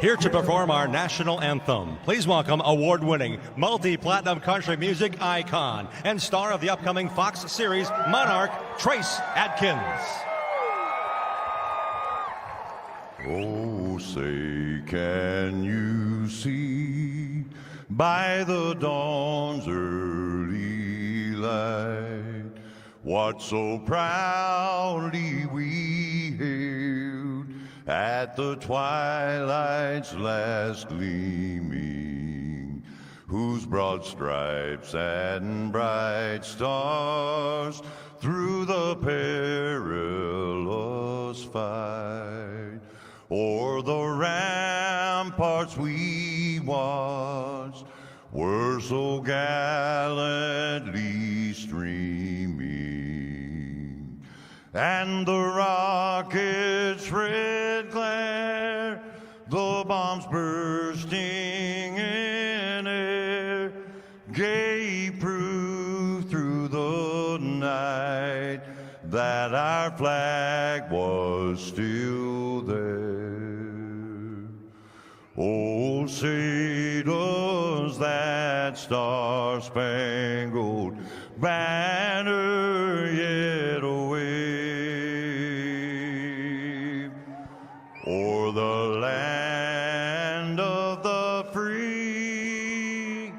Here to perform our national anthem, please welcome award-winning, multi-platinum country music icon and star of the upcoming Fox series Monarch, Trace Adkins. Oh, say, can you see by the dawn's early light what so proudly we hailed at the twilight's last gleaming, whose broad stripes and bright stars through the perilous fight o'er the ramparts we watched were so gallantly streaming, and the rockets' red glare, the bombs bursting in air, gave proof through the night that our flag was still there. Oh, say does that star-spangled banner yet wave o'er the land of the free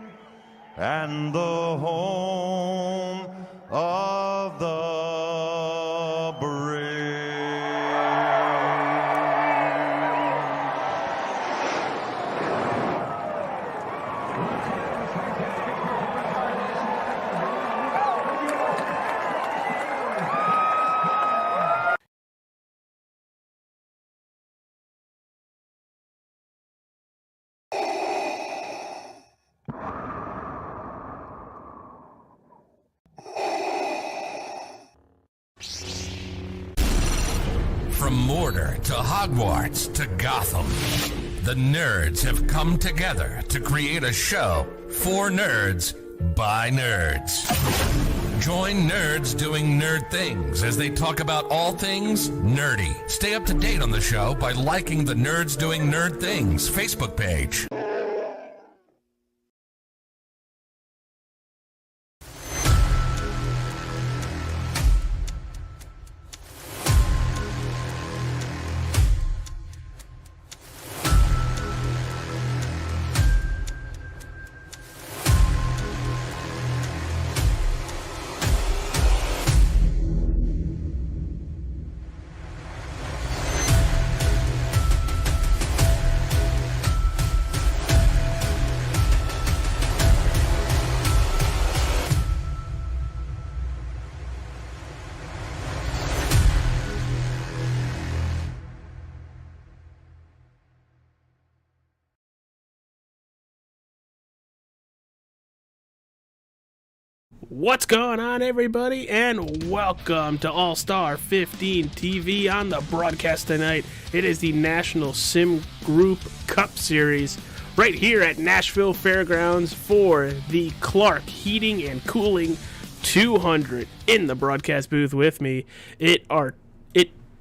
and the home of the brave. From Mordor to Hogwarts to Gotham, the nerds have come together to create a show for nerds by nerds. Join nerds doing nerd things as they talk about all things nerdy. Stay up to date on the show by liking the Nerds Doing Nerd Things Facebook page. What's going on, everybody, and welcome to All-Star 15 TV. On the broadcast tonight, it is the National Sim Group Cup Series right here at Nashville Fairgrounds for the Clark Heating and Cooling 200. In the broadcast booth with me, it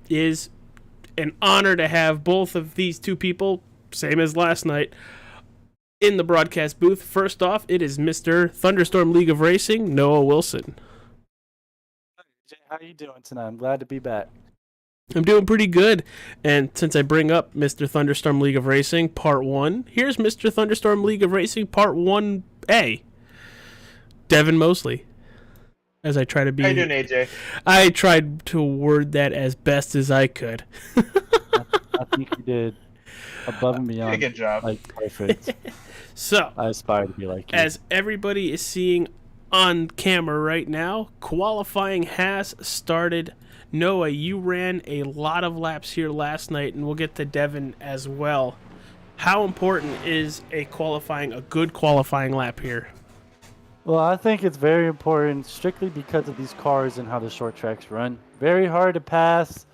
is an honor to have both of these two people, same as last night, in the broadcast booth. First off, it is Mr. Thunderstorm League of Racing, Noah Wilson. Jay, how are you doing tonight? I'm glad to be back. I'm doing pretty good. And since I bring up Mr. Thunderstorm League of Racing Part 1, here's Mr. Thunderstorm League of Racing Part 1A, Devin Mosley. As I try to be... How you doing, AJ? I tried to word that as best as I could. I think you did above and beyond. Good job. Like, perfect. So, I aspire to be like you. as everybody is seeing on camera right now, qualifying has started. Noah, you ran a lot of laps here last night, and we'll get to Devin as well. How important is a good qualifying lap here? Well, I think it's very important strictly because of these cars and how the short tracks run. Very hard to pass.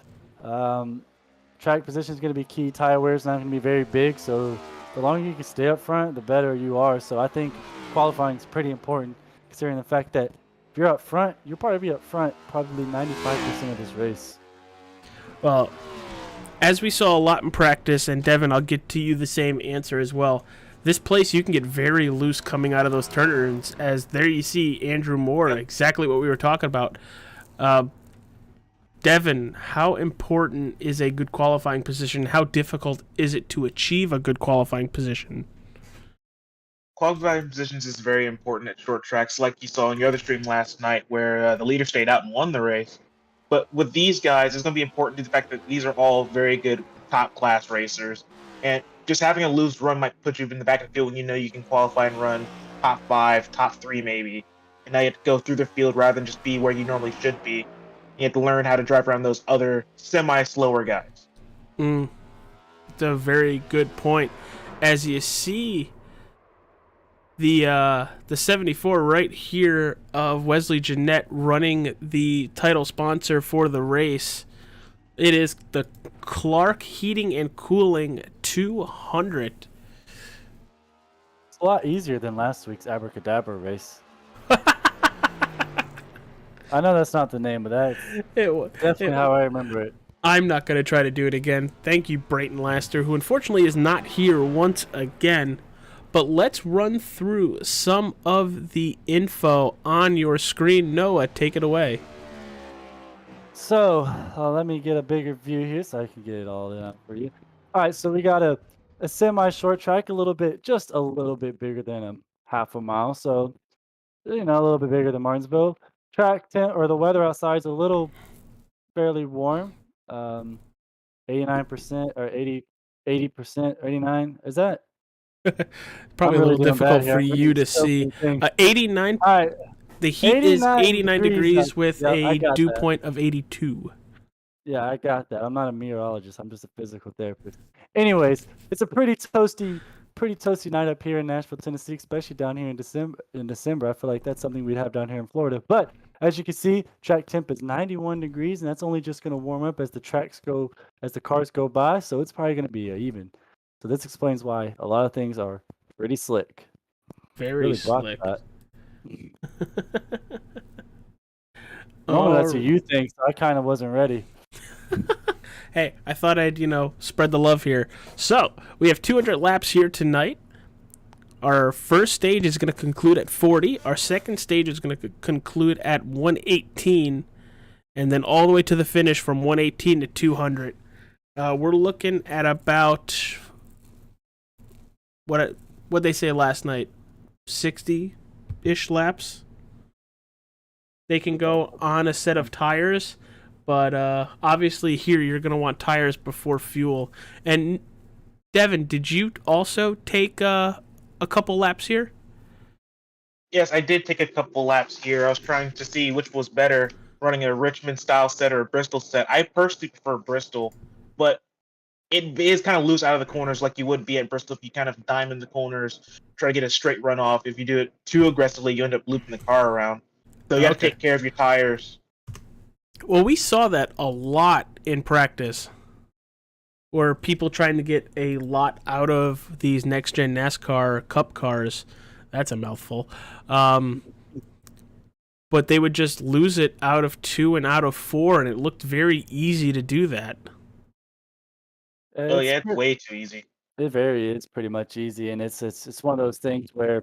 Track position is going to be key. Tire wear is not going to be very big, so the longer you can stay up front, the better you are. So I think qualifying is pretty important, considering the fact that if you're up front, you'll probably be up front probably 95% of this race. Well, as we saw a lot in practice, and Devin, I'll get to you the same answer as well. This place, you can get very loose coming out of those turns, as there you see Andrew Moore, exactly what we were talking about. Devin, how important is a good qualifying position? How difficult is it to achieve a good qualifying position? Qualifying positions is very important at short tracks, like you saw in your other stream last night, where the leader stayed out and won the race. But with these guys, it's going to be important to the fact that these are all very good top-class racers, and just having a loose run might put you in the back of the field when you know you can qualify and run top 5, top 3 maybe, and now you have to go through the field rather than just be where you normally should be. You have to learn how to drive around those other semi-slower guys. It's a very good point. As you see, the 74 right here of Wesley Jeanette running the title sponsor for the race. It is the Clark Heating and Cooling 200. It's a lot easier than last week's Abracadabra race. I know that's not the name, but that's definitely how I remember it. I'm not going to try to do it again. Thank you, Brayton Laster, who unfortunately is not here once again. But let's run through some of the info on your screen. Noah, take it away. So, let me get a bigger view here so I can get it all down for you. All right, so we got a semi-short track, just a little bit bigger than a half a mile. So, a little bit bigger than Martinsville. Track tent, or the weather outside is a little fairly warm. 89% or 80%, 89. Is that? Probably really a little difficult for you to see. 89. All right. The heat is 89 degrees with a dew point of 82. Yeah, I got that. I'm not a meteorologist. I'm just a physical therapist. Anyways, it's a pretty toasty night up here in Nashville, Tennessee, especially down here in December. I feel like that's something we'd have down here in Florida. But as you can see, track temp is 91 degrees, and that's only just going to warm up as the cars go by. So it's probably going to be even. So this explains why a lot of things are pretty slick. Very slick. Normally that's what you think, so I kind of wasn't ready. Hey, I thought I'd, spread the love here. So, we have 200 laps here tonight. Our first stage is going to conclude at 40. Our second stage is going to conclude at 118. And then all the way to the finish from 118 to 200. We're looking at about, what they say last night, 60-ish laps. They can go on a set of tires. But obviously here you're going to want tires before fuel. And Devin, did you also take a couple laps here? Yes, I did take a couple laps here. I was trying to see which was better, running a Richmond-style set or a Bristol set. I personally prefer Bristol, but it is kind of loose out of the corners like you would be at Bristol if you kind of diamond the corners, try to get a straight run off. If you do it too aggressively, you end up looping the car around. So you got to take care of your tires. Well, we saw that a lot in practice, where people trying to get a lot out of these next-gen NASCAR Cup cars. That's a mouthful. But they would just lose it out of 2 and out of 4, and it looked very easy to do that. It's way too easy. It's pretty much easy, and it's one of those things where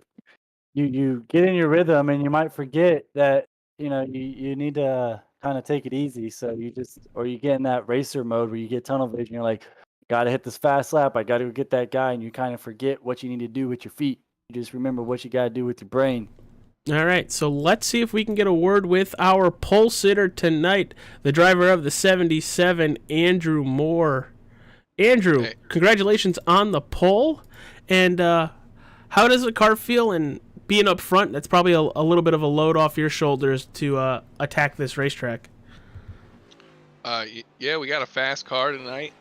you get in your rhythm, and you might forget that you need to kind of take it easy. So you get in that racer mode where you get tunnel vision. You're like, gotta hit this fast lap. I gotta go get that guy, and you kind of forget what you need to do with your feet. You just remember what you gotta do with your brain. All right, so let's see if we can get a word with our pole sitter tonight, the driver of the 77, Andrew Moore. Andrew, hey. Congratulations on the pole. And how does the car feel? And being up front, that's probably a little bit of a load off your shoulders to attack this racetrack. Yeah, we got a fast car tonight.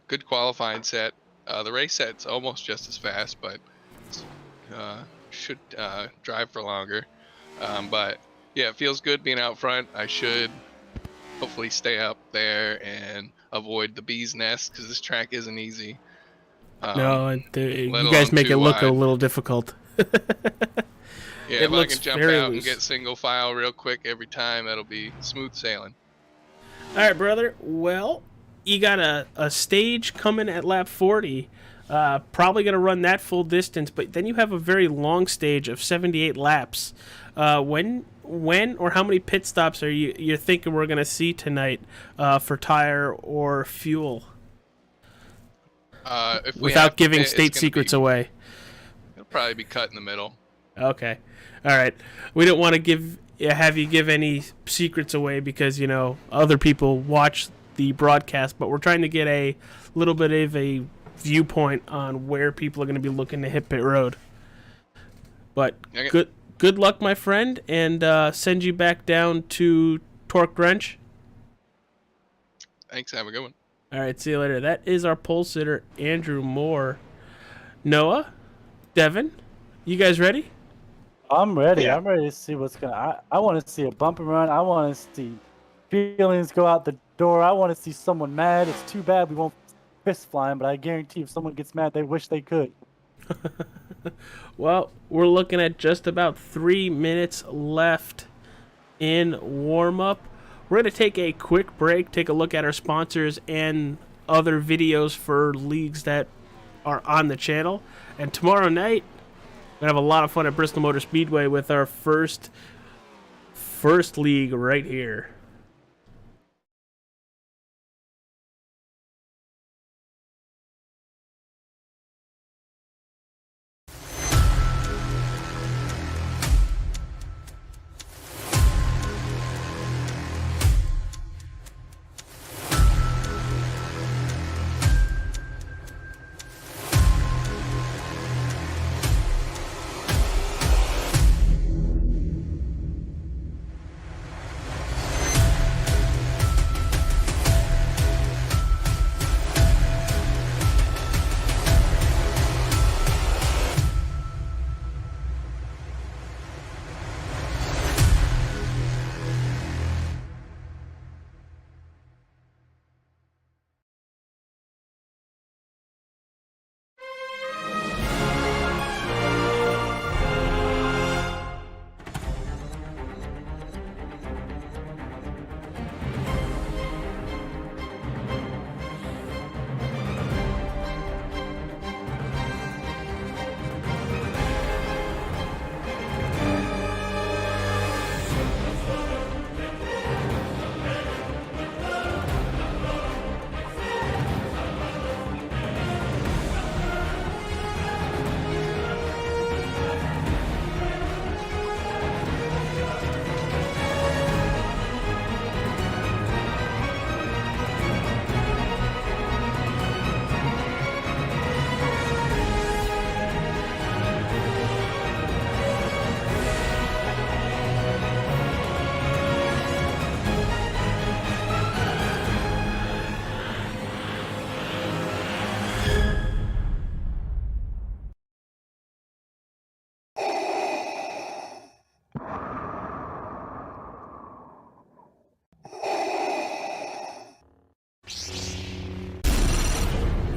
Good qualifying set. The race set's almost just as fast, but should drive for longer. But yeah, it feels good being out front. I should hopefully stay up there and avoid the bee's nest, because this track isn't easy. You guys make it look a little difficult. Yeah, if I can jump out and get single file real quick every time, that'll be smooth sailing. All right, brother. Well, you got a stage coming at lap 40. Probably going to run that full distance, but then you have a very long stage of 78 laps. When or how many pit stops are you're thinking we're going to see tonight for tire or fuel? If we Without have to giving pit, state secrets away. It'll probably be cut in the middle. Okay. All right. We don't want to have you give any secrets away because, you know, other people watch the broadcast, but we're trying to get a little bit of a viewpoint on where people are going to be looking to hit pit road. But Okay. good luck, my friend, and send you back down to Torque Wrench. Thanks. Have a good one. All right, see you later. That is our pole sitter, Andrew Moore. Noah, Devin, you guys ready? I'm ready. Yeah. I'm ready to see what's gonna. I want to see a bump and run. I want to see feelings go out the door. I want to see someone mad. It's too bad we won't fist flying, but I guarantee if someone gets mad, they wish they could. Well, we're looking at just about 3 minutes left in warm-up. We're going to take a quick break, take a look at our sponsors and other videos for leagues that are on the channel. And tomorrow night, we're going to have a lot of fun at Bristol Motor Speedway with our first league right here.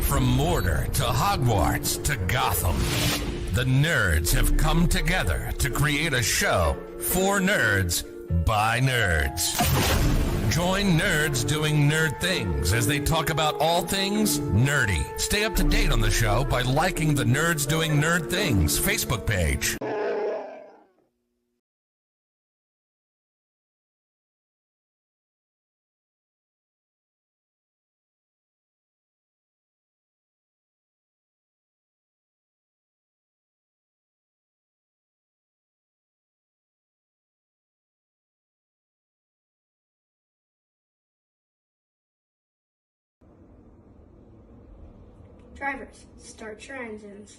From Mordor to Hogwarts to Gotham, the nerds have come together to create a show for nerds by nerds. Join nerds doing nerd things as they talk about all things nerdy. Stay up to date on the show by liking the Nerds Doing Nerd Things Facebook page. Drivers, start your engines.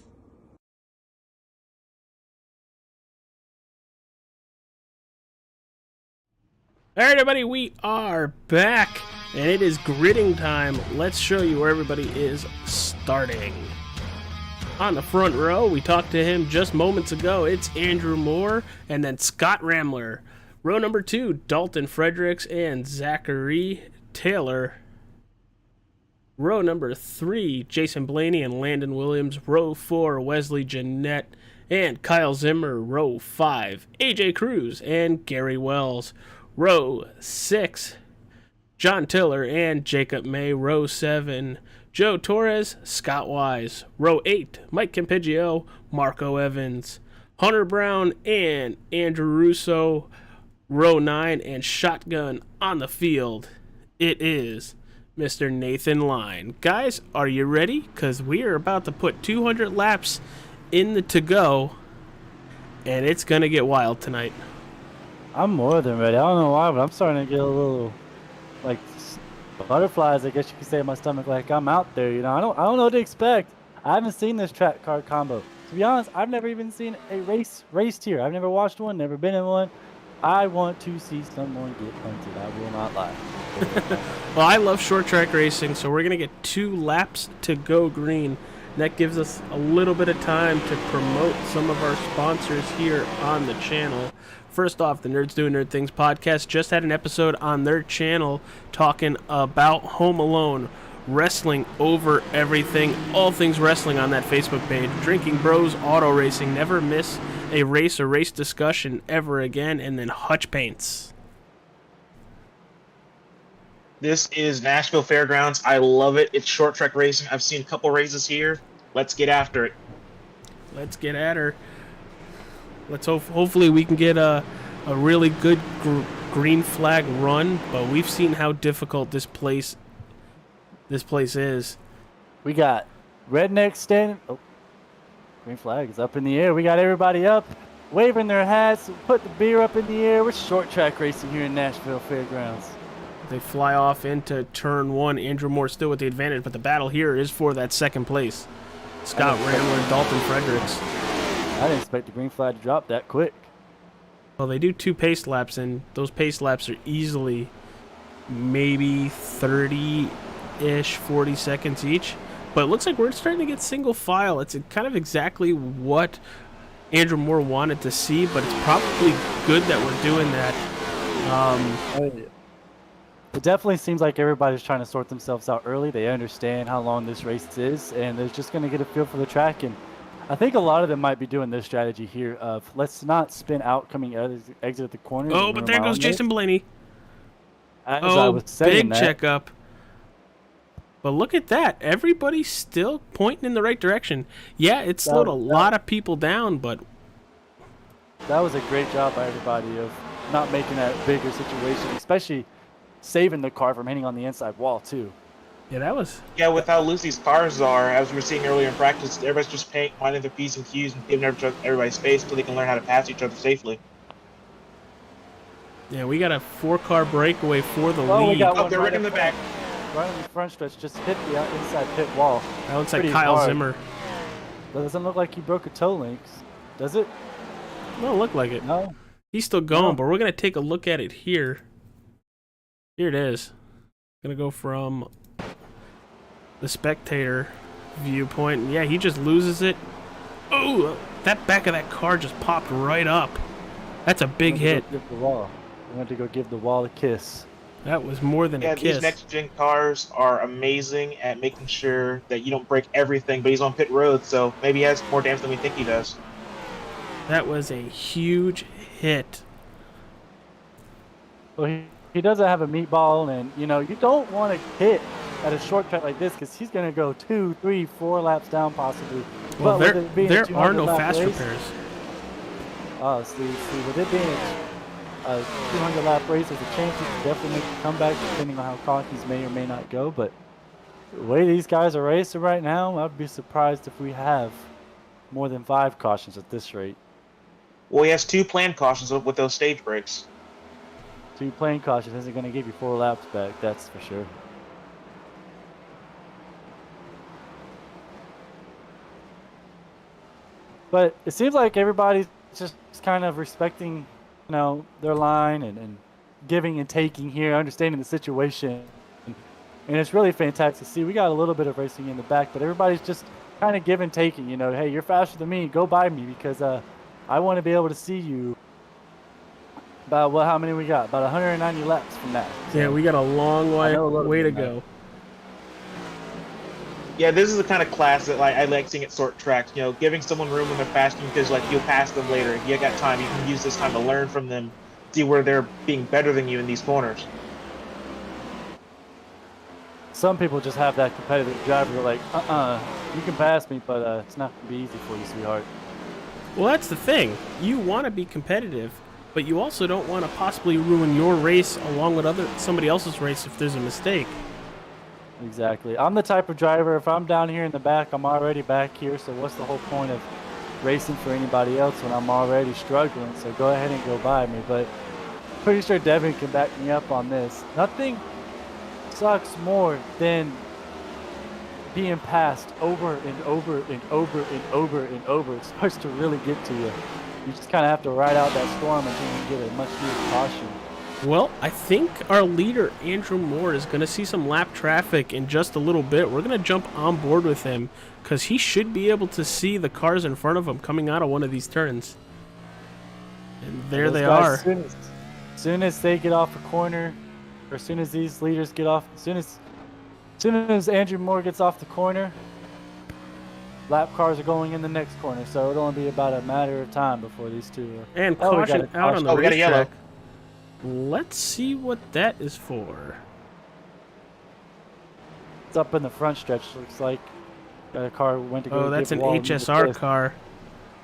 All right, everybody, we are back, and it is gridding time. Let's show you where everybody is starting. On the front row, we talked to him just moments ago. It's Andrew Moore and then Scott Ramler. Row number 2, Dalton Fredericks and Zachary Taylor. Row number 3, Jason Blaney and Landon Williams. Row 4, Wesley Jeanette and Kyle Zimmer. Row 5, AJ Cruz and Gary Wells. Row 6, John Tiller and Jacob May. Row 7, Joe Torres, Scott Wise. Row 8, Mike Campiggio, Marco Evans. Hunter Brown and Andrew Russo. Row 9 and shotgun on the field. It is Mr. Nathan Line. Guys, are you ready? Because we are about to put 200 laps in the to-go, and it's going to get wild tonight. I'm more than ready. I don't know why, but I'm starting to get a little, like, butterflies, I guess you could say, in my stomach. Like, I'm out there, you know. I don't know what to expect. I haven't seen this track car combo. To be honest, I've never even seen a race raced here. I've never watched one, never been in one. I want to see someone get punted. I will not lie. Well, I love short track racing, so we're going to get 2 laps to go green. And that gives us a little bit of time to promote some of our sponsors here on the channel. First off, the Nerds Doing Nerd Things podcast just had an episode on their channel talking about Home Alone, wrestling over everything, all things wrestling on that Facebook page. Drinking Bros Auto Racing, never miss a race or race discussion ever again. And then Hutch Paints. This is Nashville Fairgrounds. I love it. It's short track racing. I've seen a couple races here. Let's get after it. Let's get at her. Let's hopefully we can get a really good green flag run, but we've seen how difficult this place is. We got rednecks standing. Oh, green flag is up in the air. We got everybody up, waving their hats, put the beer up in the air. We're short track racing here in Nashville Fairgrounds. They fly off into turn 1. Andrew Moore still with the advantage, but the battle here is for that second place. Scott Randler, Dalton Fredericks. I didn't expect the green flag to drop that quick. Well, they do 2 pace laps, and those pace laps are easily maybe 30-ish, 40 seconds each. But it looks like we're starting to get single file. It's kind of exactly what Andrew Moore wanted to see, but it's probably good that we're doing that. It definitely seems like everybody's trying to sort themselves out early. They understand how long this race is, and they're just going to get a feel for the track. And I think a lot of them might be doing this strategy here of let's not spin out coming out of the exit at the corner. Oh, but there goes Jason Blaney. Oh, big checkup. But look at that. Everybody's still pointing in the right direction. Yeah, it slowed a lot of people down, but that was a great job by everybody of not making that bigger situation, especially saving the car from hitting on the inside wall, too. Yeah, that was... Yeah, with how loose these cars are, as we were seeing earlier in practice, everybody's just minding their P's and Q's and giving everybody space so they can learn how to pass each other safely. Yeah, we got a 4-car breakaway for the lead. They're right in the back. Right in the front stretch, just hit the inside pit wall. That looks like Kyle Zimmer. Doesn't look like he broke a toe links, does it? Don't look like it. No. He's still going, but we're going to take a look at it here. Here it is. Going to go from the spectator viewpoint. And yeah, he just loses it. Oh, that back of that car just popped right up. That's a big hit. Give the wall. I went to go give the wall a kiss. That was more than a kiss. Yeah, these next-gen cars are amazing at making sure that you don't break everything, but he's on pit road, so maybe he has more damage than we think he does. That was a huge hit. Well, he doesn't have a meatball, and, you know, you don't want to hit at a short track like this because he's going to go 2, 3, 4 laps down possibly. Well, there are no fast repairs. Oh, see, with it being a 200-lap race, there's a chance he can definitely make a comeback depending on how cautions may or may not go. But the way these guys are racing right now, I'd be surprised if we have more than 5 cautions at this rate. Well, he has 2 planned cautions with those stage breaks. 2 planned cautions isn't going to give you 4 laps back, that's for sure. But it seems like everybody's just kind of respecting, you know, their line and giving and taking here, understanding the situation. And it's really fantastic to see. We got a little bit of racing in the back, but everybody's just kind of give and taking, you know, hey, you're faster than me, go by me because I want to be able to see you. About, well, how many we got? About 190 laps from that. So yeah, we got a long way to go. Yeah, this is the kind of class that I like seeing at short tracks. You know, giving someone room when they're passing because you'll pass them later. You got time. You can use this time to learn from them, see where they're being better than you in these corners. some people just have that competitive drive. They're like, you can pass me, but it's not going to be easy for you, sweetheart. Well, that's the thing. You want to be competitive, but you also don't want to possibly ruin your race along with somebody else's race if there's a mistake. Exactly. I'm the type of driver, if I'm down here in the back, I'm already back here, so what's the whole point of racing for anybody else when I'm already struggling? So go ahead and go by me, but pretty sure Devin can back me up on this. Nothing sucks more than being passed over and over and over and over and over. It starts to really get to you. You just kind of have to ride out that storm until you get a much needed caution. Well, I think our leader, Andrew Moore, is going to see some lap traffic in just a little bit. We're going to jump on board with him because he should be able to see the cars in front of him coming out of one of these turns. And there they are. As soon as they get off a corner, or as soon as these leaders get off, as soon as Andrew Moore gets off the corner, lap cars are going in the next corner. So it'll only be about a matter of time before these two are... And caution out on the we got a yellow. racetrack. Let's see what that is for. It's up in the front stretch, looks like. Got a car went to go. Oh, that's an give wall HSR car.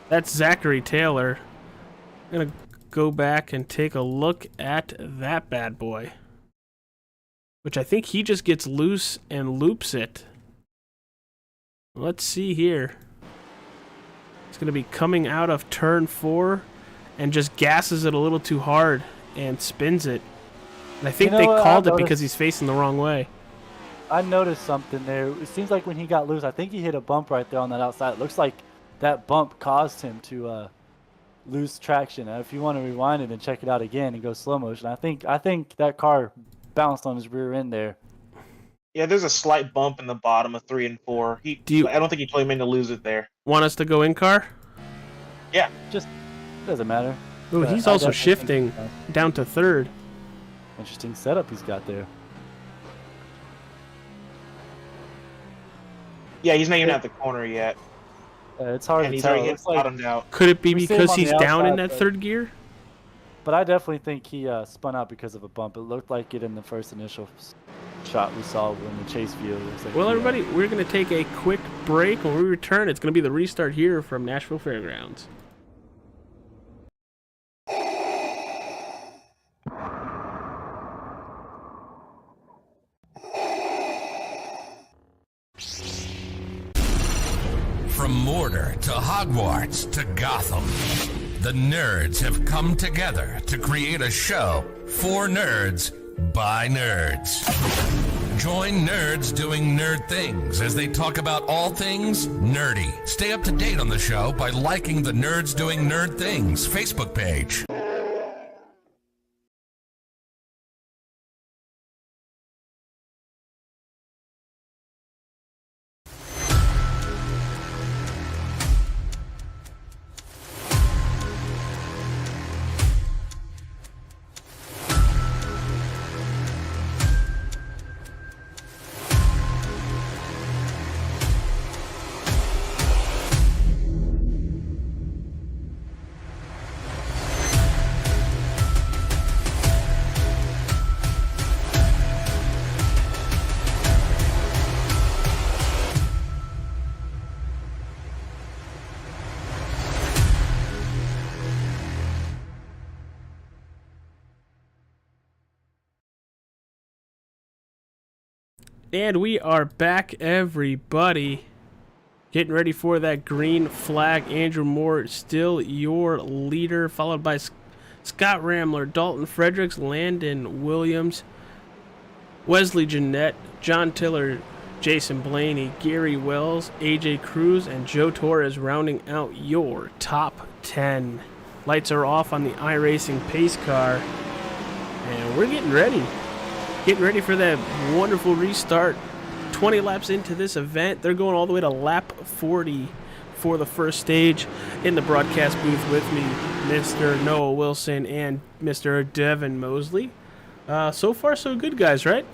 That's Zachary Taylor. I'm going to go back and take a look at that bad boy. Which I think he just gets loose and loops it. Let's see here. It's going to be coming out of turn 4 and just gasses it a little too hard and spins it. And I think they called it because he's facing the wrong way. I noticed something there. It seems like when he got loose, I think he hit a bump right there on that outside. It looks like that bump caused him to lose traction. Now, if you want to rewind it and check it out again and go slow motion, I think that car bounced on his rear end there. Yeah, there's a slight bump in the bottom of 3 and 4. I don't think he totally meant to lose it there. Want us to go in car? Yeah. Just doesn't matter. Ooh, he's also shifting down to 3rd. Interesting setup he's got there. Yeah, he's not even at the corner yet. It's hard and to he's tell. already bottomed out. Could it be because he's down in outside, that 3rd gear? But I definitely think he spun out because of a bump. It looked like it in the first initial shot we saw when the chase view. Like well, everybody, we're going to take a quick break. When we return, it's going to be the restart here from Nashville Fairgrounds. From Mortar to Hogwarts to Gotham, the nerds have come together to create a show for nerds by nerds. Join nerds doing nerd things as they talk about all things nerdy. Stay up to date on the show by liking the Nerds Doing Nerd Things Facebook page. And we are back, everybody. Getting ready for that green flag. Andrew Moore still your leader, followed by Scott Ramler, Dalton Fredericks, Landon Williams, Wesley Jeanette, John Tiller, Jason Blaney, Gary Wells, AJ Cruz, and Joe Torres rounding out your top 10. Lights are off on the iRacing pace car, and we're getting ready. Getting ready for that wonderful restart. 20 laps into this event. They're going all the way to lap 40 for the first stage. In the broadcast booth with me, Mr. Noah Wilson and Mr. Devin Mosley. So far, so good, guys, right?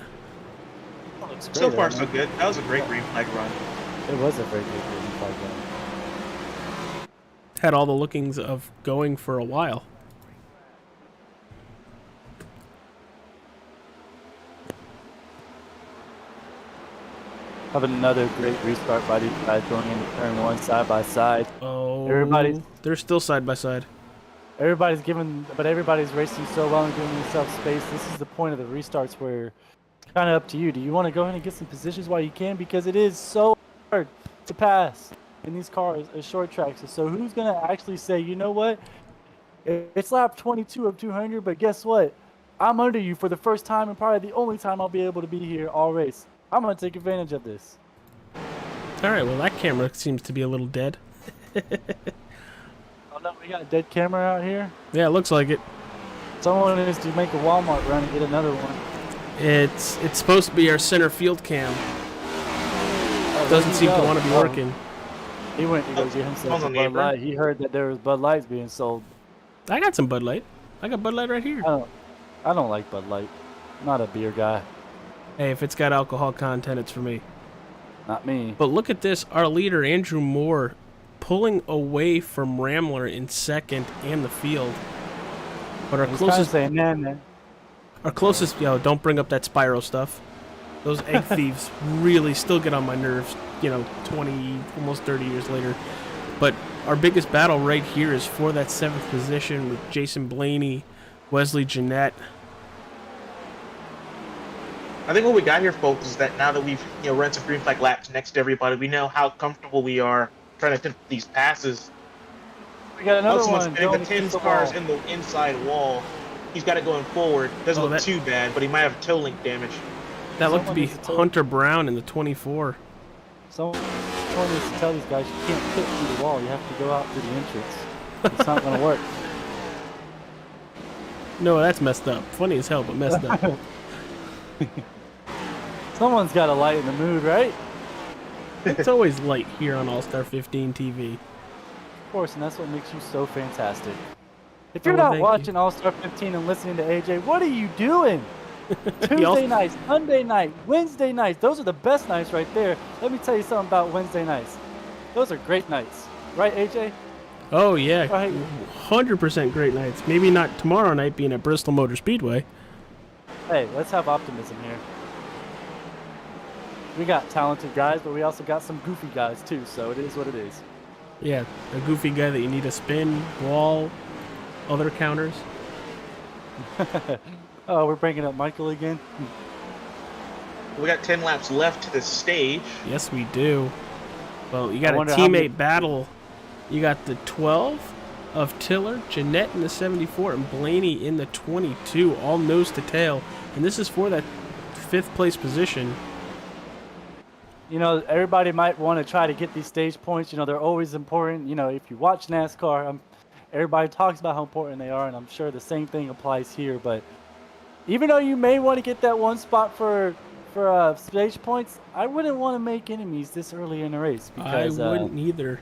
So far, so good. That was a great green flag run. It was a very good green flag run. Had all the lookings of going for a while. Having another great restart by these guys going into turn 1 side by side. Oh, they're still side by side. Everybody's racing so well and giving themselves space. This is the point of the restarts where it's kind of up to you. Do you want to go ahead and get some positions while you can? Because it is so hard to pass in these cars, short tracks. So who's going to actually say, you know what? It's lap 22 of 200, but guess what? I'm under you for the first time and probably the only time I'll be able to be here all race. I'm going to take advantage of this. All right, well, that camera seems to be a little dead. Oh, no, we got a dead camera out here. Yeah, it looks like it. Someone needs to make a Walmart run and get another one. It's supposed to be our center field cam. Doesn't seem to want to be working. He went to go get himself a Bud Light. He heard that there was Bud Lights being sold. I got some Bud Light. I got Bud Light right here. I don't like Bud Light. I'm not a beer guy. Hey, if it's got alcohol content, it's for me. Not me. But look at this. Our leader, Andrew Moore, pulling away from Rambler in second and the field. But our closest... saying, man. Our closest... don't bring up that Spyro stuff. Those egg thieves really still get on my nerves, 20, almost 30 years later. But our biggest battle right here is for that 7th position with Jason Blaney, Wesley Jeanette. I think what we got here, folks, is that now that we've run some green flag laps next to everybody, we know how comfortable we are trying to attempt these passes. We got another one. Spinning the 10 cars in the inside wall. He's got it going forward. Doesn't look too bad, but he might have toe link damage. That looked to be Hunter Brown in the 24. Someone needs to tell these guys you can't fit through the wall. You have to go out through the entrance. It's not going to work. No, that's messed up. Funny as hell, but messed up. Someone's got to lighten the mood, right? It's always light here on All-Star 15 TV. Of course, and that's what makes you so fantastic. If you're not watching All-Star 15 and listening to AJ, what are you doing? Tuesday nights, Monday night, Wednesday nights. Those are the best nights right there. Let me tell you something about Wednesday nights. Those are great nights. Right, AJ? Oh, yeah. 100% great nights. Maybe not tomorrow night being at Bristol Motor Speedway. Hey, let's have optimism here. We got talented guys, but we also got some goofy guys too, so it is what it is. Yeah, a goofy guy that you need to spin, wall, other counters. Oh, we're bringing up Michael again? We got 10 laps left to the stage. Yes, we do. Well, you got a teammate battle. You got the 12 of Tiller, Jeanette in the 74, and Blaney in the 22, all nose to tail. And this is for that 5th place position. Everybody might want to try to get these stage points. They're always important. If you watch NASCAR, everybody talks about how important they are, and I'm sure the same thing applies here. But even though you may want to get that one spot for stage points, I wouldn't want to make enemies this early in the race. Because, I wouldn't either.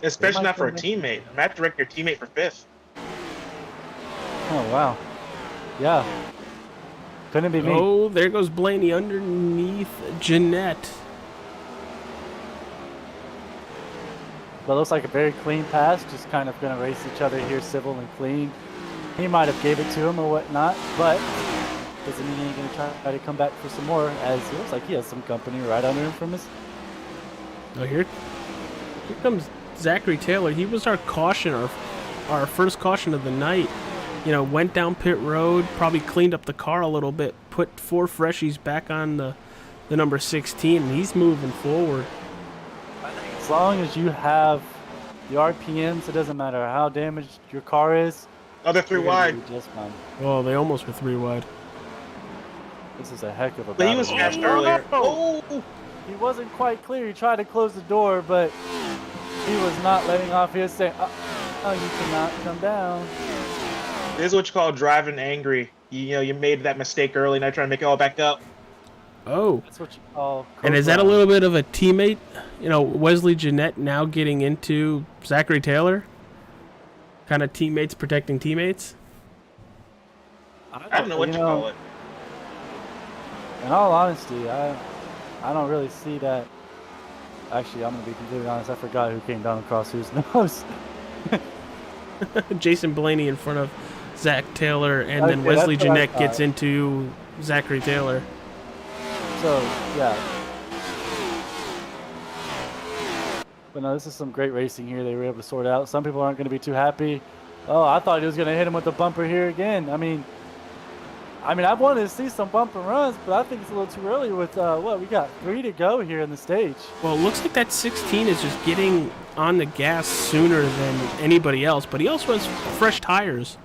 Especially not for a teammate. I'm have to wreck your teammate for 5th. Oh, wow. Yeah. Couldn't be me. Oh, there goes Blaney underneath Jeanette. But it looks like a very clean pass. Just kind of going to race each other here, civil and clean. He might have gave it to him or whatnot, but doesn't mean he ain't going to try to come back for some more, as it looks like he has some company right under him from his... Oh, here comes Zachary Taylor. He was our caution, our first caution of the night. Went down pit road, probably cleaned up the car a little bit, put 4 freshies back on the number 16, and he's moving forward. I think as long as you have the RPMs, it doesn't matter how damaged your car is. Oh, they're 3 wide. Just fine. Oh, they almost were 3 wide. This is a heck of a battle. But he was smashed earlier. Oh! He wasn't quite clear. He tried to close the door, but he was not letting off his saying, oh, you cannot come down. This is what you call driving angry. You made that mistake early, now trying to make it all back up. Oh. That's what you call... And is that a little bit of a teammate? Wesley Jeanette now getting into Zachary Taylor? Kind of teammates protecting teammates? I don't know what you call it. In all honesty, I don't really see that. Actually, I'm going to be completely honest. I forgot who came down across whose nose. Jason Blaney in front of Zach Taylor, and then Wesley Jeanette gets into Zachary Taylor. So, yeah. But no, this is some great racing here. They were able to sort out. Some people aren't going to be too happy. Oh, I thought he was going to hit him with the bumper here again. I mean, I wanted to see some bumper runs, but I think it's a little too early with, we got 3 to go here in the stage. Well, it looks like that 16 is just getting on the gas sooner than anybody else, but he also has fresh tires.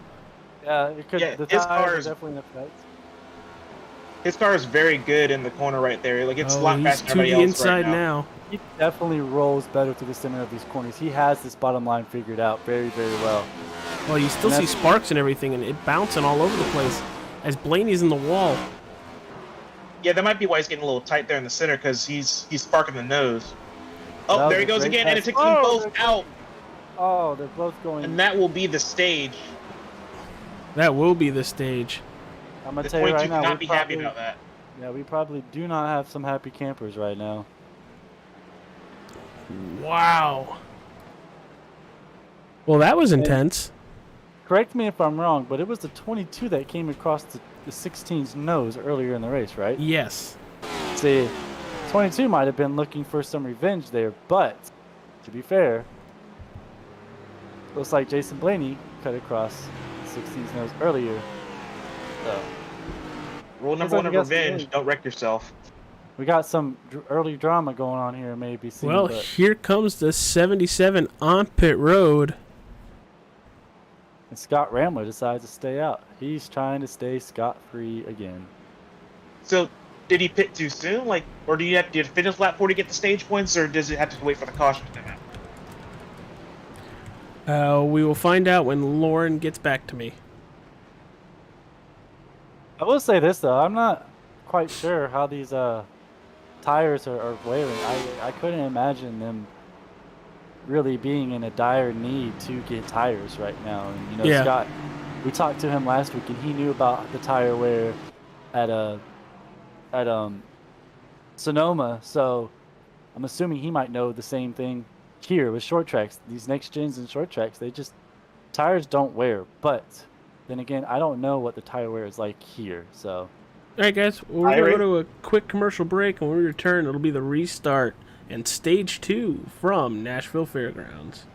Yeah, it could, Yeah, the his tires car are is- definitely in effect. His car is very good in the corner right there. Like it's a Oh, lot he's faster to than the everybody else inside right now. now. He definitely rolls better through the center of these corners. He has this bottom line figured out very, very well. Well, you still And see sparks and everything, and it bouncing all over the place as Blaney's in the wall. Yeah, that might be why he's getting a little tight there in the center because he's sparking the nose. That Oh, was there he a goes great again, and it pass. takes them Oh, both they're out, Oh, they're both going. and that will be the stage. That will be the stage. I'm going The to tell you 22 right now, cannot we be happy probably, about that. yeah, we probably do not have some happy campers right now. Wow. Well, that was intense. Correct me if I'm wrong, but it was the 22 that came across the 16's nose earlier in the race, right? Yes. See, 22 might have been looking for some revenge there, but to be fair, looks like Jason Blaney cut across 16's nose earlier. So Rule number like one of we got some revenge: really- don't wreck yourself. we got some early drama going on here, maybe. Well, but here comes the 77 on pit road. and Scott Ramler decides to stay out. He's trying to stay scot-free again. So, did he pit too soon? Like, or do you have to finish lap 4 to get the stage points, or does it have to wait for the caution to come out? We will find out when Lauren gets back to me. I will say this though, I'm not quite sure how these tires are wearing. I couldn't imagine them really being in a dire need to get tires right now. And you know, Yeah. Scott, we talked to him last week, and he knew about the tire wear at Sonoma. So I'm assuming he might know the same thing here with short tracks. These next gens and short tracks, tires don't wear. But then again, I don't know what the tire wear is like here. So All right, guys. We're going to go to a quick commercial break, and when we return, it'll be the restart and stage 2 from Nashville Fairgrounds.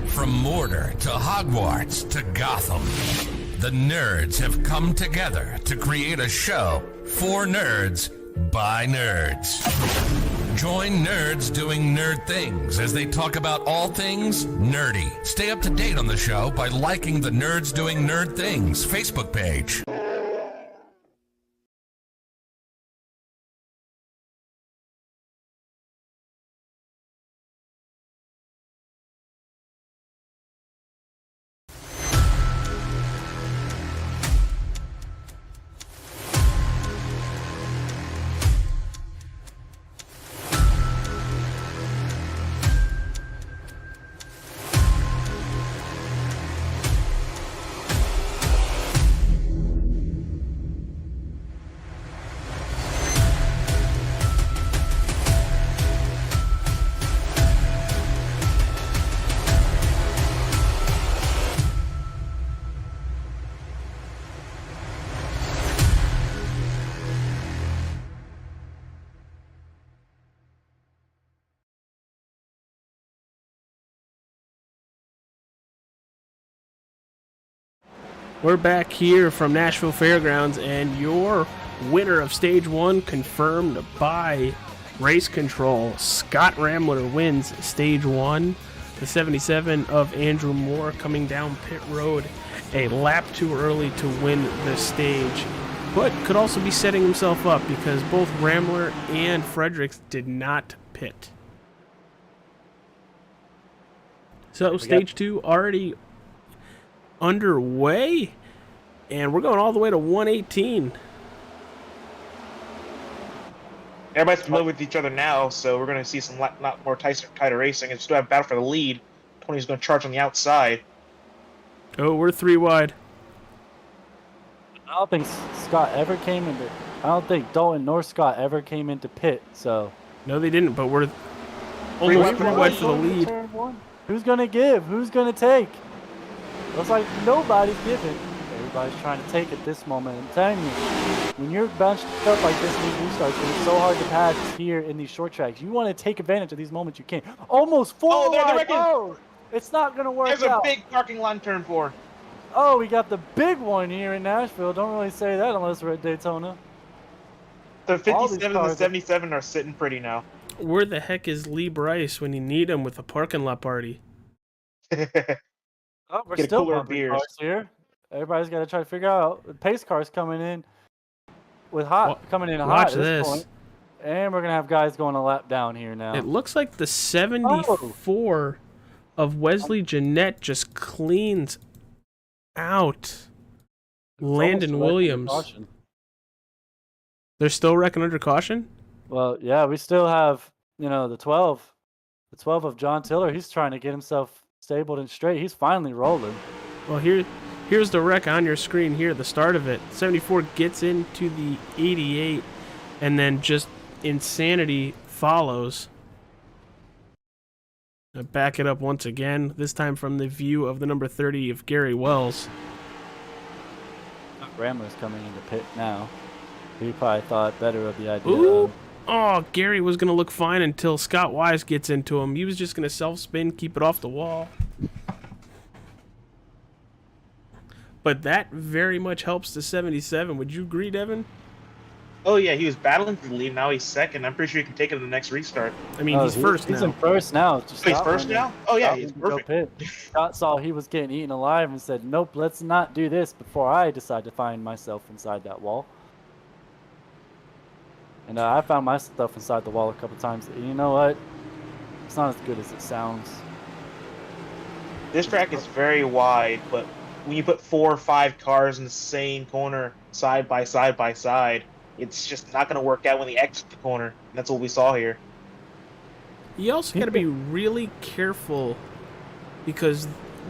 From Mortar to Hogwarts to Gotham, the nerds have come together to create a show for nerds by nerds. Join nerds doing nerd things as they talk about all things nerdy. Stay up to date on the show by liking the Nerds Doing Nerd Things Facebook page. We're back here from Nashville Fairgrounds, and your winner of Stage 1 confirmed by Race Control. Scott Ramler wins Stage 1. The 77 of Andrew Moore coming down pit road a lap too early to win the stage, but could also be setting himself up because both Ramler and Fredericks did not pit. So Stage 2 already underway, and we're going all the way to 118. Everybody's familiar with each other now, so we're going to see some lot more tighter racing. And still have battle for the lead. 20's going to charge on the outside. Oh, we're 3 wide. I don't think Scott ever came into. I don't think Dalton nor Scott ever came into pit. So No, they didn't, but we're almost 3 wide for the lead. Turn one. Who's gonna give? Who's gonna take? Looks like nobody's giving. Everybody's trying to take at this moment. I'm telling you, when you're bunched up like this in these restarts, it's so hard to pass here in these short tracks. You want to take advantage of these moments you can. Almost four they're wide. wrecking. Oh, it's not going to work There's out. a big parking lot in turn 4. Oh, we got the big one here in Nashville. Don't really say that unless we're at Daytona. The All these 57 and the cars 77 are sitting pretty now. Where the heck is Lee Bryce when you need him with a parking lot party? Oh, we're Get a still cooler of bumping beers. cars here. Everybody's got to try to figure out. The pace cars coming in coming in hot Watch at this this. point. And we're going to have guys going a lap down here now. It looks like the 74 of Wesley Jeanette just cleans out Landon Williams. They're still wrecking under caution? Well, yeah, we still have, the 12. The 12 of John Tiller. He's trying to get himself stabled and straight. He's finally rolling. Well, here's the wreck on your screen here, the start of it. 74 gets into the 88, and then just insanity follows. I back it up once again, this time from the view of the number 30 of Gary Wells. Ramler's coming into pit now. He probably thought better of the idea. Ooh! Oh, Gary was going to look fine until Scott Wise gets into him. He was just going to self-spin, keep it off the wall. But that very much helps the 77. Would you agree, Devin? Oh, yeah, he was battling for the lead. Now he's second. I'm pretty sure he can take it to the next restart. I mean, he's first now. He's in first now. He's first now? Oh, yeah, he's perfect. Scott saw he was getting eaten alive and said, nope, let's not do this before I decide to find myself inside that wall. And I found myself inside the wall a couple times. And you know what? It's not as good as it sounds. This track is very wide, but when you put 4 or 5 cars in the same corner, side by side, it's just not going to work out when they exit the corner. And that's what we saw here. You also got to be really careful because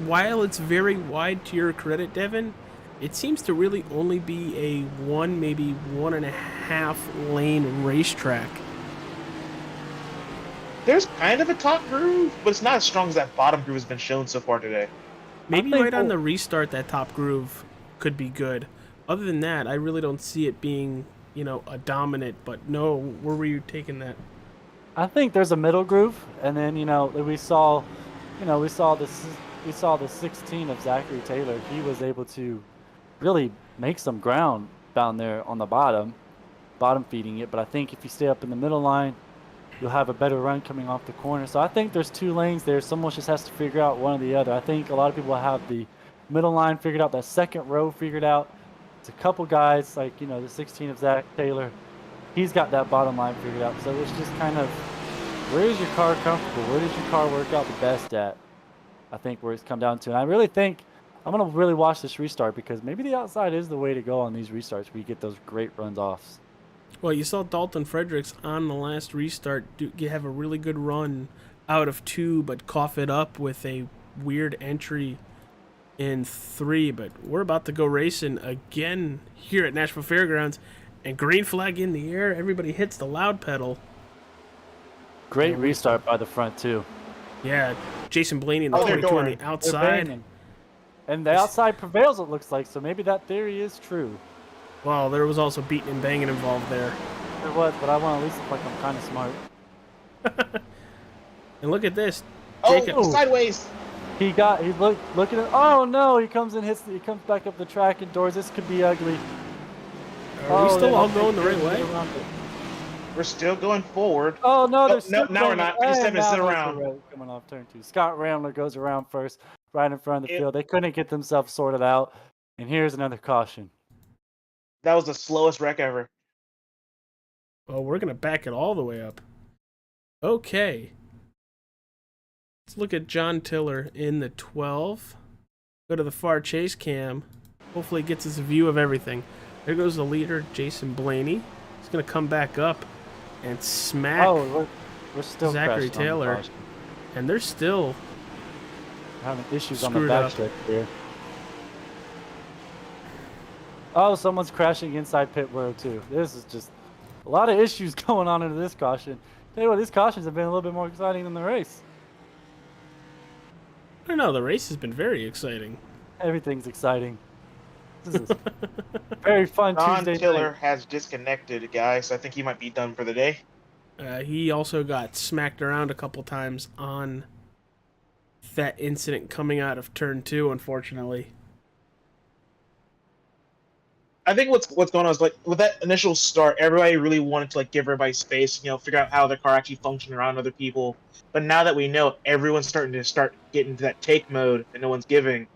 while it's very wide to your credit, Devin, it seems to really only be a 1, maybe 1.5 lane racetrack. There's kind of a top groove, but it's not as strong as that bottom groove has been shown so far today. Maybe right on the restart, that top groove could be good. Other than that, I really don't see it being, a dominant. But no, where were you taking that? I think there's a middle groove, and then we saw the 16 of Zachary Taylor. He was able to really make some ground down there on the bottom feeding it. But I think if you stay up in the middle line, you'll have a better run coming off the corner. So I think there's 2 lanes there. Someone just has to figure out one or the other. I think a lot of people have the middle line figured out, that second row figured out. It's a couple guys like, the 16 of Zach Taylor. He's got that bottom line figured out. So it's just kind of, where is your car comfortable? Where does your car work out the best at? I think where it's come down to. And I really think I'm going to really watch this restart because maybe the outside is the way to go on these restarts where you get those great runs-offs. Well, you saw Dalton Fredericks on the last restart have a really good run out of 2, but cough it up with a weird entry in 3. But we're about to go racing again here at Nashville Fairgrounds, and green flag in the air. Everybody hits the loud pedal. Great restart by the front, too. Yeah, Jason Blaney in the 22 on the outside. And the outside prevails, it looks like, so maybe that theory is true. Well, there was also beating and banging involved there. There was, but I want to at least look like I'm kind of smart. And look at this. Oh, sideways. He's looking at. Oh no! He comes back up the track indoors. This could be ugly. Are we still all going the right way? We're still going forward. Oh no! Now we're not. 57 is still around. Coming off turn 2. Scott Ramler goes around first, right in front of the field. They couldn't get themselves sorted out, and here's another caution. That was the slowest wreck ever. Well, we're going to back it all the way up. Okay. Let's look at John Tiller in the 12. Go to the far chase cam. Hopefully it gets us a view of everything. There goes the leader, Jason Blaney. He's going to come back up and smack we're still Zachary Taylor. And they're still having issues on the backstretch here. Oh, someone's crashing inside pit row too. This is just a lot of issues going on into this caution. Tell you what, these cautions have been a little bit more exciting than the race. I don't know, the race has been very exciting. Everything's exciting. This is a very fun Don Tuesday Tiller night. has disconnected, guys. I think he might be done for the day. He also got smacked around a couple times on that incident coming out of turn 2, unfortunately. I think what's going on is like with that initial start, everybody really wanted to like give everybody space, figure out how their car actually functioned around other people. But now that we know, everyone's starting to get into that take mode that no one's giving.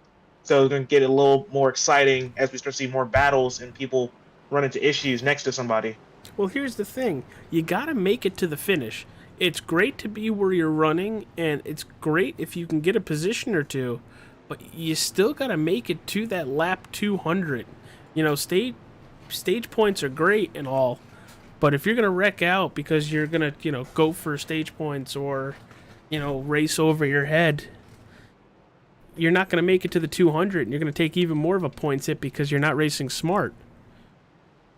So it's going to get a little more exciting as we start seeing more battles and people run into issues next to somebody. Well, here's the thing. You gotta make it to the finish. It's great to be where you're running, and it's great if you can get a position or two, but you still gotta make it to that lap 200. Stage points are great and all, but if you're gonna wreck out because you're gonna, go for stage points or, race over your head, you're not gonna make it to the 200, and you're gonna take even more of a points hit because you're not racing smart.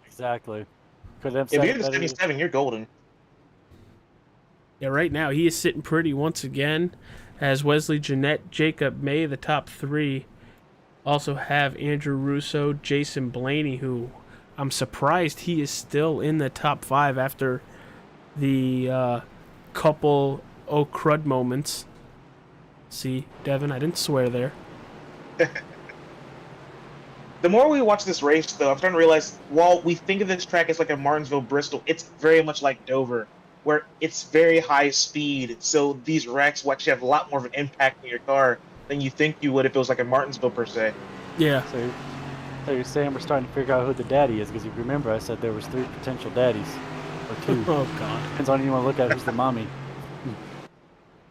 Exactly. If you're the 77, you're golden. Yeah, right now he is sitting pretty once again, as Wesley Jeanette, Jacob May, the top 3. Also have Andrew Russo, Jason Blaney, who I'm surprised he is still in the top 5 after the couple oh crud moments. See, Devin, I didn't swear there. The more we watch this race, though, I'm starting to realize while we think of this track as like a Martinsville, Bristol, it's very much like Dover, where it's very high speed. So these wrecks will actually have a lot more of an impact on your car than you think you would if it was like a Martinsville per se. Yeah. So you're saying we're starting to figure out who the daddy is, because you remember I said there was 3 potential daddies, or 2. Oh God. Depends on who you want to look at. Who's the mommy?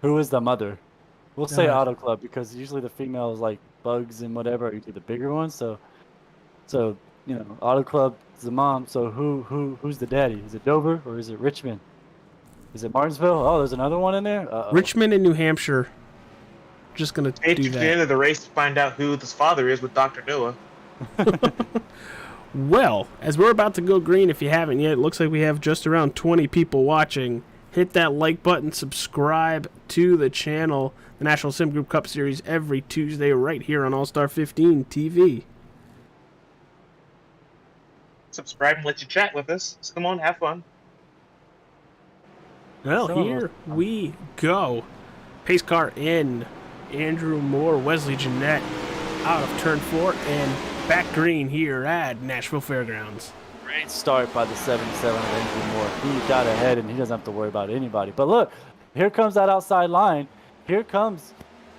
Who is the mother? We'll say Auto Club, because usually the female is like Bugs and whatever, or usually the bigger ones. So Auto Club is the mom. So who's the daddy? Is it Dover or is it Richmond? Is it Martinsville? Oh, there's another one in there. Richmond and New Hampshire. Just gonna Hey, do to that. the end of the race to find out who this father is with Dr. Noah. Well, as we're about to go green, if you haven't yet, it looks like we have just around 20 people watching. Hit that like button, subscribe to the channel, the National Sim Group Cup Series, every Tuesday right here on All-Star 15 TV. Subscribe and let you chat with us. So come on, have fun. Well, here we go. Pace car in. Andrew Moore, Wesley Jeanette out of turn 4 and back green here at Nashville Fairgrounds. Great start by the 77 of Andrew Moore. He got ahead and he doesn't have to worry about anybody. But look, here comes that outside line. Here comes.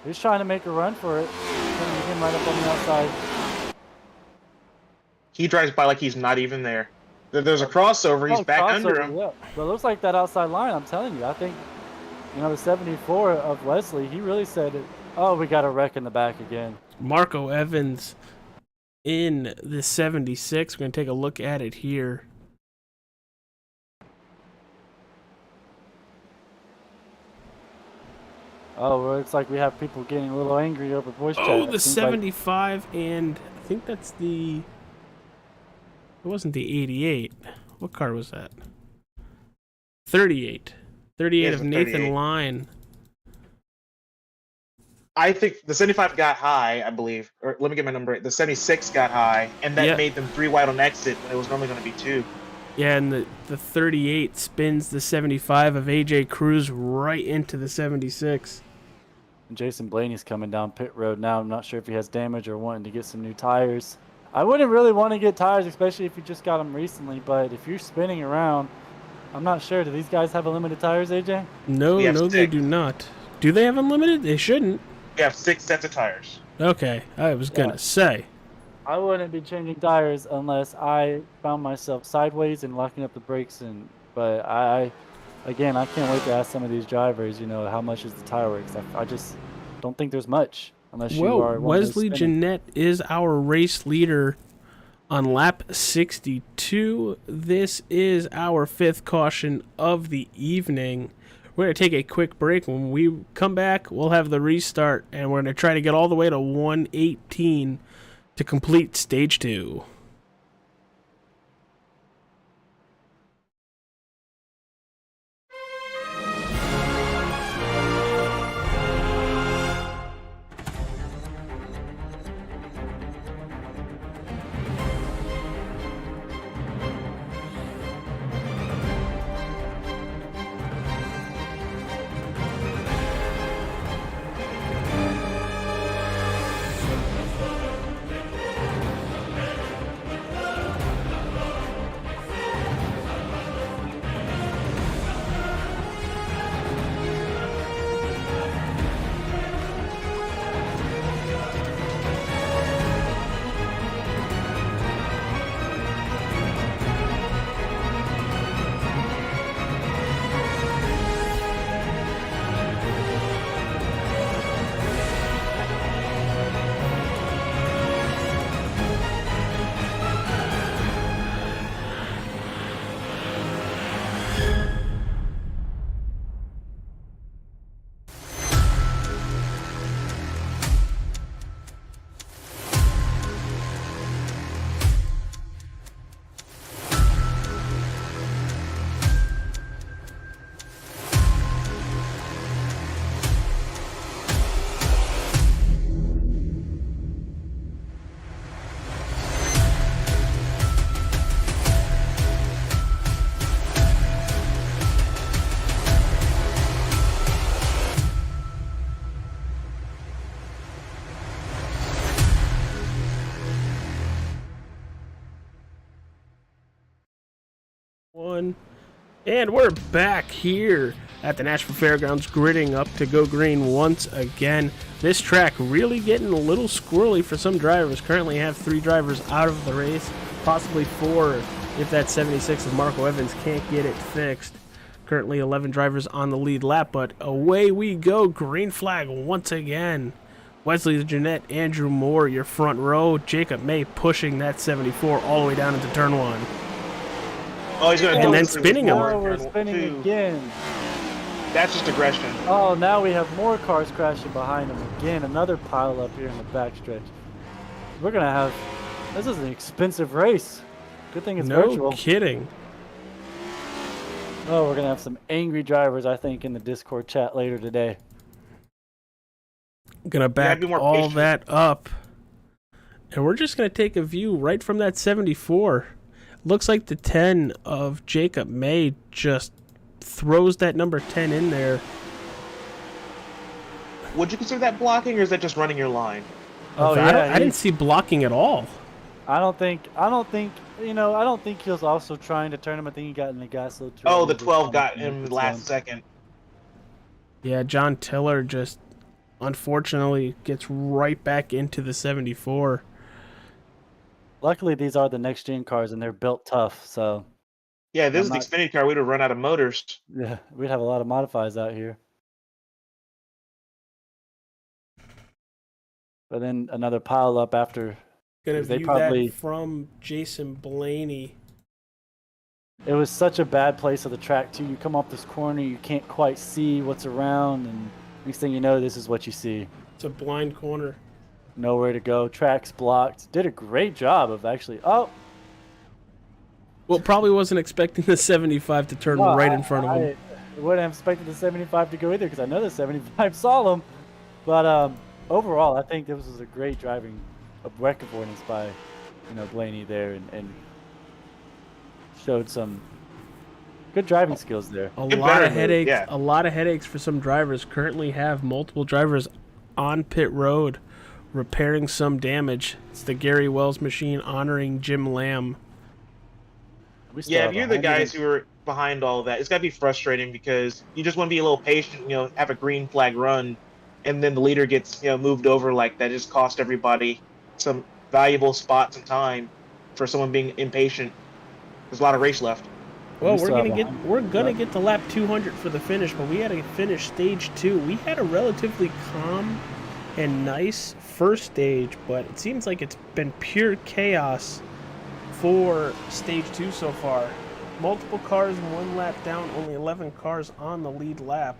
He's trying to make a run for it. Him right up on the outside. He drives by like he's not even there. There's a crossover. He's back under him. Yeah. But it looks like that outside line, I'm telling you. I think, the 74 of Wesley, he really said, oh, we got a wreck in the back again. Marco Evans in the 76. We're going to take a look at it here. Oh, well, it's like we have people getting a little angry over voice chat. Oh, the 75, and I think that's the... It wasn't the 88. What car was that? 38. 38 of Nathan 38. Line. I think the 75 got high, I believe. Or let me get my number right. The 76 got high, and that made them 3 wide on exit when it was normally going to be 2. Yeah, and the 38 spins the 75 of AJ Cruz right into the 76. Jason Blaney's coming down pit road now. I'm not sure if he has damage or wanting to get some new tires. I wouldn't really want to get tires, especially if you just got them recently, but if you're spinning around, I'm not sure. Do these guys have unlimited tires, AJ? No, they do not. Do they have unlimited? They shouldn't. We have 6 sets of tires. Okay, I was going to say. I wouldn't be changing tires unless I found myself sideways and locking up the brakes. But I can't wait to ask some of these drivers, how much is the tire works. I just don't think there's much unless you are. Wesley Jeanette is our race leader on lap 62. This is our 5th caution of the evening. We're going to take a quick break. When we come back, we'll have the restart, and we're going to try to get all the way to 118 to complete stage 2. 31. And we're back here at the Nashville Fairgrounds, gridding up to go green once again. This track really getting a little squirrely for some drivers. Currently have 3 drivers out of the race, possibly 4 if that 76 of Marco Evans can't get it fixed. Currently 11 drivers on the lead lap, but away we go. Green flag once again. Wesley Jeanette, Andrew Moore, your front row. Jacob May pushing that 74 all the way down into turn 1. Oh, he's going to And then spinning him. Oh, we're spinning again. That's just aggression. Oh, now we have more cars crashing behind him again. Another pile up here in the backstretch. We're going to have... This is an expensive race. Good thing it's virtual. No kidding. Oh, we're going to have some angry drivers, I think, in the Discord chat later today. Gonna back be more all patient. that up. And we're just going to take a view right from that 74. Looks like the 10 of Jacob May just throws that number 10 in there. Would you consider that blocking, or is that just running your line? Oh, I didn't see blocking at all. I don't think he was also trying to turn him. I think he got in the gas a little too Oh, early. the 12 got him last second. Yeah, John Tiller just unfortunately gets right back into the 74. Luckily, these are the next-gen cars, and they're built tough, so... Yeah, this is the Xfinity car. We'd have run out of motors. Yeah, we'd have a lot of modifies out here. But then another pile up after... Gonna They view probably- that from Jason Blaney. It was such a bad place of the track, too. You come off this corner, you can't quite see what's around, and next thing you know, this is what you see. It's a blind corner. Nowhere to go. Track's blocked. Did a great job of actually... Oh! Well, probably wasn't expecting the 75 to turn No, right in front of him. I wouldn't have expected the 75 to go either because I know the 75 saw him. But overall, I think this was a great driving wreck avoidance by, Blaney there and showed some good driving skills there. A Get lot better, of headaches. yeah. A lot of headaches for some drivers. Currently have multiple drivers on pit road repairing some damage. It's the Gary Wells machine honoring Jim Lamb. We still Yeah, have if you're the 100 guys who are behind all of that, it's got to be frustrating because you just want to be a little patient, have a green flag run, and then the leader gets, moved over like that. Just cost everybody some valuable spots and time for someone being impatient. There's a lot of race left. Well, We we're still have gonna 100. get to lap 200 for the finish, but we had to finish stage 2. We had a relatively calm and nice first stage, but it seems like it's been pure chaos for stage 2 so far. Multiple cars, 1 lap down, only 11 cars on the lead lap.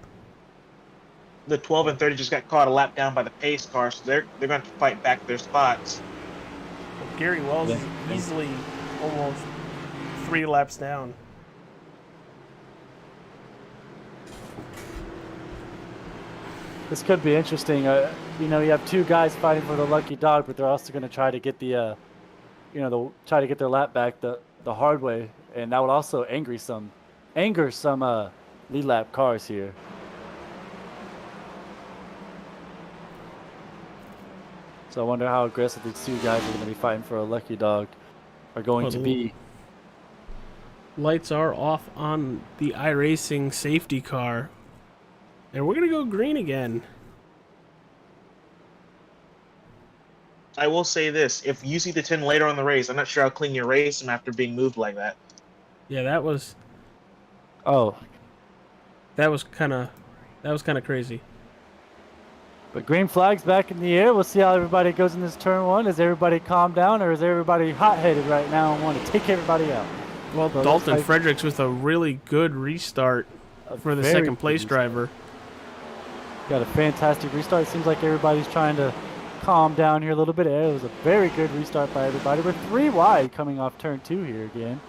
The 12 and 30 just got caught a lap down by the pace car, so they're going to fight back their spots. Gary Wells is Yeah. easily almost 3 laps down. This could be interesting. You have 2 guys fighting for the lucky dog, but they're also going to try to get try to get their lap back the hard way, and that would also anger some lead lap cars here. So I wonder how aggressive these 2 guys are going to be fighting for a lucky dog are going to be. Lights are off on the iRacing safety car. And we're going to go green again. I will say this: if you see the 10 later on the race, I'm not sure how clean you race him after being moved like that. Yeah, that was Oh, kind of crazy. but green flag's back in the air. We'll see how everybody goes in this turn 1. Is everybody calmed down, or is everybody hot-headed right now and want to take everybody out? Well, So it looks Dalton like Fredericks with a really good restart for the very second place good driver. got a fantastic restart. Seems like everybody's trying to calm down here a little bit. It was a very good restart by everybody. We're 3 wide coming off turn 2 here again.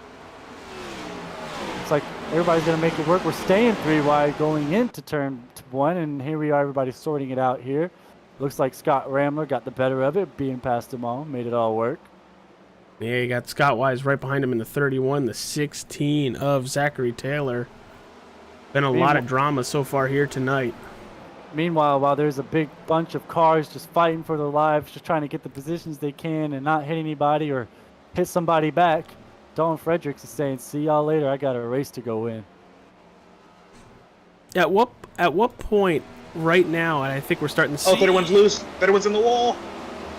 It's like everybody's going to make it work. We're staying 3 wide going into turn 1, and here we are, everybody sorting it out here. Looks like Scott Ramler got the better of it, being past them all, made it all work. Yeah, you got Scott Wise right behind him in the 31, the 16 of Zachary Taylor. Been a lot of drama so far here tonight. Meanwhile, while there's a big bunch of cars just fighting for their lives, just trying to get the positions they can and not hit anybody or hit somebody back, Dalton Fredericks is saying, "See y'all later. I got a race to go in." At what point right now? And I think we're starting to see. Oh, third one's loose. Third one's in the wall.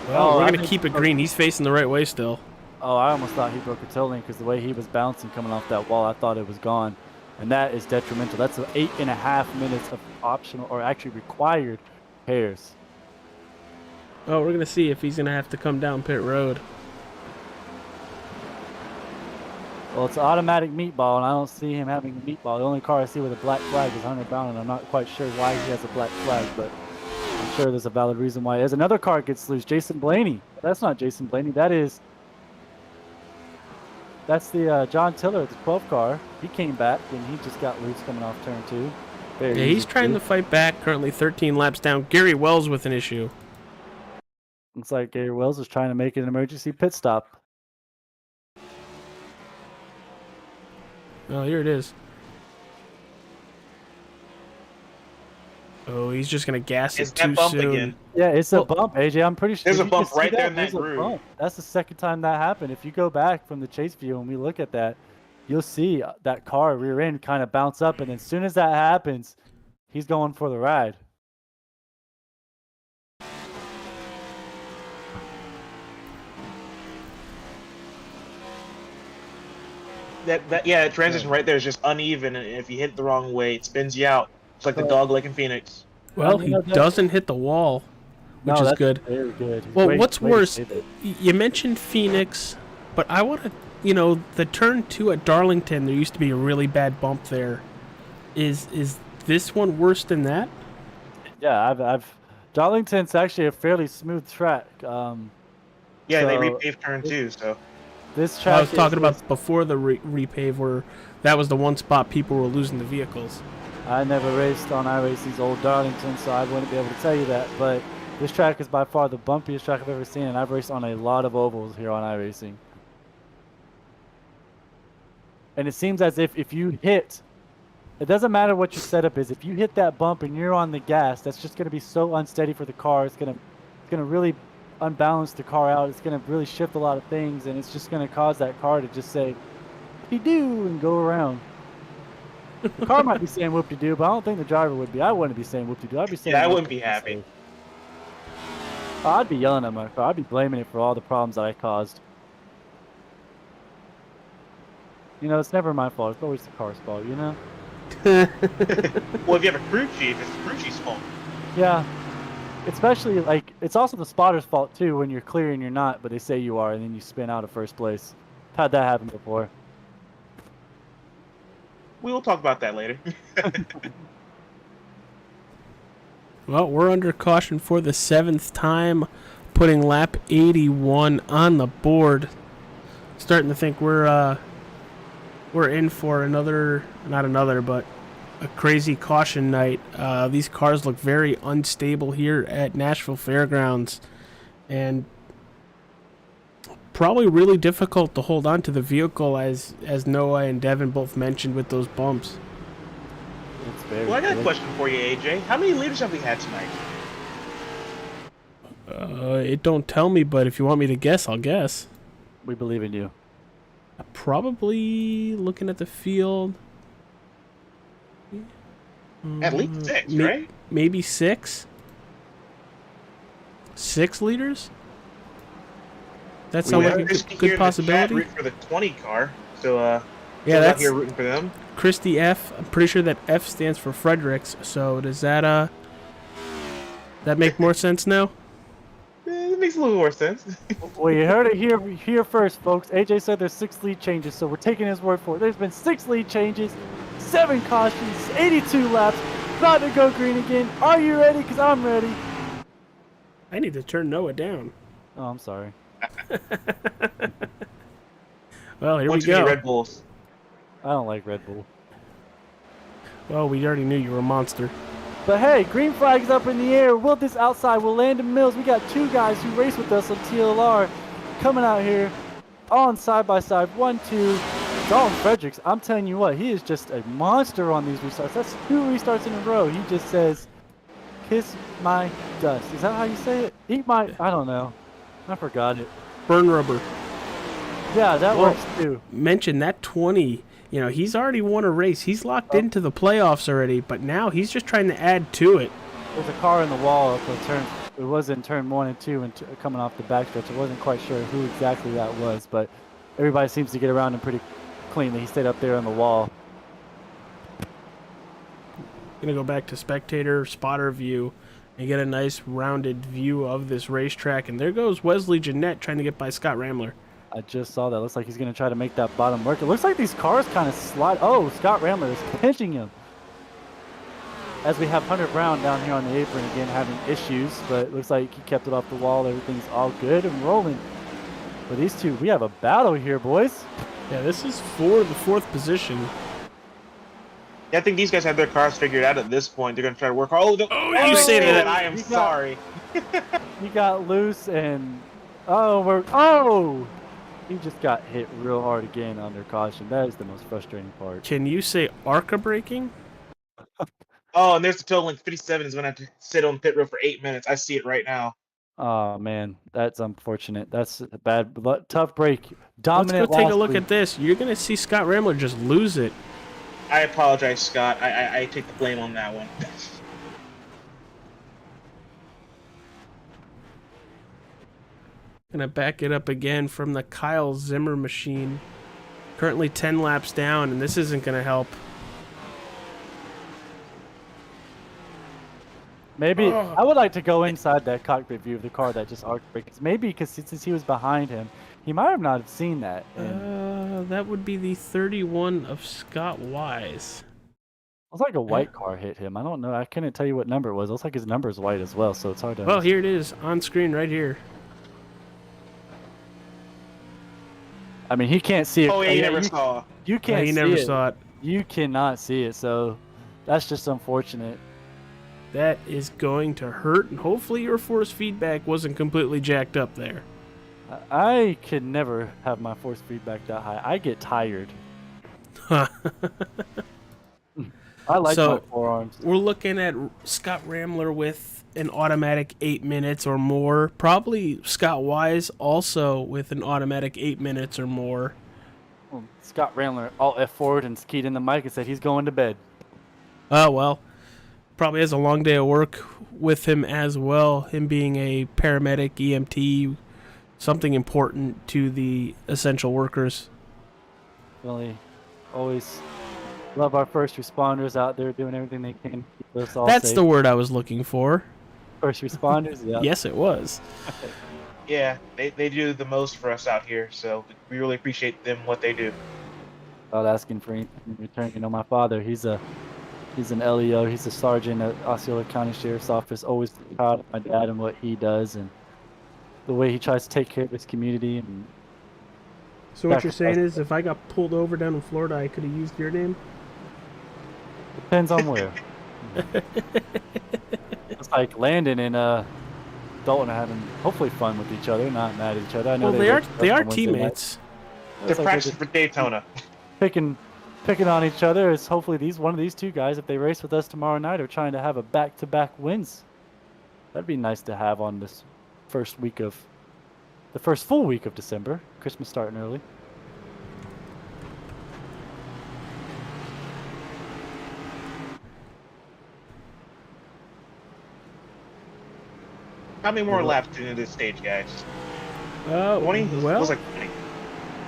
Well, we're I gonna think keep it he broke- green. He's facing the right way still. Oh, I almost thought he broke a toe link because the way he was bouncing coming off that wall, I thought it was gone. And that is detrimental. That's 8.5 minutes of optional, or actually required, pairs. Oh, we're gonna see if he's gonna have to come down pit road. Well, it's an automatic meatball, and I don't see him having a meatball. The only car I see with a black flag is Hunter Brown, and I'm not quite sure why he has a black flag, but I'm sure there's a valid reason why. As another car gets loose, Jason Blaney. That's not Jason Blaney. That's the John Tiller, the 12 car. He came back, and he just got loose coming off turn 2. Yeah, he's trying to fight back. Currently 13 laps down. Gary Wells with an issue. Looks like Gary Wells is trying to make an emergency pit stop. Oh, here it is. Oh, he's just gonna gas It's it that too bump soon. again. Yeah, it's a bump, AJ. I'm pretty sure. There's a Did you bump just see right there in that There's a groove. bump. That's the second time that happened. If you go back from the chase view and we look at that, you'll see that car rear end kind of bounce up, and as soon as that happens, he's going for the ride. That transition right there is just uneven, and if you hit it the wrong way, it spins you out. It's like the dog leg in Phoenix. Well, he doesn't hit the wall, which is that's good. Very good. Well, Way- what's way to worse, say that. you mentioned Phoenix, but I want to, the turn 2 at Darlington, there used to be a really bad bump there. Is this one worse than that? Yeah, Darlington's actually a fairly smooth track. Yeah, they So- repaved turn 2, so This track I was talking is- about before the repave, where that was the one spot people were losing the vehicles. I never raced on iRacing's old Darlington, so I wouldn't be able to tell you that. But this track is by far the bumpiest track I've ever seen, and I've raced on a lot of ovals here on iRacing. And it seems as if you hit, it doesn't matter what your setup is. If you hit that bump and you're on the gas, that's just going to be so unsteady for the car. It's gonna really unbalance the car out. It's going to really shift a lot of things, and it's just going to cause that car to just say, "whoop-de-doo," and go around. The car might be saying "whoop-de-doo," but I don't think the driver would be. I wouldn't be saying "whoop-de-doo." I'd be saying, yeah, I wouldn't "whoop-de-doo." be happy. I'd be yelling at my car. I'd be blaming it for all the problems that I caused. It's never my fault. It's always the car's fault, Well, if you have a crew chief, it's the crew chief's fault. Yeah. Especially, it's also the spotter's fault, too, when you're clear and you're not, but they say you are, and then you spin out of first place. I've had that happen before. We will talk about that later. Well, we're under caution for the 7th time, putting lap 81 on the board. Starting to think we're in for but a crazy caution night. These cars look very unstable here at Nashville Fairgrounds, and probably really difficult to hold on to the vehicle, as Noah and Devin both mentioned with those bumps. It's very Well, I got a good. question for you, AJ. How many leaders have we had tonight? It don't tell me, but if you want me to guess, I'll guess. We believe in you. Probably looking at the field. At least 6, right? Maybe 6. 6 leaders? That sounds like a Christy here good in the chat possibility. root for the 20 car, so Yeah, we're out that's here rooting for them. Christy F. I'm pretty sure that F stands for Fredericks. So does that make more sense now? It makes a little more sense. Well, you heard it here first, folks. AJ said there's 6 lead changes, so we're taking his word for it. There's been 6 lead changes, 7 cautions, 82 laps. About to go green again. Are you ready? Because I'm ready. I need to turn Noah down. Oh, I'm sorry. Well, here One we too many go. Red Bulls. I don't like Red Bull. Well, we already knew you were a monster. But hey, green flag's up in the air. Will this outside? Will Landon Mills? We got 2 guys who race with us on TLR coming out here on side by side. 1, 2. Dalton Fredericks, I'm telling you what, he is just a monster on these restarts. That's 2 restarts in a row. He just says, "Kiss my dust." Is that how you say it? Eat my, I don't know. I forgot it. Burn rubber. Yeah, that Well, works too. Mention that 20. You know, he's already won a race. He's locked into the playoffs already, but now he's just trying to add to it. There's a car in the wall at the turn. It was in turn 1 and 2 and coming off the backstretch. I wasn't quite sure who exactly that was, but everybody seems to get around him pretty cleanly. He stayed up there on the wall. Gonna go back to spectator spotter view and get a nice rounded view of this racetrack. And there goes Wesley Jeanette trying to get by Scott Ramler. I just saw that. Looks like he's going to try to make that bottom work. It looks like these cars kind of slide. Oh, Scott Ramler is pinching him. As we have Hunter Brown down here on the apron again having issues, but it looks like he kept it off the wall. Everything's all good and rolling. For these two, we have a battle here, boys. Yeah, this is for the 4th position. Yeah, I think these guys have their cars figured out at this point. They're going to try to work. Oh, you say that. I am sorry. He got loose and he just got hit real hard again under caution. That is the most frustrating part. Can you say ARCA braking? Oh, and there's the total length. 57 is going to have to sit on pit road for 8 minutes. I see it right now. Oh man, that's unfortunate. That's a bad, tough break. Dominant. Let's go take a look week. at this. You're gonna see Scott Ramler just lose it. I apologize, Scott. I take the blame on that one. Gonna back it up again from the Kyle Zimmer machine. Currently 10 laps down, and this isn't gonna help. Maybe I would like to go inside that cockpit view of the car that just arced brakes. Maybe because since he was behind him, he might have not have seen that. And That would be the 31 of Scott Wise. looks like a white car hit him. I don't know. I couldn't tell you what number it was. It looks like his number is white as well, so it's hard to. Well, here it is on screen right here. I mean, he can't see it. Oh, yeah, you never saw. You can't. He see never it. saw it. You cannot see it, so that's just unfortunate. That is going to hurt, and hopefully your force feedback wasn't completely jacked up there. I could never have my force feedback that high. I get tired. I like my forearms. We're looking at Scott Ramler with an automatic 8 minutes or more. Probably Scott Wise also with an automatic 8 minutes or more. Well, Scott Ramler alt F forward and keyed in the mic and said he's going to bed. Oh, well. Probably has a long day of work with him as well. Him being a paramedic, EMT, something important to the essential workers. Really, always love our first responders out there doing everything they can to keep us all That's safe. the word I was looking for. First responders, yeah. Yes, it was. Yeah, they do the most for us out here, so we really appreciate them, what they do. Without asking for anything in return. You know, my father, he's an LEO. He's a sergeant at Osceola County Sheriff's Office. Always proud of my dad and what he does and the way he tries to take care of his community. And So what you're saying is if I got pulled over down in Florida, I could have used your name? depends on where. It's like Landon and Dalton are having hopefully fun with each other, not mad at each other. I know Well, they are teammates. They're practicing for Daytona. Picking on each other. Is hopefully one of these two guys, if they race with us tomorrow night, are trying to have a back-to-back wins. That'd be nice to have on this the first full week of December. Christmas starting early. How many more laps into this stage, guys? 20? 20? Well, Feels like 20.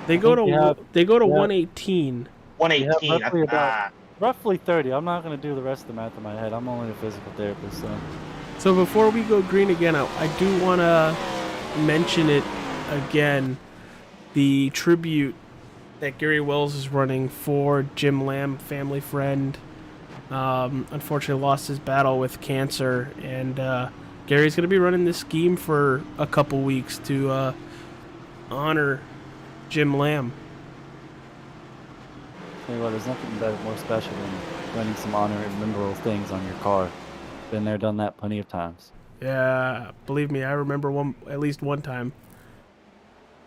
they go to 118. 118. 118. Roughly 30. I'm not going to do the rest of the math in my head. I'm only a physical therapist, so. So before we go green again, I do want to mention it again. The tribute that Gary Wells is running for Jim Lamb, family friend. Unfortunately lost his battle with cancer, and Gary's going to be running this scheme for a couple weeks to honor Jim Lamb. Tell you what, there's nothing more special than running some honor and memorable things on your car. Been there, done that plenty of times. Yeah, believe me, I remember at least one time.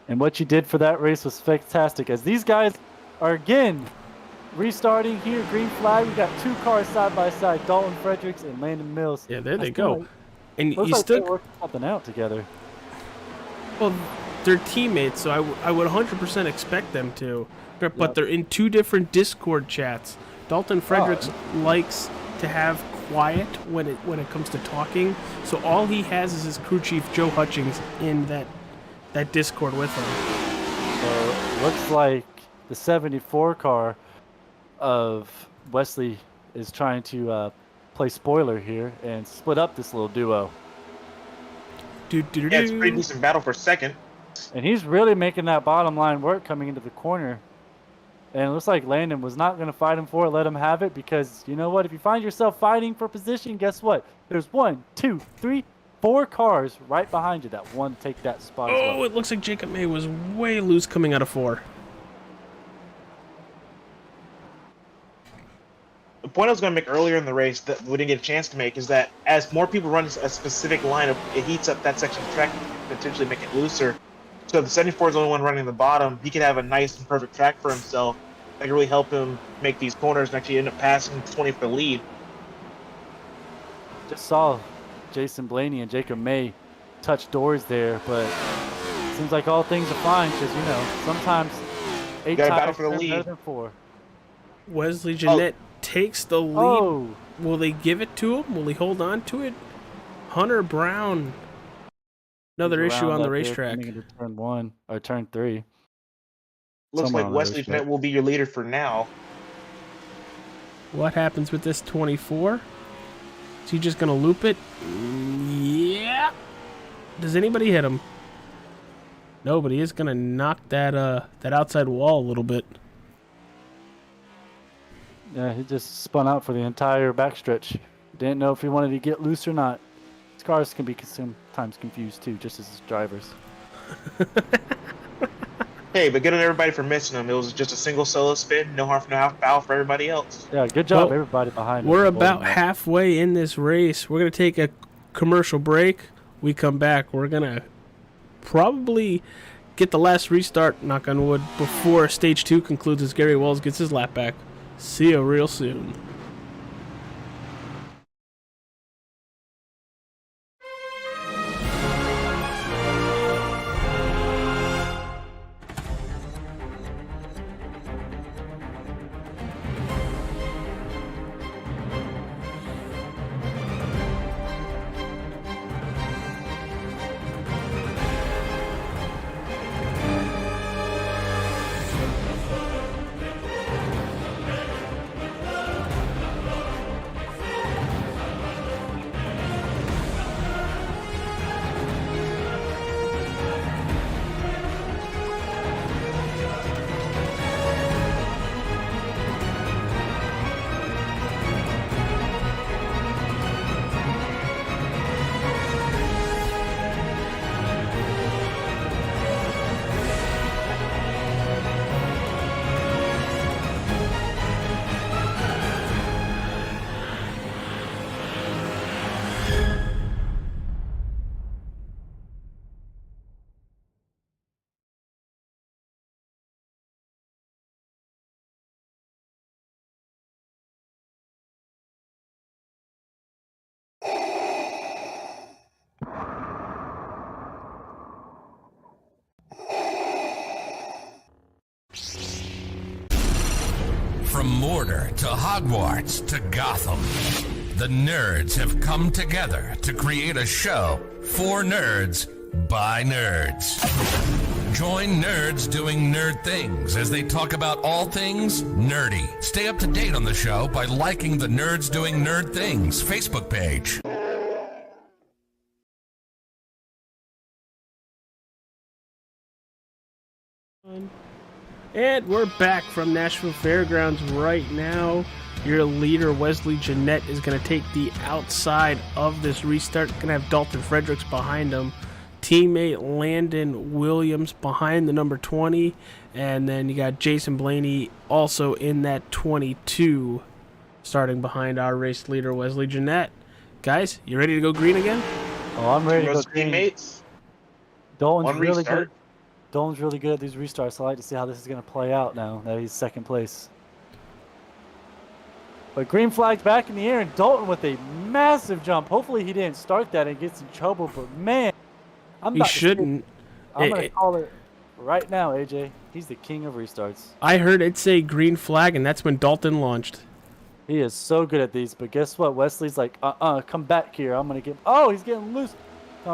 And what you did for that race was fantastic, as these guys are again restarting here. Green flag. We got two cars side by side, Dalton Fredericks and Landon Mills. Yeah, there they go. And Looks you like still they're working something out together. Well, they're teammates, so I would 100% expect them to. But Yep. they're in two different Discord chats. Dalton Fredericks likes to have quiet when it comes to talking, so all he has is his crew chief Joe Hutchings in that Discord with him. So looks like the 74 car of Wesley is trying to play spoiler here and split up this little duo. Yeah, it's a pretty decent battle for second. And he's really making that bottom line work coming into the corner. And it looks like Landon was not going to fight him for it, let him have it, because you know what? If you find yourself fighting for position, guess what? There's 1, 2, 3, 4 cars right behind you that want to take that spot. as well. It looks like Jacob May was way loose coming out of 4. The point I was going to make earlier in the race that we didn't get a chance to make is that as more people run a specific lineup, it heats up that section of track and potentially make it looser. So if the 74 is the only one running the bottom, he could have a nice and perfect track for himself that could really help him make these corners and actually end up passing 20 for the lead. Just saw Jason Blaney and Jacob May touch doors there, but seems like all things are fine because, you know, sometimes 8 Got a battle times for the better lead. than 4. Wesley Jeanette takes the lead. Oh, Will they give it to him? Will he hold on to it? Hunter Brown. Another he's issue around on the up there racetrack. coming into turn 1 or turn 3. Looks Somewhere like on the Wesley racetrack. Jeanette will be your leader for now. What happens with this 24? Is he just going to loop it? Yeah. Does anybody hit him? No, but he is going to knock that outside wall a little bit. Yeah, he just spun out for the entire backstretch. Didn't know if he wanted to get loose or not. These cars can be sometimes confused too, just as his drivers. Hey, but good on everybody for missing him. It was just a single solo spin, no harm, no foul for everybody else. Yeah, good job, Well, everybody behind him. We're for holding about that. halfway in this race. We're going to take a commercial break. We come back. We're going to probably get the last restart, knock on wood, before stage 2 concludes as Gary Wells gets his lap back. See you real soon. From Mordor to Hogwarts to Gotham, the nerds have come together to create a show for nerds by nerds. Join nerds doing nerd things as they talk about all things nerdy. Stay up to date on the show by liking the Nerds Doing Nerd Things Facebook page. And we're back from Nashville Fairgrounds right now. Your leader, Wesley Jeanette, is going to take the outside of this restart. Going to have Dalton Fredericks behind him. Teammate Landon Williams behind the number 20. And then you got Jason Blaney also in that 22, starting behind our race leader, Wesley Jeanette. Guys, you ready to go green again? Oh, I'm ready to go Those green. teammates. Dolan's One really restart. good. Dolan's really good at these restarts. I like to see how this is going to play out now that he's second place. But green flag's back in the air, and Dalton with a massive jump. Hopefully he didn't start that and gets in trouble, but man, I'm He about to see- shouldn't. I'm going to call it right now, AJ. He's the king of restarts. I heard it say green flag, and that's when Dalton launched. He is so good at these, but guess what? Wesley's like, come back here. I'm going to get... Oh, he's getting loose.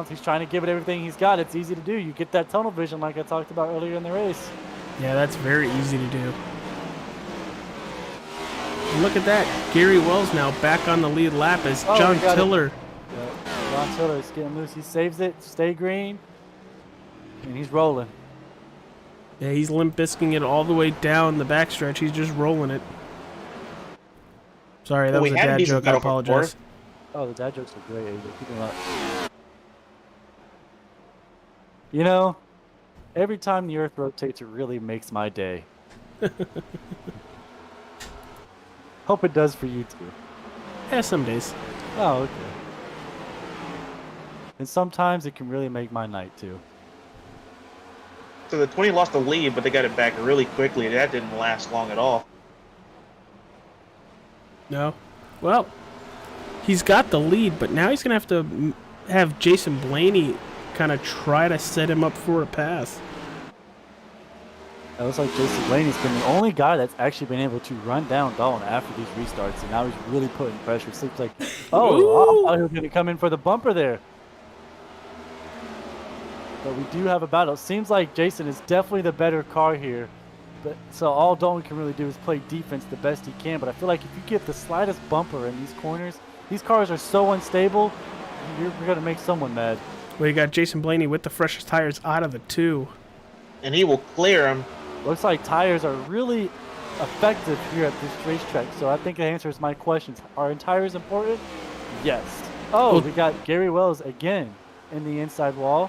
He's trying to give it everything he's got. It's easy to do. You get that tunnel vision like I talked about earlier in the race. Yeah, that's very easy to do. And look at that. Gary Wells now back on the lead lap as John Tiller. Yeah, John Tiller is getting loose. He saves it. Stay green. And he's rolling. Yeah, he's limp biscuing it all the way down the backstretch. He's just rolling it. Sorry, that was a dad joke. I apologize. Oh, the dad jokes are great, AJ. Keep them up. You know, every time the Earth rotates, it really makes my day. Hope it does for you too. Yeah, some days. Oh, okay. And sometimes it can really make my night too. So the 20 lost the lead, but they got it back really quickly. That didn't last long at all. No. Well, he's got the lead, but now he's going to have Jason Blaney kind of try to set him up for a pass. It looks like Jason Blaney's been the only guy that's actually been able to run down Dalton after these restarts, and now he's really putting pressure. It seems like, I thought he was going to come in for the bumper there. But we do have a battle. It seems like Jason is definitely the better car here. But so all Dalton can really do is play defense the best he can. But I feel like if you get the slightest bumper in these corners, these cars are so unstable, you're going to make someone mad. Well, you got Jason Blaney with the freshest tires out of the two. And he will clear him. Looks like tires are really effective here at this racetrack. So I think it answers my questions. Are tires important? Yes. Oh, well, we got Gary Wells again in the inside wall.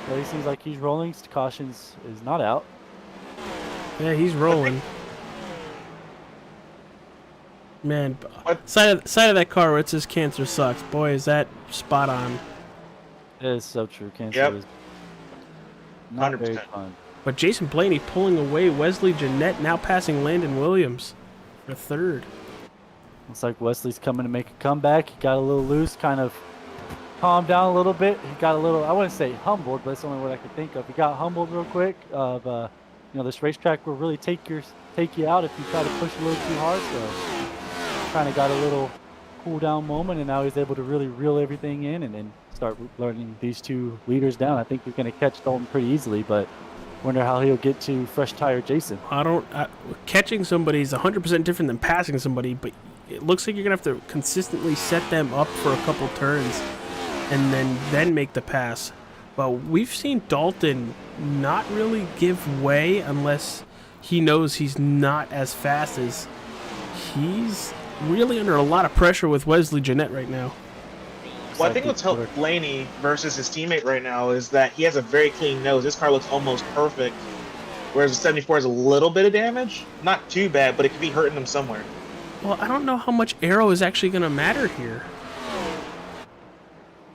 So he seems like he's rolling. Cautions is not out. Yeah, he's rolling. Man, side of that car where it says cancer sucks. Boy, is that spot on. It is so true. Cancer is not 100%. very fun. But Jason Blaney pulling away Wesley Jeanette, now passing Landon Williams for third. Looks like Wesley's coming to make a comeback. He got a little loose, kind of calmed down a little bit. He got a little, I wouldn't say humbled, but it's the only word I could think of. He got humbled real quick of, this racetrack will really take you out if you try to push a little too hard. So kind of got a little cool down moment, and now he's able to really reel everything in and then start learning these two leaders down. I think he's going to catch Dalton pretty easily, but wonder how he'll get to fresh tire Jason. Catching somebody is 100% different than passing somebody, but it looks like you're going to have to consistently set them up for a couple turns and then make the pass. But we've seen Dalton not really give way unless he knows he's not as fast as he's really under a lot of pressure with Wesley Jeanette right now. Well, I think what's helped Blaney versus his teammate right now is that he has a very clean nose. This car looks almost perfect, whereas the 74 has a little bit of damage. Not too bad, but it could be hurting him somewhere. Well, I don't know how much aero is actually going to matter here.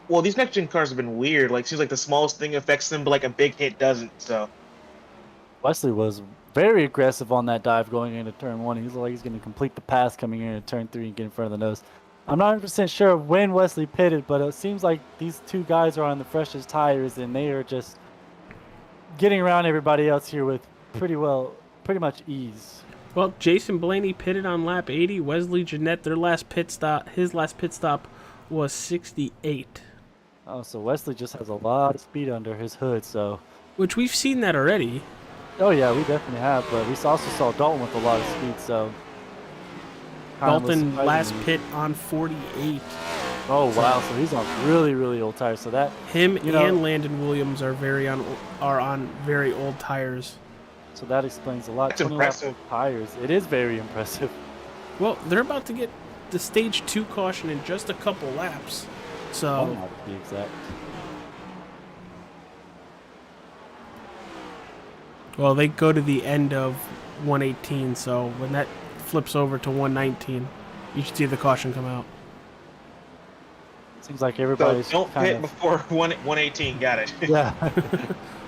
Well, these next-gen cars have been weird. Like, seems like the smallest thing affects them, but like a big hit doesn't. So Wesley was very aggressive on that dive going into turn one. He looked like he's going to complete the pass coming into turn three and get in front of the nose. I'm not 100% sure when Wesley pitted, but it seems like these two guys are on the freshest tires, and they are just getting around everybody else here with pretty much ease. Well, Jason Blaney pitted on lap 80. Wesley Jeanette, his last pit stop was 68. Oh, so Wesley just has a lot of speed under his hood, so. Which we've seen that already. Oh yeah, we definitely have, but we also saw Dalton with a lot of speed, so. Dalton last pit on 48. Oh wow, so he's on really, really old tires. So that him and Landon Williams are on very old tires. So that explains a lot. That's impressive. Tires. It is very impressive. Well, they're about to get the stage 2 caution in just a couple laps. So to be exact. Well, they go to the end of 118, so when that flips over to 119, you should see the caution come out. Seems like everybody's don't pit before 118. Got it. Yeah.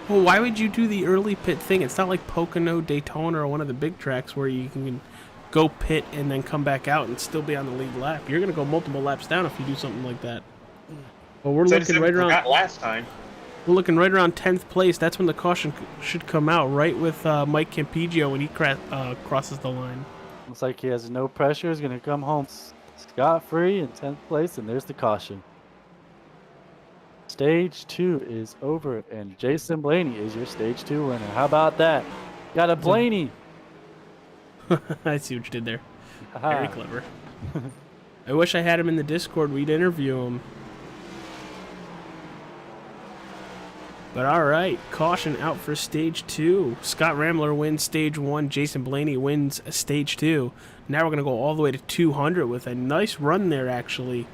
Well, why would you do the early pit thing? It's not like Pocono, Daytona, or one of the big tracks where you can go pit and then come back out and still be on the lead lap. You're going to go multiple laps down if you do something like that. Well, we're looking right around last time. We're looking right around 10th place. That's when the caution should come out, right with Mike Campigio when he crosses the line. Looks like he has no pressure. He's going to come home scot-free in 10th place, and there's the caution. Stage 2 is over, and Jason Blaney is your Stage 2 winner. How about that? Got a Blaney. I see what you did there. Aha. Very clever. I wish I had him in the Discord. We'd interview him. But all right, caution out for Stage 2. Scott Ramler wins Stage 1. Jason Blaney wins Stage 2. Now we're going to go all the way to 200 with a nice run there, actually,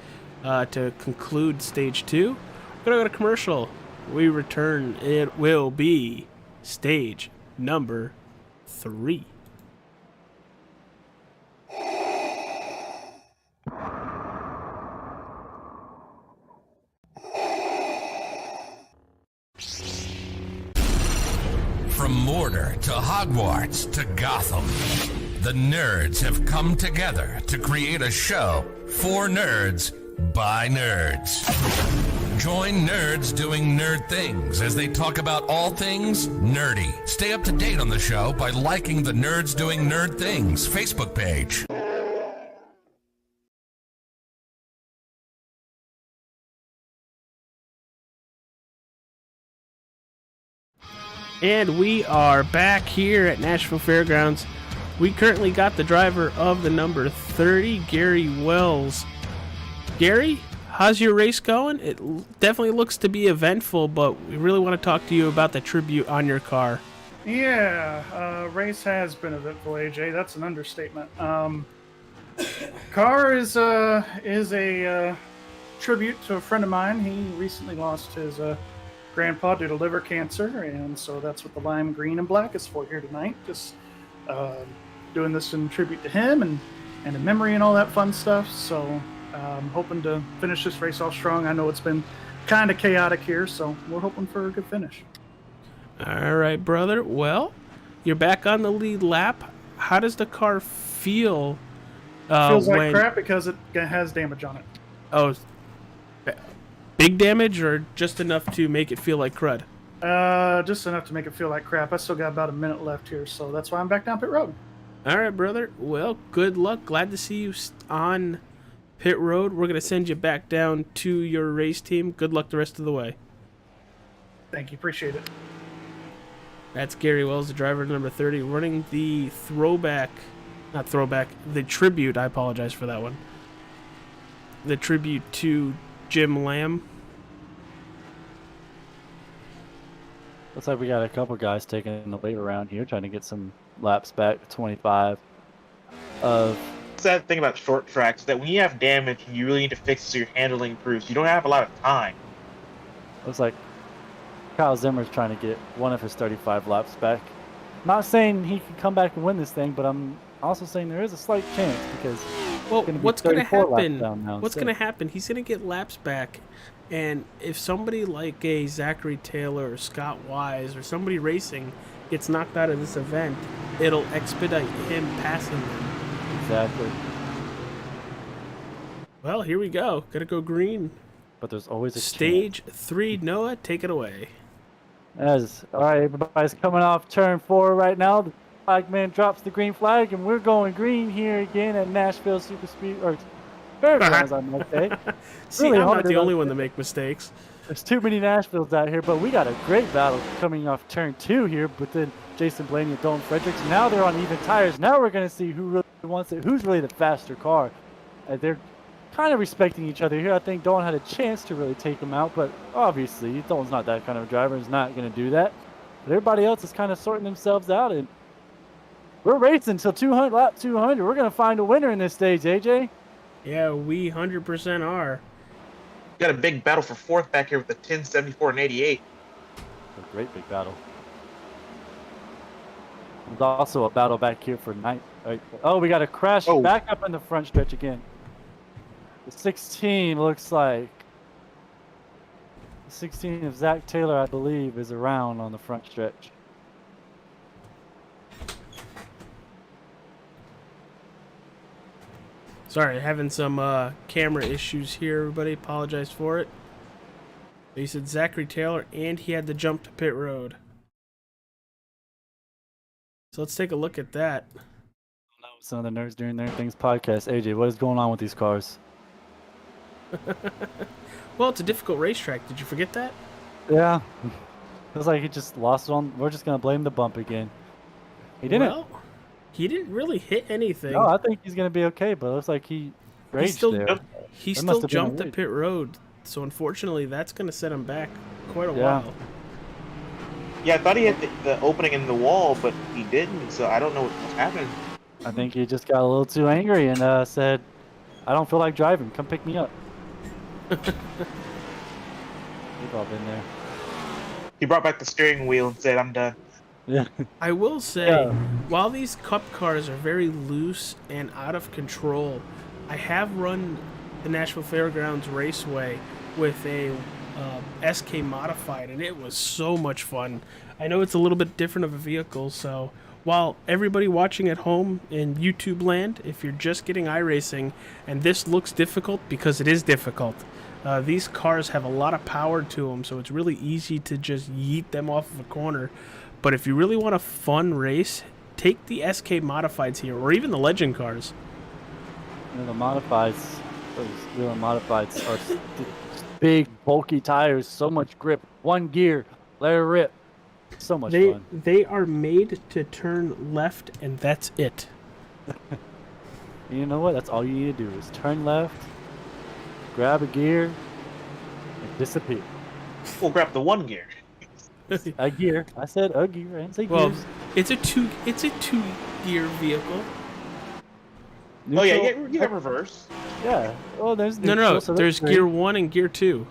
to conclude Stage 2. We're going to go to commercial. We return. It will be stage number 3. From Mortar to Hogwarts to Gotham, the nerds have come together to create a show for nerds by nerds. Join nerds doing nerd things as they talk about all things nerdy. Stay up to date on the show by liking the Nerds Doing Nerd Things Facebook page. And we are back here at Nashville Fairgrounds. We currently got the driver of the number 30, Gary Wells. Gary, how's your race going? It definitely looks to be eventful, but we really want to talk to you about the tribute on your car. Yeah, race has been eventful, AJ. That's an understatement. Car is a tribute to a friend of mine. He recently lost his grandpa due to liver cancer, and so that's what the lime green and black is for here tonight. Just doing this in tribute to him and in memory and all that fun stuff. So hoping to finish this race off strong. I know it's been kind of chaotic here, so we're hoping for a good finish. All right, brother. Well, you're back on the lead lap. How does the car feel? Feels like crap because it has damage on it. Oh, big damage or just enough to make it feel like crud? Just enough to make it feel like crap. I still got about a minute left here, so that's why I'm back down pit road. All right, brother. Well, good luck. Glad to see you on pit road. We're going to send you back down to your race team. Good luck the rest of the way. Thank you. Appreciate it. That's Gary Wells, the driver number 30, running the the tribute. I apologize for that one. The tribute to Jim Lamb. Looks like we got a couple guys taking the lead around here, trying to get some laps back to 25. Sad thing about short tracks is that when you have damage, you really need to fix it so your handling improves. You don't have a lot of time. Looks like Kyle Zimmer's trying to get one of his 35 laps back. Not saying he can come back and win this thing, but I'm also saying there is a slight chance because what's going to happen? What's going to happen? He's going to get laps back, and if somebody like a Zachary Taylor or Scott Wise or somebody racing gets knocked out of this event, it'll expedite him passing them. Exactly. Well, here we go. Gotta go green. But there's always a Stage 3. Noah, take it away. All right, everybody's coming off turn 4 right now. The flag man drops the green flag, and we're going green here again at Nashville Super Speed or Fairgrounds, I might say. See, really I'm not the only one to make mistakes. There's too many Nashvilles out here, but we got a great battle coming off turn 2 here. But then Jason Blaney and Dalton Fredericks. Now they're on even tires. Now we're going to see who really wants it, who's really the faster car. They're kind of respecting each other here. I think Dalton had a chance to really take him out, but obviously Dalton's not that kind of driver. He's not going to do that. But everybody else is kind of sorting themselves out, and we're racing till 200, lap 200. We're going to find a winner in this stage, AJ. Yeah, we 100% are. Got a big battle for fourth back here with the 10, 74, and 88. A great big battle. There's also a battle back here for ninth. Oh, we got a crash back up in the front stretch again. The 16 looks like. The 16 of Zach Taylor, I believe, is around on the front stretch. Sorry, having some camera issues here, everybody. Apologize for it. He said Zachary Taylor, and he had to jump to pit road. So let's take a look at that. Some of the Nerds Doing Their Things podcast. AJ, what is going on with these cars? Well, it's a difficult racetrack. Did you forget that? Yeah. It was like he just lost it on. We're just going to blame the bump again. He didn't. Well, he didn't really hit anything. No, I think he's going to be okay, but it looks like he raged there. He That still must have been jumped a to rage. pit road. So unfortunately, that's going to set him back quite a Yeah. while. Yeah, I thought he had the opening in the wall, but he didn't. So I don't know what happened. I think he just got a little too angry and said, I don't feel like driving. Come pick me up. We've all been there. He brought back the steering wheel and said, "I'm done." Yeah. I will say, Yeah. while these cup cars are very loose and out of control, I have run the Nashville Fairgrounds Raceway with a SK Modified, and it was so much fun. I know it's a little bit different of a vehicle, so while everybody watching at home in YouTube land, if you're just getting iRacing and this looks difficult, because it is difficult, these cars have a lot of power to them, so it's really easy to just yeet them off of a corner. But if you really want a fun race, take the SK Modifieds here, or even the Legend cars. You know, the modifieds, those real modifieds are big, bulky tires, so much grip, one gear, let it rip. So much fun. They are made to turn left, and that's it. You know what? That's all you need to do is turn left, grab a gear, and disappear. We'll grab the one gear. A gear. I said a gear. I didn't say Well, gears. it's a two gear vehicle. Oh yeah, Neutral- you have reverse. Yeah. Oh, there's No, neutral, so that's there's great. gear 1 and gear 2.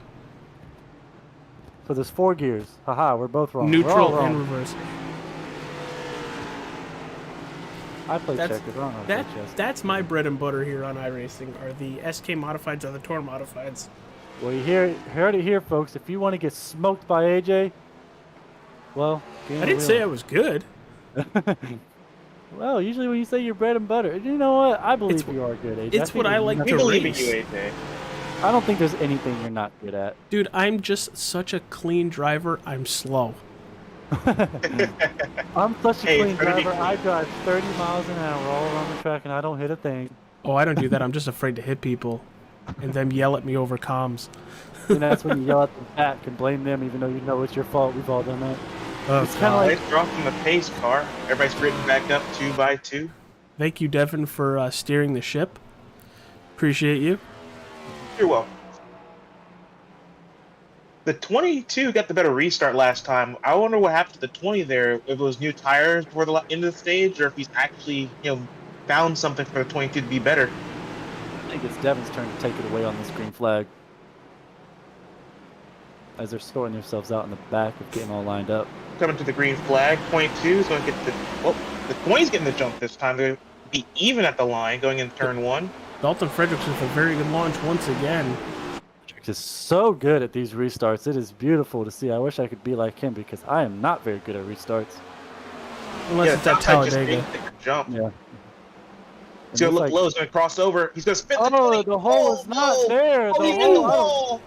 So there's 4 gears. Haha, we're both wrong. We're Neutral all wrong. and reverse. I play That's checkers. I don't know how to play chess. that's my bread and butter here on iRacing, are the SK Modifieds or the Tour Modifieds. Well, you heard it here, folks. If you want to get smoked by AJ, well, I didn't say I was good. Well, usually when you say you're bread and butter, you know what? I believe It's- you are good, AJ. it's what I like We to believe in race. you, AJ. I don't think there's anything you're not good at. Dude, I'm just such a clean driver, I'm slow. I'm such a Hey, clean it's gonna be driver. I clean. drive 30 miles an hour all around the track, and I don't hit a thing. Oh, I don't do that. I'm just afraid to hit people and them yell at me over comms. And that's when you yell at the back and blame them, even though you know it's your fault. We've all done that. Oh, It's kinda God. like- Nice drop from the pace car. Everybody's written back up 2 by 2. Thank you, Devin, for steering the ship. Appreciate you. You're welcome. The 22 got the better restart last time. I wonder what happened to the 20 there. If it was new tires toward the end of the stage, or if he's actually, found something for the 22 to be better. I think it's Devin's turn to take it away on this green flag. As they're sorting themselves out in the back of getting all lined up. Coming to the green flag, 22 is going to get the. Well, the 20's getting the jump this time. They're going to be even at the line going into turn 1. Dalton Fredericks with a very good launch once again. Just so good at these restarts. It is beautiful to see. I wish I could be like him because I am not very good at restarts. Unless it's at outside just Talladega. made the jump. Yeah. He's going to look like, low. He's going to cross over. He's going to spin the 20. oh, the hole is not there. Oh, The he's in the hole, I don't- hole.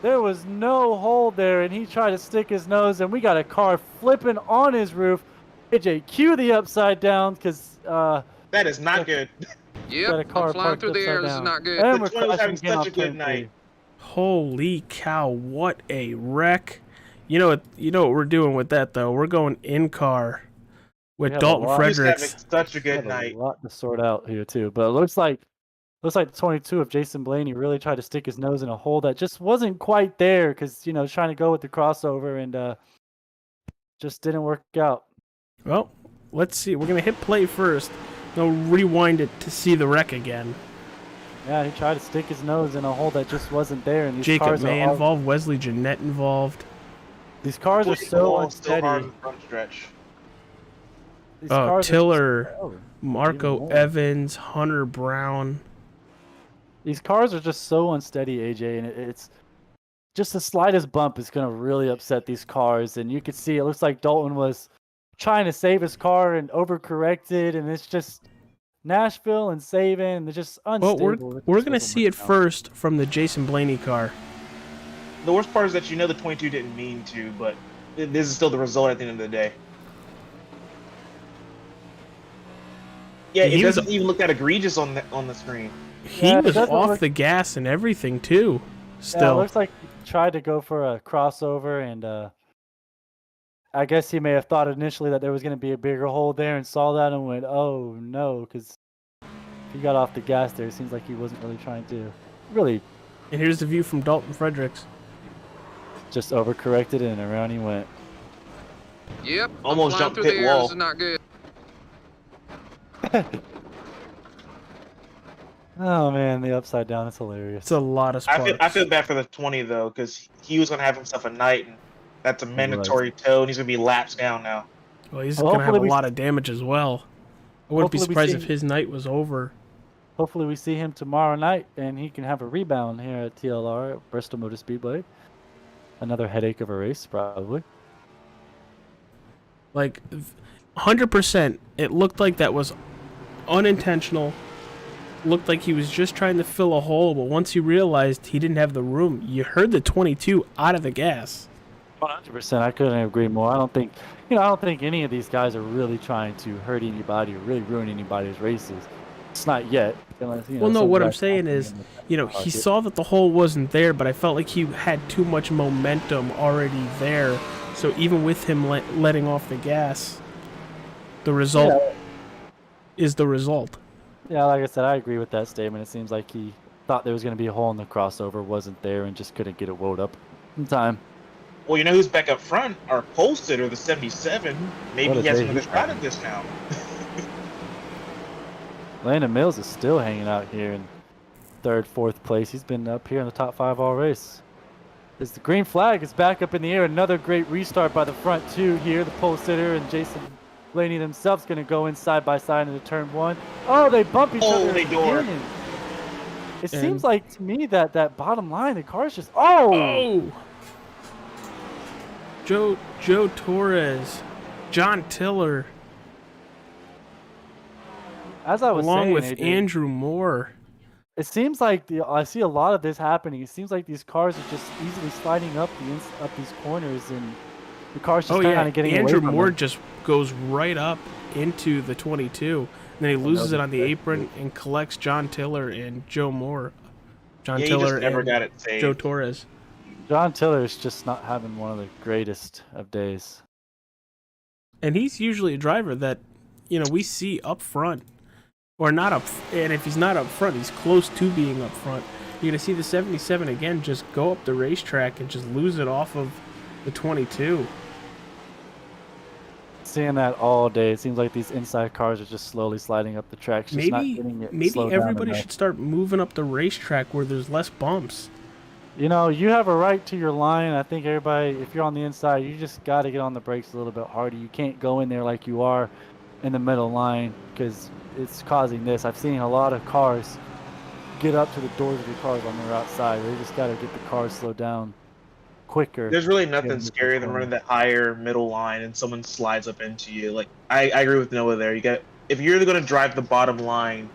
There was no hole there, and he tried to stick his nose, and we got a car flipping on his roof. AJ, cue the upside down, because That is not good. got a Yep, car I'm flying parked through the air. upside This is down. not good. And The we're 20 was crashing having again such on a good turn night. 3. Holy cow, what a wreck. You know what we're doing with that, though? We're going in-car with We have a Dalton lot. He's Fredericks. having such a We good have night. a lot to sort out here too, but it looks like the 22 of Jason Blaney really tried to stick his nose in a hole that just wasn't quite there because trying to go with the crossover and just didn't work out. Well, let's see. We're going to hit play first. They'll rewind it to see the wreck again. Yeah, he tried to stick his nose in a hole that just wasn't there, and these Jacob cars May are all, involved, Wesley Jeanette involved. these cars are so So unsteady. hard in the front stretch. These Oh, cars are just- Tiller, oh, Marco even more. Evans, Hunter Brown. These cars are just so unsteady, AJ, and it's just the slightest bump is going to really upset these cars. And you could see it looks like Dalton was trying to save his car and overcorrected, and it's just Nashville and saving, and they're just Well, unstable. we're going to see it first from the Jason Blaney car. the worst part is that the 22 didn't mean to, but this is still the result at the end of the day. Yeah, it doesn't even look that egregious on the screen. He was off the gas and everything too. Still, yeah, it looks like he tried to go for a crossover, and I guess he may have thought initially that there was going to be a bigger hole there, and saw that and went, "Oh no!" Because he got off the gas there. It seems like he wasn't really trying to really. And here's the view from Dalton Fredericks. Just overcorrected and around he went. Yep. Almost jumped through pit the air. wall. This is not good. Oh man, the upside down is hilarious. It's a lot of sparks. I feel bad for the 20 though, because he was gonna have himself a night, and that's a mandatory tow, and he's gonna be laps down now. Well, he's going to have a lot of damage as well. I wouldn't be surprised if his night was over. Hopefully we see him tomorrow night, and he can have a rebound here at TLR at Bristol Motor Speedway. Another headache of a race, probably. Like, 100%, it looked like that was unintentional. Looked like he was just trying to fill a hole, but once he realized he didn't have the room, you heard the 22 out of the gas. 100%. I couldn't agree more. I don't think any of these guys are really trying to hurt anybody or really ruin anybody's races. It's not yet. Unless, well, no, what I'm saying is, he saw that the hole wasn't there, but I felt like he had too much momentum already there. So even with him letting off the gas, the result is the result. Yeah, like I said, I agree with that statement. It seems like he thought there was going to be a hole in the crossover, wasn't there, and just couldn't get it wound up in time. Well, you know who's back up front? Our pole sitter, the 77. Maybe he has another shot at this now. Landon Mills is still hanging out here in third, fourth place. He's been up here in the top 5 all race. As the green flag is back up in the air, another great restart by the front two here. The pole sitter and Jason Blaney themselves going to go in side by side into turn 1. Oh, they bump each other again. It seems like to me that bottom line, the car's just Joe Torres, John Tiller, as I was along saying, with Andrew Moore. It seems like I see a lot of this happening. It seems like these cars are just easily sliding up these corners, and the car's just kind of getting Andrew away from Moore them. just goes right up into the 22, and then he loses it on the apron and collects John Tiller and Joe Moore. John Tiller just never and got it saved. Joe Torres. John Tiller is just not having one of the greatest of days. And he's usually a driver that, we see up front. Or not up, and if he's not up front, he's close to being up front. You're going to see the 77 again just go up the racetrack and just lose it off of the 22. Seeing that all day. It seems like these inside cars are just slowly sliding up the track. Maybe everybody should start moving up the racetrack where there's less bumps. You have a right to your line. I think everybody, if you're on the inside, you just got to get on the brakes a little bit harder. You can't go in there like you are in the middle line, because it's causing this. I've seen a lot of cars get up to the doors of the cars on their outside. They just got to get the cars slowed down quicker. There's really nothing scarier than running that higher middle line and someone slides up into you. Like I agree with Noah there. If you're going to drive the bottom line,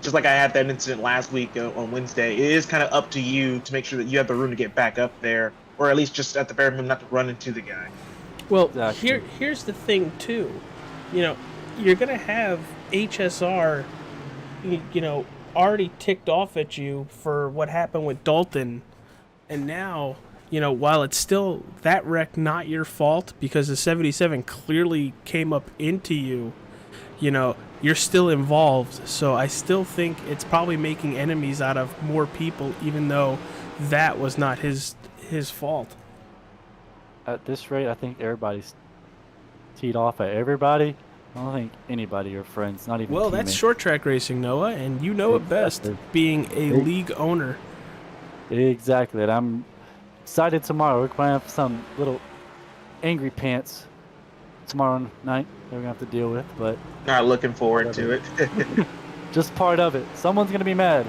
just like I had that incident last week on Wednesday, it is kind of up to you to make sure that you have the room to get back up there, or at least just at the bare minimum not to run into the guy. Well, here's the thing too. You're going to have HSR, already ticked off at you for what happened with Dalton. And now, while it's still that wreck not your fault because the 77 clearly came up into you, you're still involved. So I still think it's probably making enemies out of more people, even though that was not his fault. At this rate, I think everybody's teed off at everybody. I don't think anybody are friends, not even Well, teammates. that's short track racing, Noah, and you know it best, being a league owner. Exactly, and I'm excited tomorrow. We're going to have some little angry pants tomorrow night that we're going to have to deal with, but... Not looking forward to it. Just part of it. Someone's going to be mad.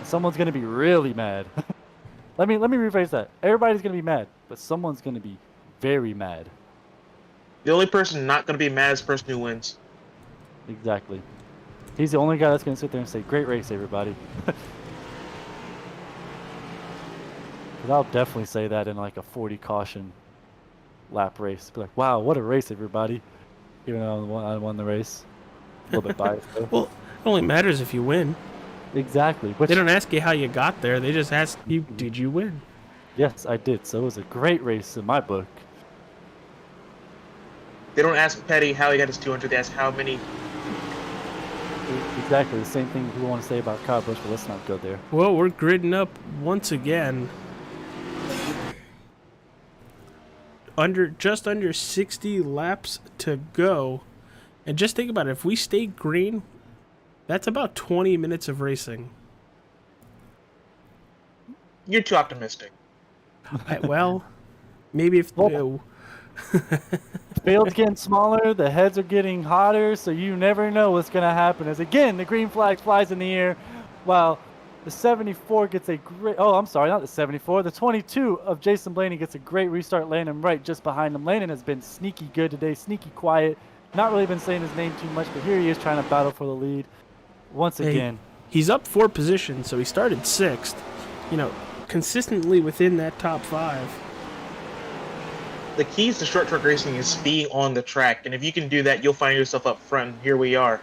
Someone's going to be really mad. Let me rephrase that. Everybody's going to be mad, but someone's going to be very mad. The only person not going to be mad is the person who wins. Exactly. He's the only guy that's going to sit there and say, "Great race, everybody." 'Cause I'll definitely say that in like a 40 caution lap race. Be like, wow, what a race, everybody. Even though I won the race. A little bit biased, though. Well, it only matters if you win. Exactly. Which, They don't ask you how you got there. They just ask you, did you win? yes, I did. So it was a great race in my book. They don't ask Petty how he got his 200. They ask how many. Exactly the same thing we want to say about Kyle Busch, but let's not go there. Well, we're gridding up once again. Just under 60 laps to go. And just think about it. If we stay green, that's about 20 minutes of racing. You're too optimistic. Well, maybe if... The field's getting smaller, the heads are getting hotter, so you never know what's going to happen. As again, the green flag flies in the air while the 74 gets a great... Oh, I'm sorry, not the 74. The 22 of Jason Blaney gets a great restart. Landon right just behind him. Landon has been sneaky good today, sneaky quiet. Not really been saying his name too much, but here he is trying to battle for the lead once again. He's up 4 positions, so he started 6th. You know, consistently within that top 5. The keys to short track racing is being on the track, and if you can do that, you'll find yourself up front. And here we are.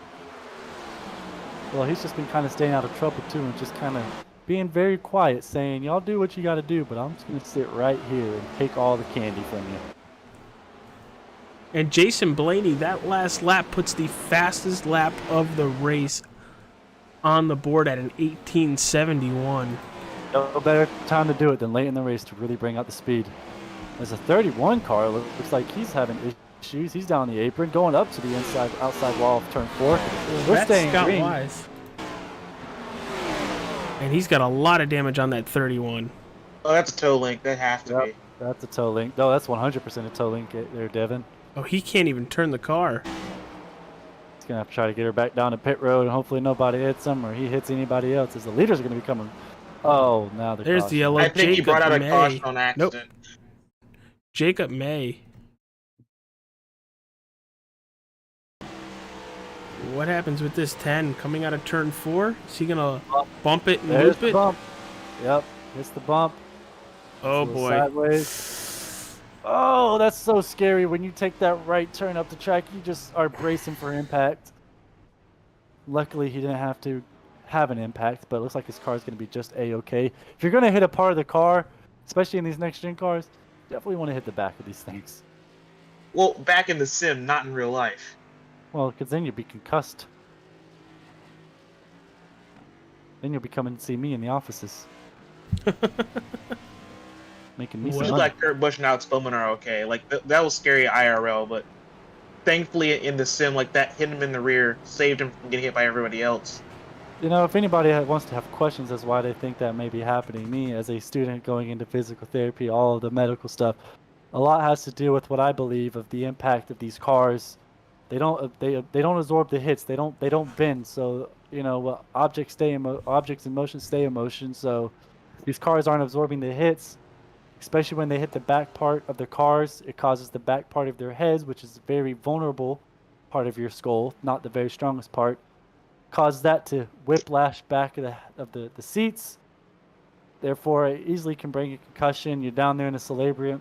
Well, he's just been kind of staying out of trouble too, and just kind of being very quiet, saying, y'all do what you got to do, but I'm just going to sit right here and take all the candy from you. And Jason Blaney, that last lap puts the fastest lap of the race on the board at an 18:71. No better time to do it than late in the race to really bring out the speed. There's a 31 car. Looks like he's having issues. He's down the apron, going up to the outside wall of turn 4. We're staying Scott green. Wise. And he's got a lot of damage on that 31. Oh, that's a toe link. That has to be. That's a toe link. No, that's 100% a toe link there, Devin. Oh, he can't even turn the car. He's going to have to try to get her back down to pit road, and hopefully nobody hits him or he hits anybody else, as the leaders are going to be coming. Oh, now there's the yellow. I think he brought out a May. caution on accident. Nope. Jacob May. What happens with this 10 coming out of turn 4? Is he gonna bump it and There's loop the it? bump. Yep, hits the bump. Oh Goes boy. Sideways. Oh, that's so scary. When you take that right turn up the track, you just are bracing for impact. Luckily, he didn't have to have an impact, but it looks like his car is going to be just A-okay. If you're going to hit a part of the car, especially in these next-gen cars, definitely want to hit the back of these things. Well, back in the sim, not in real life. Well, because then you'll be concussed. Then you'll be coming to see me in the offices. Making me some Feels money. like Kurt Busch and Alex Bowman are okay. Like that was scary IRL, but thankfully in the sim, like that hit him in the rear, saved him from getting hit by everybody else. You know, if anybody wants to have questions as why they think that may be happening, me as a student going into physical therapy, all of the medical stuff, a lot has to do with what I believe of the impact of these cars. They don't absorb the hits. They don't bend. So you know, objects in motion stay in motion. So these cars aren't absorbing the hits, especially when they hit the back part of the cars. It causes the back part of their heads, which is a very vulnerable part of your skull, not the very strongest part. Cause that to whiplash back of the seats. Therefore, it easily can bring a concussion. You're down there in the cerebrium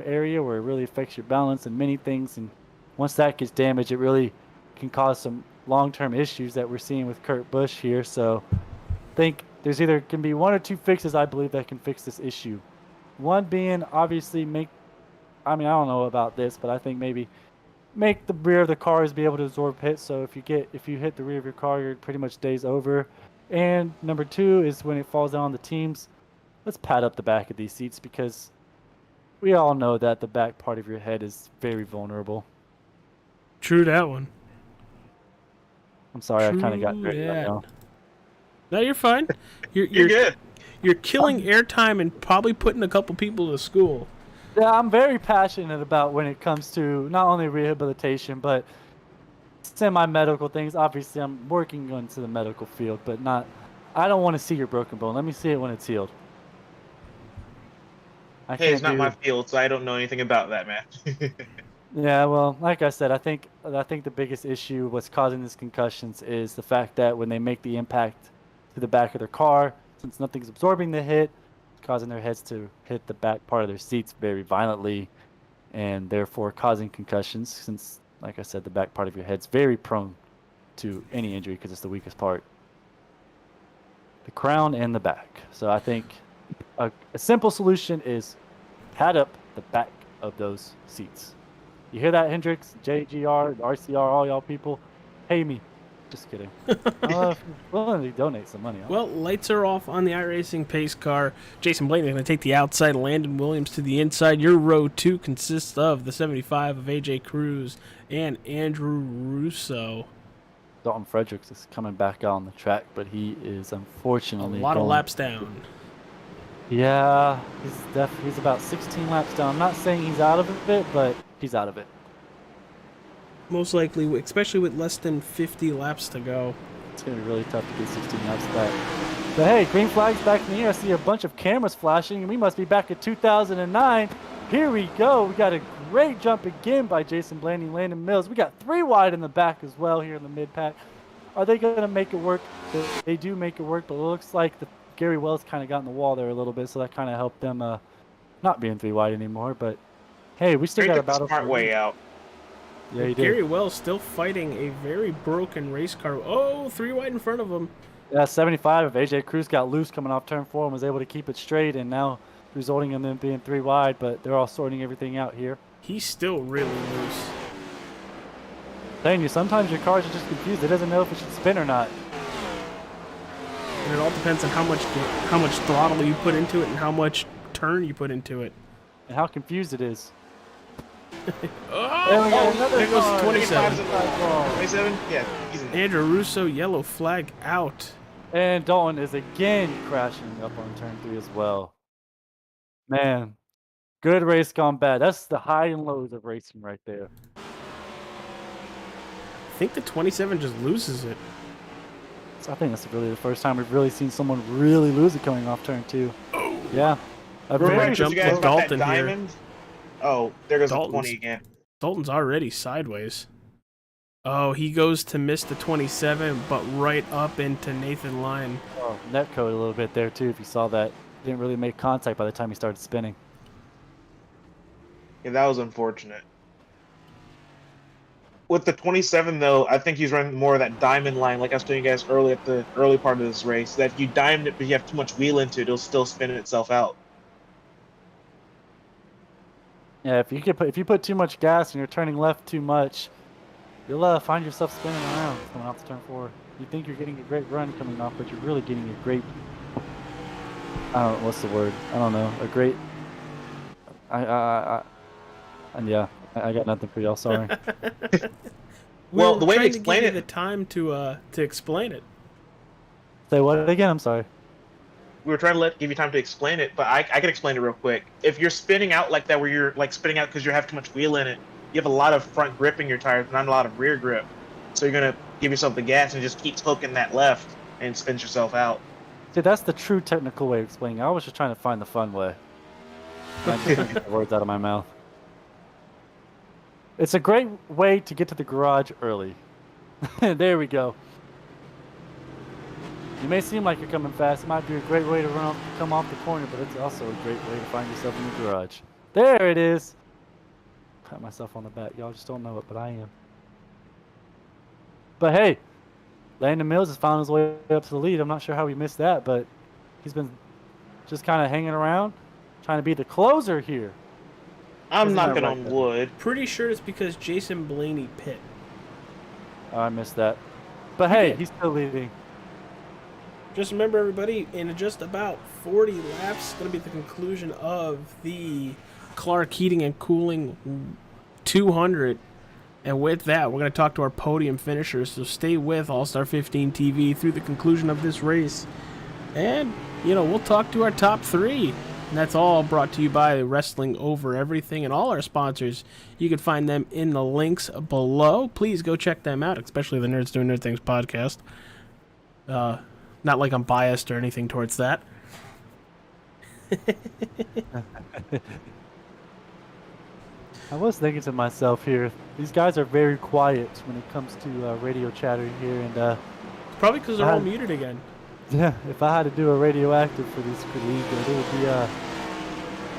area where it really affects your balance and many things. And once that gets damaged, it really can cause some long-term issues that we're seeing with Kurt Busch here. So I think there's either can be one or two fixes, I believe, that can fix this issue. One being obviously I don't know about this, but I think maybe make the rear of the cars be able to absorb hits. So if you hit the rear of your car, your pretty much day's over. And number 2 is when it falls down on the teams, let's pad up the back of these seats, because we all know that the back part of your head is very vulnerable. True that one. I'm sorry, I kind of got True dirty. that. No, you're fine. You're good. You're killing airtime and probably putting a couple people to school. Yeah, I'm very passionate about when it comes to not only rehabilitation, but semi-medical things. Obviously, I'm working into the medical field, but I don't want to see your broken bone. Let me see it when it's healed. Hey, it's not my field, so I don't know anything about that, man. Yeah, well, like I said, I think the biggest issue what's causing these concussions is the fact that when they make the impact to the back of their car, since nothing's absorbing the hit, causing their heads to hit the back part of their seats very violently, and therefore causing concussions, since, like I said, the back part of your head's very prone to any injury because it's the weakest part. The crown and the back. So I think a simple solution is pad up the back of those seats. You hear that, Hendrix, JGR, RCR, all y'all people? Pay me. Just kidding. I don't know if you're willing to donate some money. Well, lights are off on the iRacing pace car. Jason Blaney going to take the outside, Landon Williams to the inside. Your row 2 consists of the 75 of AJ Cruz and Andrew Russo. Dalton Fredericks is coming back out on the track, but he is unfortunately a lot of laps down. Yeah, he's about 16 laps down. I'm not saying he's out of it, but he's out of it. Most likely, especially with less than 50 laps to go. It's going to be really tough to get 16 laps back. But hey, green flag's back in the air. I see a bunch of cameras flashing, and we must be back at 2009. Here we go. We got a great jump again by Jason Blaney and Landon Mills. We got 3 wide in the back as well here in the mid-pack. Are they going to make it work? They do make it work, but it looks like Gary Wells kind of got in the wall there a little bit, so that kind of helped them not being 3 wide anymore. But hey, we still got a battle. Smart way out. Yeah, he did. Gary Wells still fighting a very broken race car. Oh, 3 wide in front of him. Yeah, 75 of AJ Cruz got loose coming off turn 4 and was able to keep it straight, and now resulting in them being 3 wide, but they're all sorting everything out here. He's still really loose. Saying you, sometimes your cars are just confused. It doesn't know if it should spin or not. And it all depends on how much throttle you put into it and how much turn you put into it. And how confused it is. Oh, there goes the 27. 27? Yeah. Easy. Andrew Russo, yellow flag out. And Dalton is again crashing up on turn 3 as well. Man, good race gone bad. That's the high and lows of racing right there. I think the 27 just loses it. So I think that's really the first time we've really seen someone really lose it coming off turn 2. Oh. Yeah. Remember jump to Dalton here. Oh, there goes the Dalton's 20 again. Dalton's already sideways. Oh, he goes to miss the 27, but right up into Nathan Lyon. Oh, net code a little bit there too, if you saw that. Didn't really make contact by the time he started spinning. Yeah, that was unfortunate. With the 27, though, I think he's running more of that diamond line, like I was telling you guys early at the early part of this race. That if you diamond it, but you have too much wheel into it, it'll still spin itself out. Yeah, if you put too much gas and you're turning left too much, you'll find yourself spinning around coming off the turn 4. You think you're getting a great run coming off, but you're really getting a great. I don't know what's the word. I don't know. A great. And yeah, I got nothing for y'all. Sorry. Well, the way to explain it, the time to explain it. Say what again? I'm sorry. We were trying to give you time to explain it, but I can explain it real quick. If you're spinning out like that, where you're like spinning out because you have too much wheel in it, you have a lot of front grip in your tires, not a lot of rear grip. So you're gonna give yourself the gas and just keep hooking that left and spins yourself out. See, that's the true technical way of explaining it. I was just trying to find the fun way. I just took the words out of my mouth. It's a great way to get to the garage early. There we go. You may seem like you're coming fast. It might be a great way to come off the corner, but it's also a great way to find yourself in the garage. There it is. Pat myself on the back. Y'all just don't know it, but I am. But hey, Landon Mills has found his way up to the lead. I'm not sure how he missed that, but he's been just kind of hanging around, trying to be the closer here. I'm knocking on wood. Pretty sure it's because Jason Blaney pit. Oh, I missed that. But hey, he's still leading. Just remember, everybody, in just about 40 laps, going to be the conclusion of the Clark Heating and Cooling 200. And with that, we're going to talk to our podium finishers. So stay with All-Star 15 TV through the conclusion of this race. And, we'll talk to our top 3. And that's all brought to you by Wrestling Over Everything and all our sponsors. You can find them in the links below. Please go check them out, especially the Nerds Doing Nerd Things podcast. Not like I'm biased or anything towards that. I was thinking to myself here, these guys are very quiet when it comes to radio chattering here, and probably because they're all muted again. Yeah, if I had to do a radioactive for this league, it would be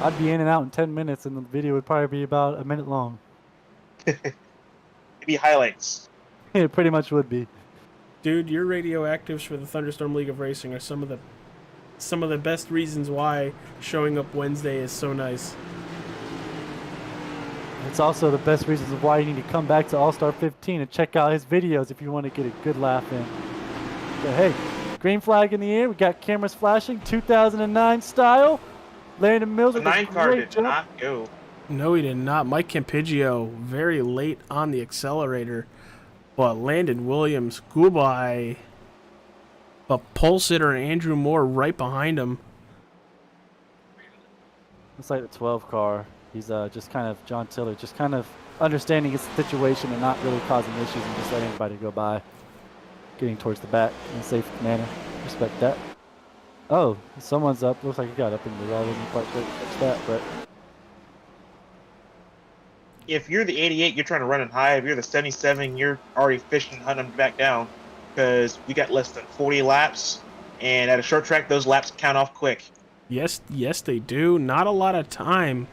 I'd be in and out in 10 minutes, and the video would probably be about a minute long. Maybe highlights. It pretty much would be. Dude, your radioactives for the Thunderstorm League of Racing are some of the best reasons why showing up Wednesday is so nice. It's also the best reasons of why you need to come back to All-Star 15 and check out his videos if you want to get a good laugh in. But hey, green flag in the air. We got cameras flashing, 2009 style. Landon Mills The with a 9 car great did jump. not go. No, he did not. Mike Campigio very late on the accelerator, but Landon Williams, Gubai, but pole sitter Andrew Moore right behind him. It's like the 12 car. He's just kind of John Tiller, just kind of understanding his situation and not really causing issues and just letting everybody go by. Getting towards the back in a safe manner. Respect that. Oh, someone's up. Looks like he got up in the wall. I wasn't quite sure to catch that, but If you're the 88, you're trying to run it high. If you're the 77, you're already fishing, hunting them back down, because we got less than 40 laps, and at a short track, those laps count off quick. Yes, they do. Not a lot of time,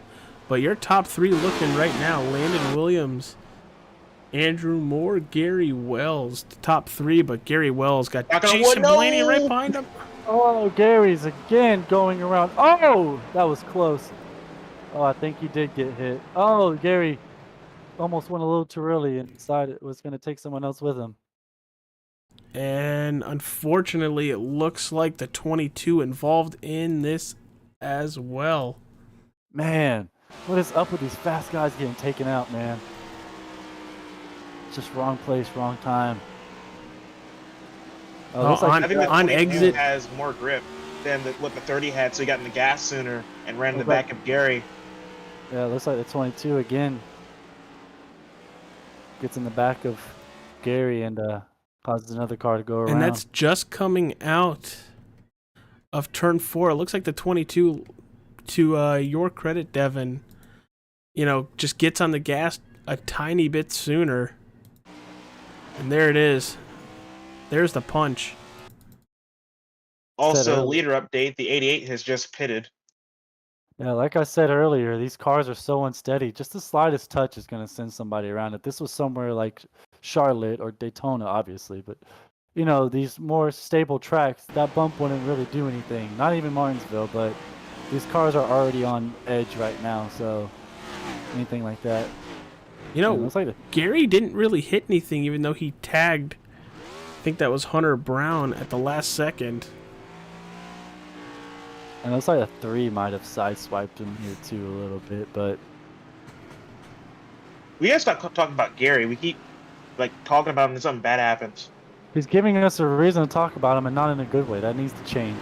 but your top three looking right now: Landon Williams, Andrew Moore, Gary Wells. The top three, but Gary Wells got Jason Blaney right behind him. oh, Gary's again going around. Oh, that was close. Oh, I think he did get hit. Oh, Gary almost went a little too early and decided it was going to take someone else with him. And unfortunately, it looks like the 22 involved in this as well. Man, what is up with these fast guys getting taken out, man? Just wrong place, wrong time. Oh, looks like I think the on 22 exit has more grip than what the 30 had, so he got in the gas sooner and ran in the back of Gary. Yeah, it looks like the 22 again gets in the back of Gary and causes another car to go around. and that's just coming out of turn 4. It looks like the 22, to your credit, Devin, just gets on the gas a tiny bit sooner. And there it is. There's the punch. Also, leader update, the 88 has just pitted. Yeah, like I said earlier, these cars are so unsteady. Just the slightest touch is going to send somebody around. If this was somewhere like Charlotte or Daytona, obviously, but these more stable tracks, that bump wouldn't really do anything. Not even Martinsville, but these cars are already on edge right now, so anything like that. It's like Gary didn't really hit anything, even though he tagged, I think that was Hunter Brown at the last second. And it looks like a 3 might have sideswiped him here too a little bit, but We gotta stop talking about Gary. We keep talking about him and something bad happens. he's giving us a reason to talk about him and not in a good way. That needs to change.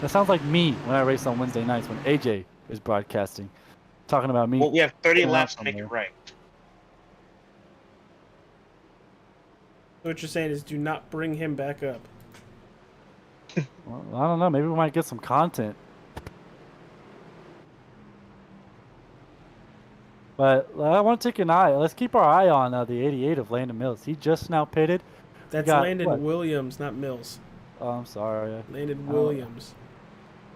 That sounds like me when I race on Wednesday nights when AJ is broadcasting, talking about me. Well, we have 30 going laps out to make it somewhere. right. So what you're saying is do not bring him back up. Well, I don't know. Maybe we might get some content. But I want to take an eye. Let's keep our eye on the 88 of Landon Mills. He just now pitted. That's got, Landon what? Williams, not Mills. Oh, I'm sorry. Landon Williams.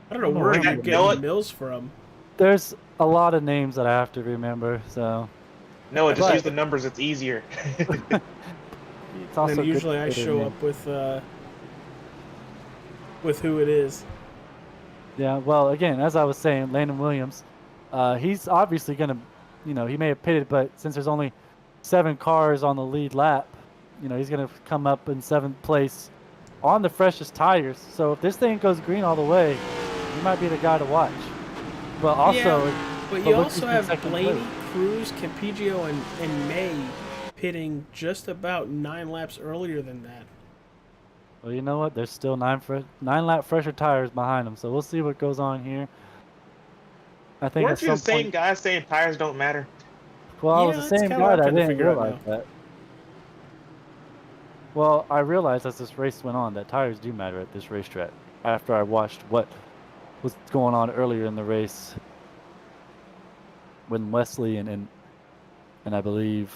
I don't know I don't where know. you're You know getting what? Mills from. There's a lot of names that I have to remember, so No, just Right. use the numbers. It's easier. it's also And good usually to I put in show there. up with who it is. Yeah, well, again, as I was saying, Landon Williams, he's obviously going to, he may have pitted, but since there's only 7 cars on the lead lap, he's going to come up in 7th place on the freshest tires. So if this thing goes green all the way, he might be the guy to watch. But also, But but you look also who's in have second Blaney, place. Cruz, Campigio, and May pitting just about 9 laps earlier than that. Well, you know what? There's still 9 lap fresher tires behind him, so we'll see what goes on here. I think Weren't at you the some same point, guy saying tires don't matter? well, I was Yeah, the it's same kinda guy hard that to didn't figure out realize now. that. Well, I realized as this race went on that tires do matter at this racetrack. After I watched what was going on earlier in the race, when Wesley and I believe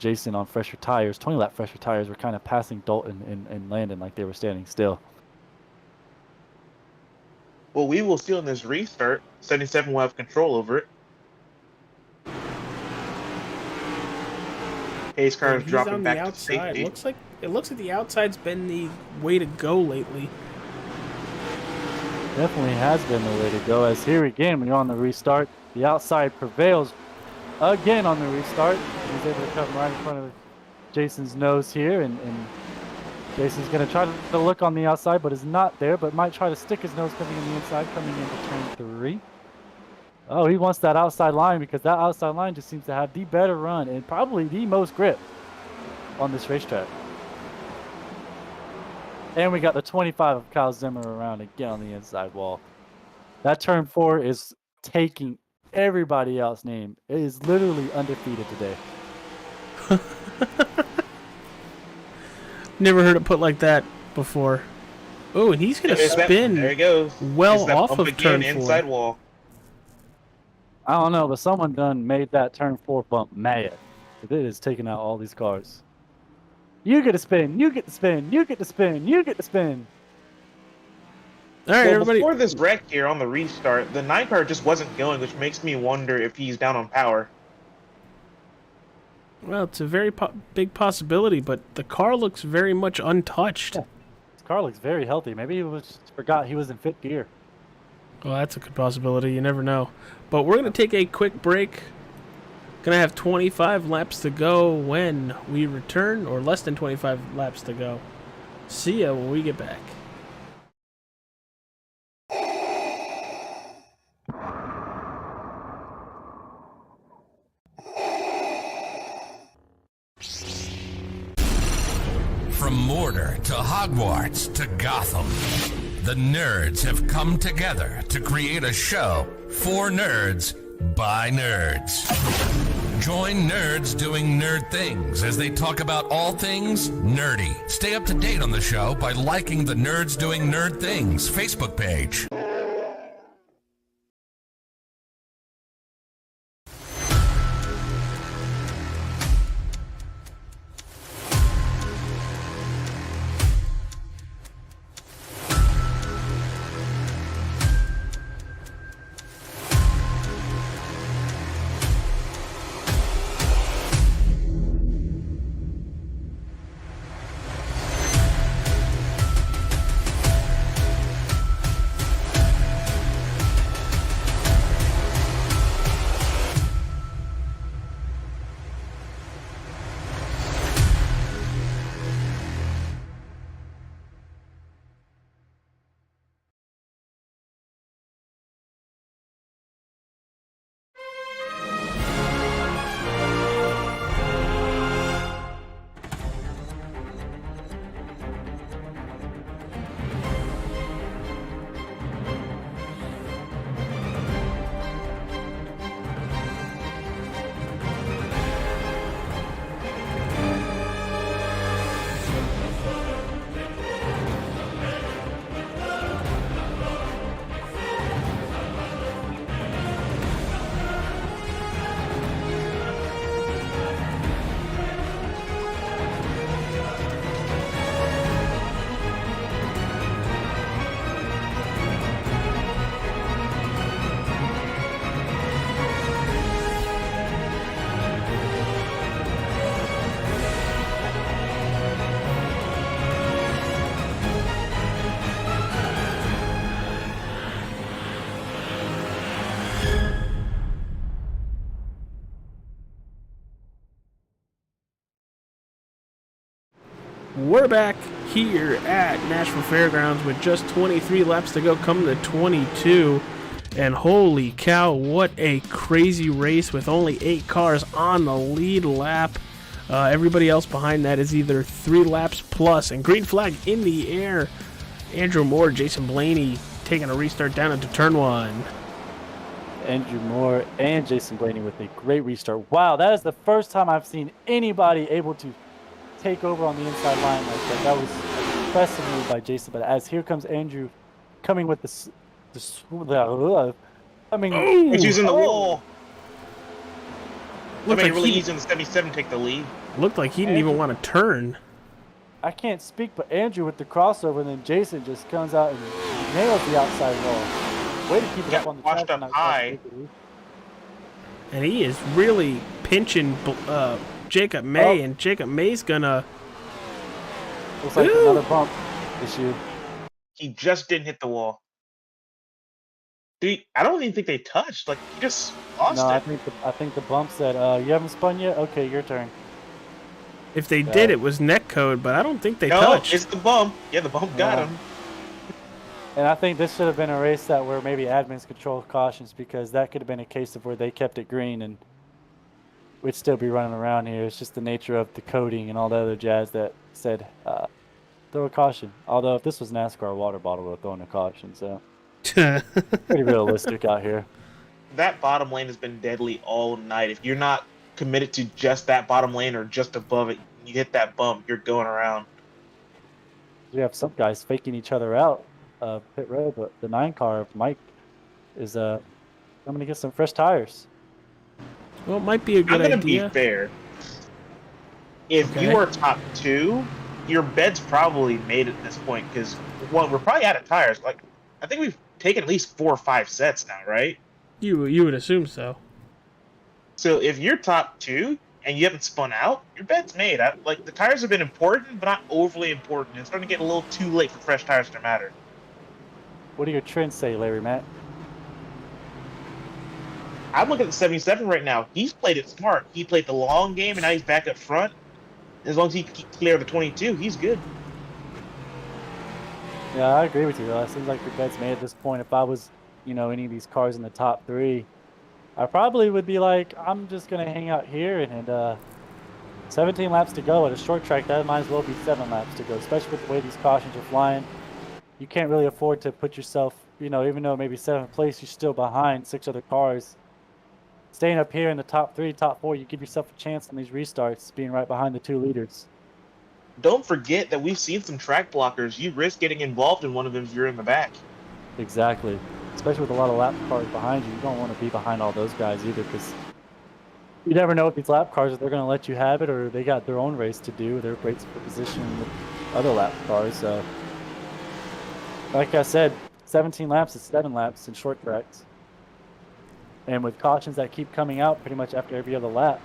Jason on fresher tires, 20-lap fresher tires, were kind of passing Dalton and Landon like they were standing still. Well, we will see on this restart. 77 will have control over it. Pace car is He's dropping on back the to outside. safety. It looks like the outside's been the way to go lately. Definitely has been the way to go, as here again, when you're on the restart, the outside prevails again on the restart. He's able to come right in front of Jason's nose here, and Jason's going to try to look on the outside, but is not there, but might try to stick his nose coming in the inside, coming into turn 3. Oh, he wants that outside line, because that outside line just seems to have the better run and probably the most grip on this racetrack. And we got the 25 of Kyle Zimmer around again on the inside wall. That turn 4 is taking everybody else's name. It is literally undefeated today. Never heard it put like that before. Oh, and he's going to spin there he goes. well off of turn 4. Inside wall. I don't know, but someone done made that turn 4 bump mad. It is taking out all these cars. You get to spin, you get to spin, you get to spin, you get to spin. All right, well, everybody. Before this wreck here on the restart, the 9 car just wasn't going, which makes me wonder if he's down on power. Well, it's a very big possibility, but the car looks very much untouched. Yeah. This car looks very healthy. Maybe he forgot he was in 5th gear. Well, that's a good possibility. You never know. But we're going to take a quick break. Going to have 25 laps to go when we return, or less than 25 laps to go. See ya when we get back. From Mordor to Hogwarts to Gotham, the nerds have come together to create a show for nerds by nerds. Join nerds doing nerd things as they talk about all things nerdy. Stay up to date on the show by liking the Nerds Doing Nerd Things Facebook page. We're back here at Nashville Fairgrounds with just 23 laps to go, coming to 22. And holy cow, what a crazy race with only 8 cars on the lead lap. Everybody else behind that is either 3 laps plus. And green flag in the air. Andrew Moore, Jason Blaney taking a restart down into turn 1. Andrew Moore and Jason Blaney with a great restart. Wow, that is the first time I've seen anybody able to take over on the inside line like that. That was an impressive move by Jason. But as here comes Andrew coming with he's using the wall. Looks like really easy on the 77 take the lead. Looked like he didn't even want to turn. I can't speak, but Andrew with the crossover, and then Jason just comes out and nails the outside wall. Way to keep it up on the washed track. up high. And he is really pinching Jacob May, and Jacob May's gonna... Looks like another bump issue. He just didn't hit the wall. I don't even think they touched. Like, he just lost No, it. I think the bump said, "You haven't spun yet. Okay, your turn." If they did, it was net code, but I don't think they No, touched. it's the bump. Yeah, the bump got him. And I think this should have been a race that where maybe admins control cautions, because that could have been a case of where they kept it green and we'd still be running around here. It's just the nature of the coding and all the other jazz that said throw a caution. Although if this was NASCAR, water bottle would have thrown a caution. So pretty realistic out here. That bottom lane has been deadly all night. If you're not committed to just that bottom lane or just above it, you hit that bump, you're going around. We have some guys faking each other out pit road, but the 9 car of Mike is coming to get some fresh tires. Well, it might be a good I'm gonna idea. be fair. If you are top 2, your bed's probably made at this point, because we're probably out of tires. Like, I think we've taken at least 4 or 5 sets now, right? You would assume so. So if you're top 2 and you haven't spun out, your bed's made. Like, the tires have been important, but not overly important. It's starting to get a little too late for fresh tires to matter. What do your trends say, Larry Matt? I'm looking at the 77 right now. He's played it smart. He played the long game, and now he's back up front. As long as he can clear the 22, he's good. Yeah, I agree with you. It seems like your bed's made at this point. If I was, any of these cars in the top 3, I probably would be like, I'm just going to hang out here, and 17 laps to go at a short track. That might as well be 7 laps to go, especially with the way these cautions are flying. You can't really afford to put yourself, even though maybe 7th place, you're still behind 6 other cars. Staying up here in the top 3, top 4, you give yourself a chance on these restarts, being right behind the 2 leaders. Don't forget that we've seen some track blockers. You risk getting involved in one of them if you're in the back. Exactly. Especially with a lot of lap cars behind you. You don't want to be behind all those guys either, because you never know with these lap cars if they're going to let you have it or they got their own race to do. They're race for position with other lap cars. So, like I said, 17 laps is 7 laps in short tracks. And with cautions that keep coming out pretty much after every other lap,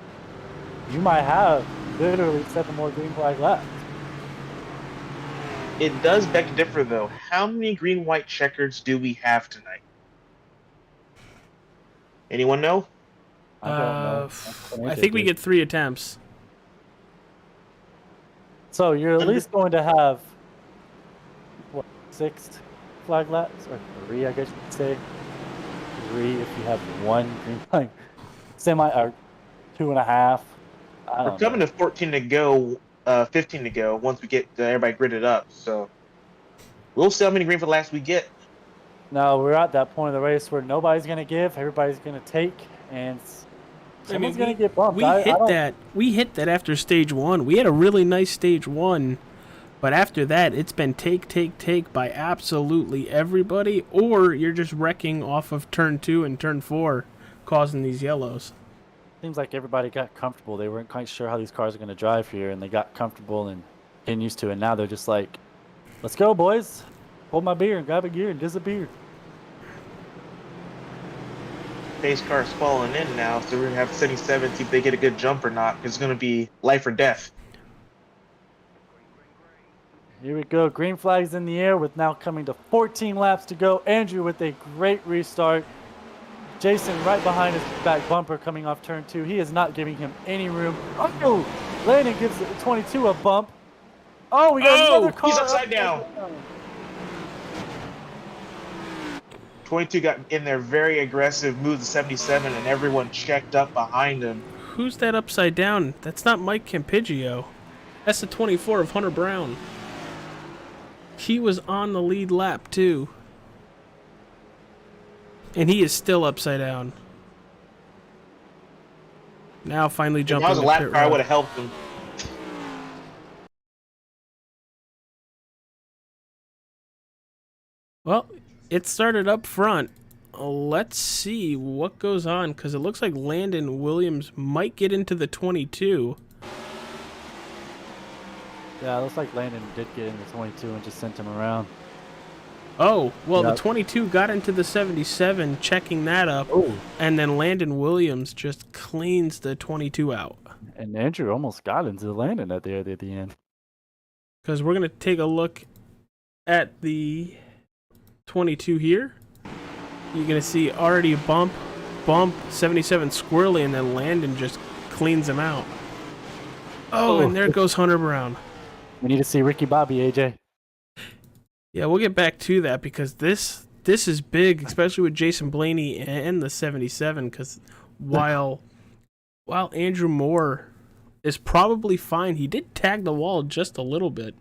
you might have literally 7 more green flag laps. It does beg to differ, though. How many green-white checkers do we have tonight? Anyone know? I don't know. I think we get 3 attempts. So you're at least going to have, 6 flag laps? Or 3, I guess you could say. 3 if you have 1 green flag. Semi, or 2.5. We're coming to 14 to go, 15 to go once we get everybody gridded up. So we'll see how many green flags we get. No, we're at that point of the race where nobody's going to give, everybody's going to take, and someone's going to get bumped. We hit that after stage 1. We had a really nice stage 1, but after that, it's been take by absolutely everybody, or you're just wrecking off of turn 2 and turn 4, causing these yellows. Seems like everybody got comfortable. They weren't quite sure how these cars are going to drive here, and they got comfortable and getting used to it. And now they're just like, let's go, boys. Hold my beer and grab a gear and disappear. Base car's falling in now, so we're going to have 77 see if they get a good jump or not. It's going to be life or death. Here we go. Green flags in the air with now coming to 14 laps to go. Andrew with a great restart. Jason right behind his back bumper coming off turn 2. He is not giving him any room. Oh, Landon gives the 22 a bump. Oh, we got another car. He's upside down. 22 got in there very aggressive, moved to 77, and everyone checked up behind him. Who's that upside down? That's not Mike Campiggio. That's the 24 of Hunter Brown. He was on the lead lap, too. And he is still upside down. Now finally jumping. If I was a lap car, I would have helped him. Well, it started up front. Let's see what goes on, because it looks like Landon Williams might get into the 22. Yeah, it looks like Landon did get into 22 and just sent him around. Oh, well, Yeah. the 22 got into the 77, checking that up, Oh, and then Landon Williams just cleans the 22 out. and Andrew almost got into Landon at the end. Because we're going to take a look at the 22 here. You're going to see already bump, 77 squirrely, and then Landon just cleans him out. Oh, and there goes Hunter Brown. We need to see Ricky Bobby, AJ. Yeah, we'll get back to that because this is big, especially with Jason Blaney and the 77. Because while Andrew Moore is probably fine, he did tag the wall just a little bit.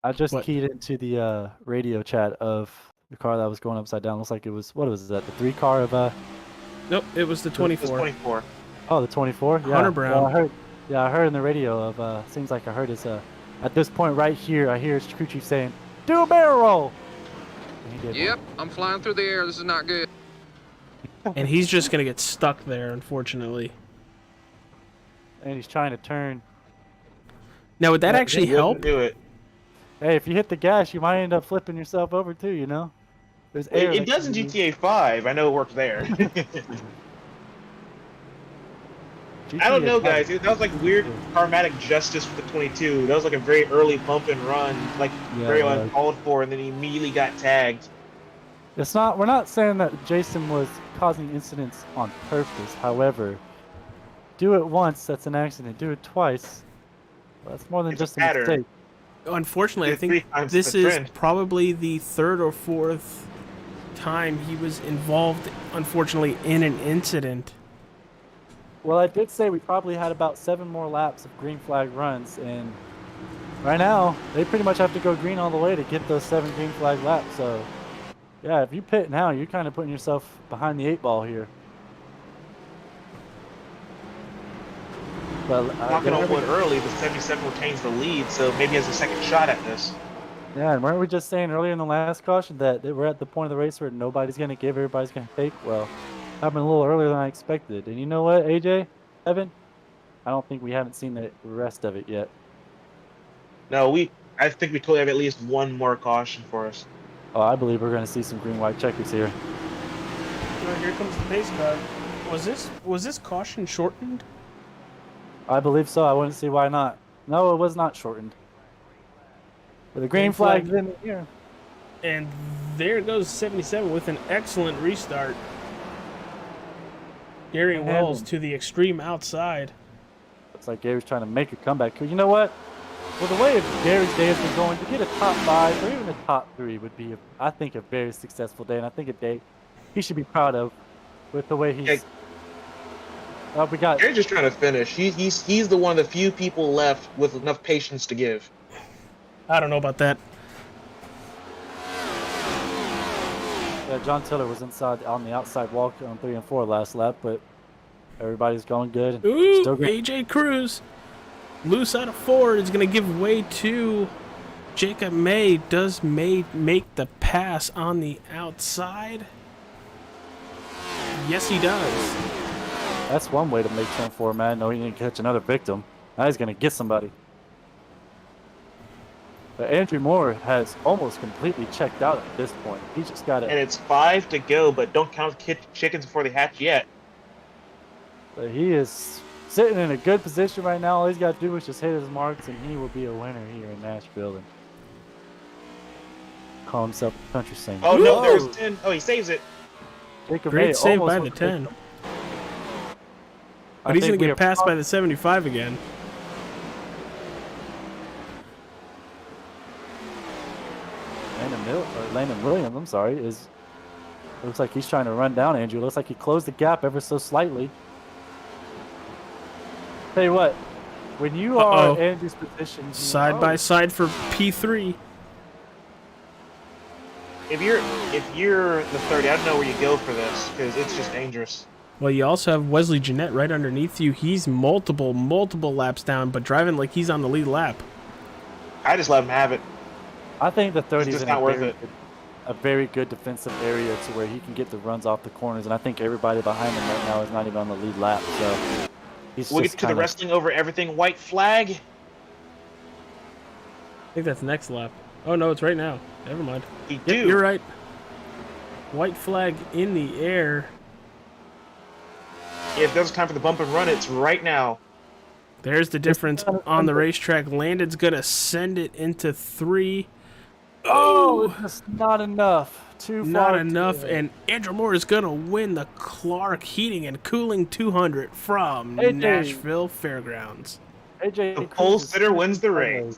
I just What? keyed into the radio chat of the car that was going upside down. Looks like it was, what was that? The 3 car of Nope, it was the It was 24. 24. Oh, the 24. Yeah. Hunter Brown. I heard in the radio of seems like I heard his at this point right here. I hear his crew chief saying, "Do a barrel roll." And he did Yep, I'm flying through the air. This is not good. And he's just gonna get stuck there, unfortunately. one. And he's trying to turn. Now, would that Yeah, actually Wouldn't help? do it. Hey, if you hit the gas, you might end up flipping yourself over too. You know. There's air. It that does can in be- GTA 5. I know it works there. I don't know, guys. That was like weird karmatic justice for the 22. That was like a very early bump and run, like Yeah, very it was. uncalled for, and then he immediately got tagged. It's not. We're not saying that Jason was causing incidents on purpose. However, do it once, that's an accident. Do it twice, that's more than It's a just a pattern. mistake. Unfortunately, I Yeah, 3 think times this the is trend. probably the 3rd or 4th time he was involved, unfortunately, in an incident. Well, I did say we probably had about 7 more laps of green flag runs, and right now they pretty much have to go green all the way to get those 7 green flag laps. So, yeah, if you pit now, you're kind of putting yourself behind the 8 ball here. But Knocking on wood early, the 77 retains the lead, so maybe has a second shot at this. yeah, and weren't we just saying earlier in the last caution that we're at the point of the race where nobody's going to give, everybody's going to take? Well, happened a little earlier than I expected. And you know what, AJ, Evan? I don't think we haven't seen the rest of it yet. No, I think we totally have at least one more caution for us. Oh, I believe we're going to see some green-white checkers here. Well, here comes the pace car. Was this caution shortened? I believe so. I wouldn't see why not. No, it was not shortened. But the green flag's in the here. And there goes 77 with an excellent restart. Gary And Wells to the extreme outside. Looks like Gary's trying to make a comeback. You know what? Well, the way Gary's day has been going, to get a top 5 or even a top 3 would be, I think, a very successful day. And I think a day he should be proud of with the way he's... Yeah. We got... Gary's just trying to finish. He's the one of the few people left with enough patience to give. I don't know about that. John Tiller was inside on the outside walk on 3 and 4 last lap, but everybody's going good. Ooh, Still great. AJ Cruz. Loose out of 4 is going to give way to Jacob May. Does May make the pass on the outside? Yes, he does. That's one way to make turn 4, man. No, he didn't catch another victim. Now he's going to get somebody. But Andrew Moore has almost completely checked out at this point. He just got And it. it's 5 to go, but don't count chickens before they hatch yet. But he is sitting in a good position right now. All he's got to do is just hit his marks, and he will be a winner here in Nashville and call himself a country singer. Oh, no, Whoa. there's 10. Oh, he saves it. Jacob Great May save almost by the went 10. victim. But he's I going think to we get are passed by prob- the 75 again. Landon Williams, I'm sorry, looks like he's trying to run down Andrew. Looks like he closed the gap ever so slightly. Tell you what, when you are in Andrew's position, you- Side by side for P3. If you're the 30, I don't know where you go for this because it's just dangerous. Well, you also have Wesley Jeanette right underneath you. He's multiple laps down, but driving like he's on the lead lap. I just let him have it. I think the 30 is just in not worth it. a very good defensive area to where he can get the runs off the corners, and I think everybody behind him right now is not even on the lead lap. So he's We'll just get to the kinda- wrestling over everything white flag. I think that's next lap. Oh no, it's right now. Never mind. He Yep, you're right. White flag in the air. If there's time for the bump and run, it's right now. There's the difference on the racetrack. Landon's gonna send it into 3. Oh, it's not enough. Too far. Not enough, and Andrew Moore is gonna win the Clark Heating and Cooling 200 from Nashville Fairgrounds. The pole sitter wins the race.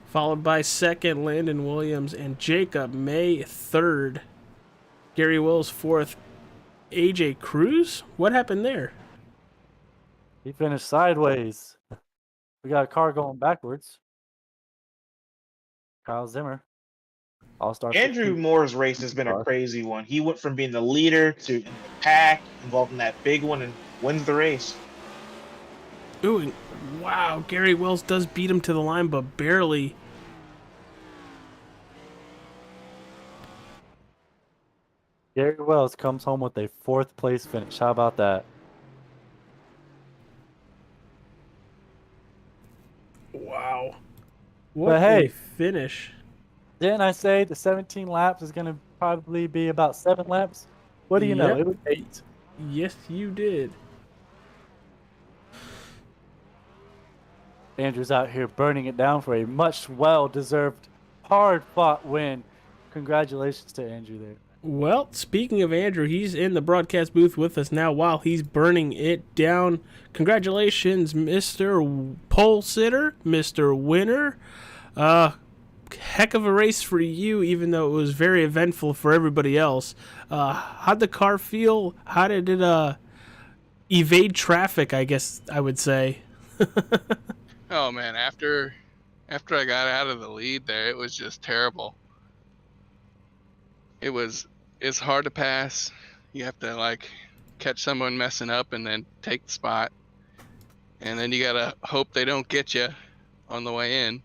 Followed by second, Landon Williams and Jacob May third. Gary Wills fourth. AJ Cruz? What happened there? He finished sideways. We got a car going backwards. Kyle Zimmer. All-star. Andrew Moore's race has been a crazy one. He went from being the leader to in the pack, involved in that big one, and wins the race. Ooh, and wow, Gary Wills does beat him to the line, but barely. Gary Wells comes home with a 4th place finish. How about that? Wow. What a finish. Didn't I say the 17 laps is going to probably be about 7 laps? What do you know? It was 8. Yes, you did. Andrew's out here burning it down for a much well-deserved, hard-fought win. Congratulations to Andrew there. Well, speaking of Andrew, he's in the broadcast booth with us now while he's burning it down. Congratulations, Mr. Pole Sitter, Mr. Winner. Heck of a race for you, even though it was very eventful for everybody else. How'd the car feel? How did it evade traffic, I guess I would say? Oh, man, after I got out of the lead there, it was just terrible. It's hard to pass. You have to like catch someone messing up and then take the spot, and then you gotta hope they don't get you on the way in.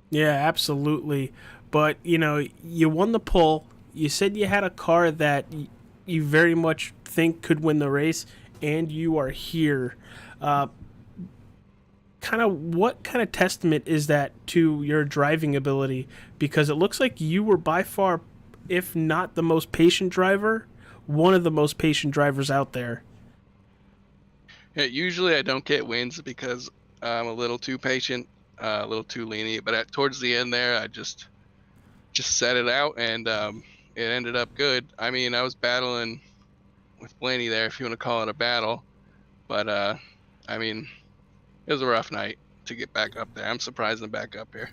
Yeah, absolutely. But you won the pole. You said you had a car that you very much think could win the race, and you are here. What kind of testament is that to your driving ability? Because it looks like you were by far, if not the most patient driver, one of the most patient drivers out there. Yeah, usually I don't get wins because I'm a little too patient, a little too lenient. But towards the end there, I just set it out, and it ended up good. I mean, I was battling with Blaney there, if you want to call it a battle. But I mean, it was a rough night to get back up there. I'm surprised I'm back up here.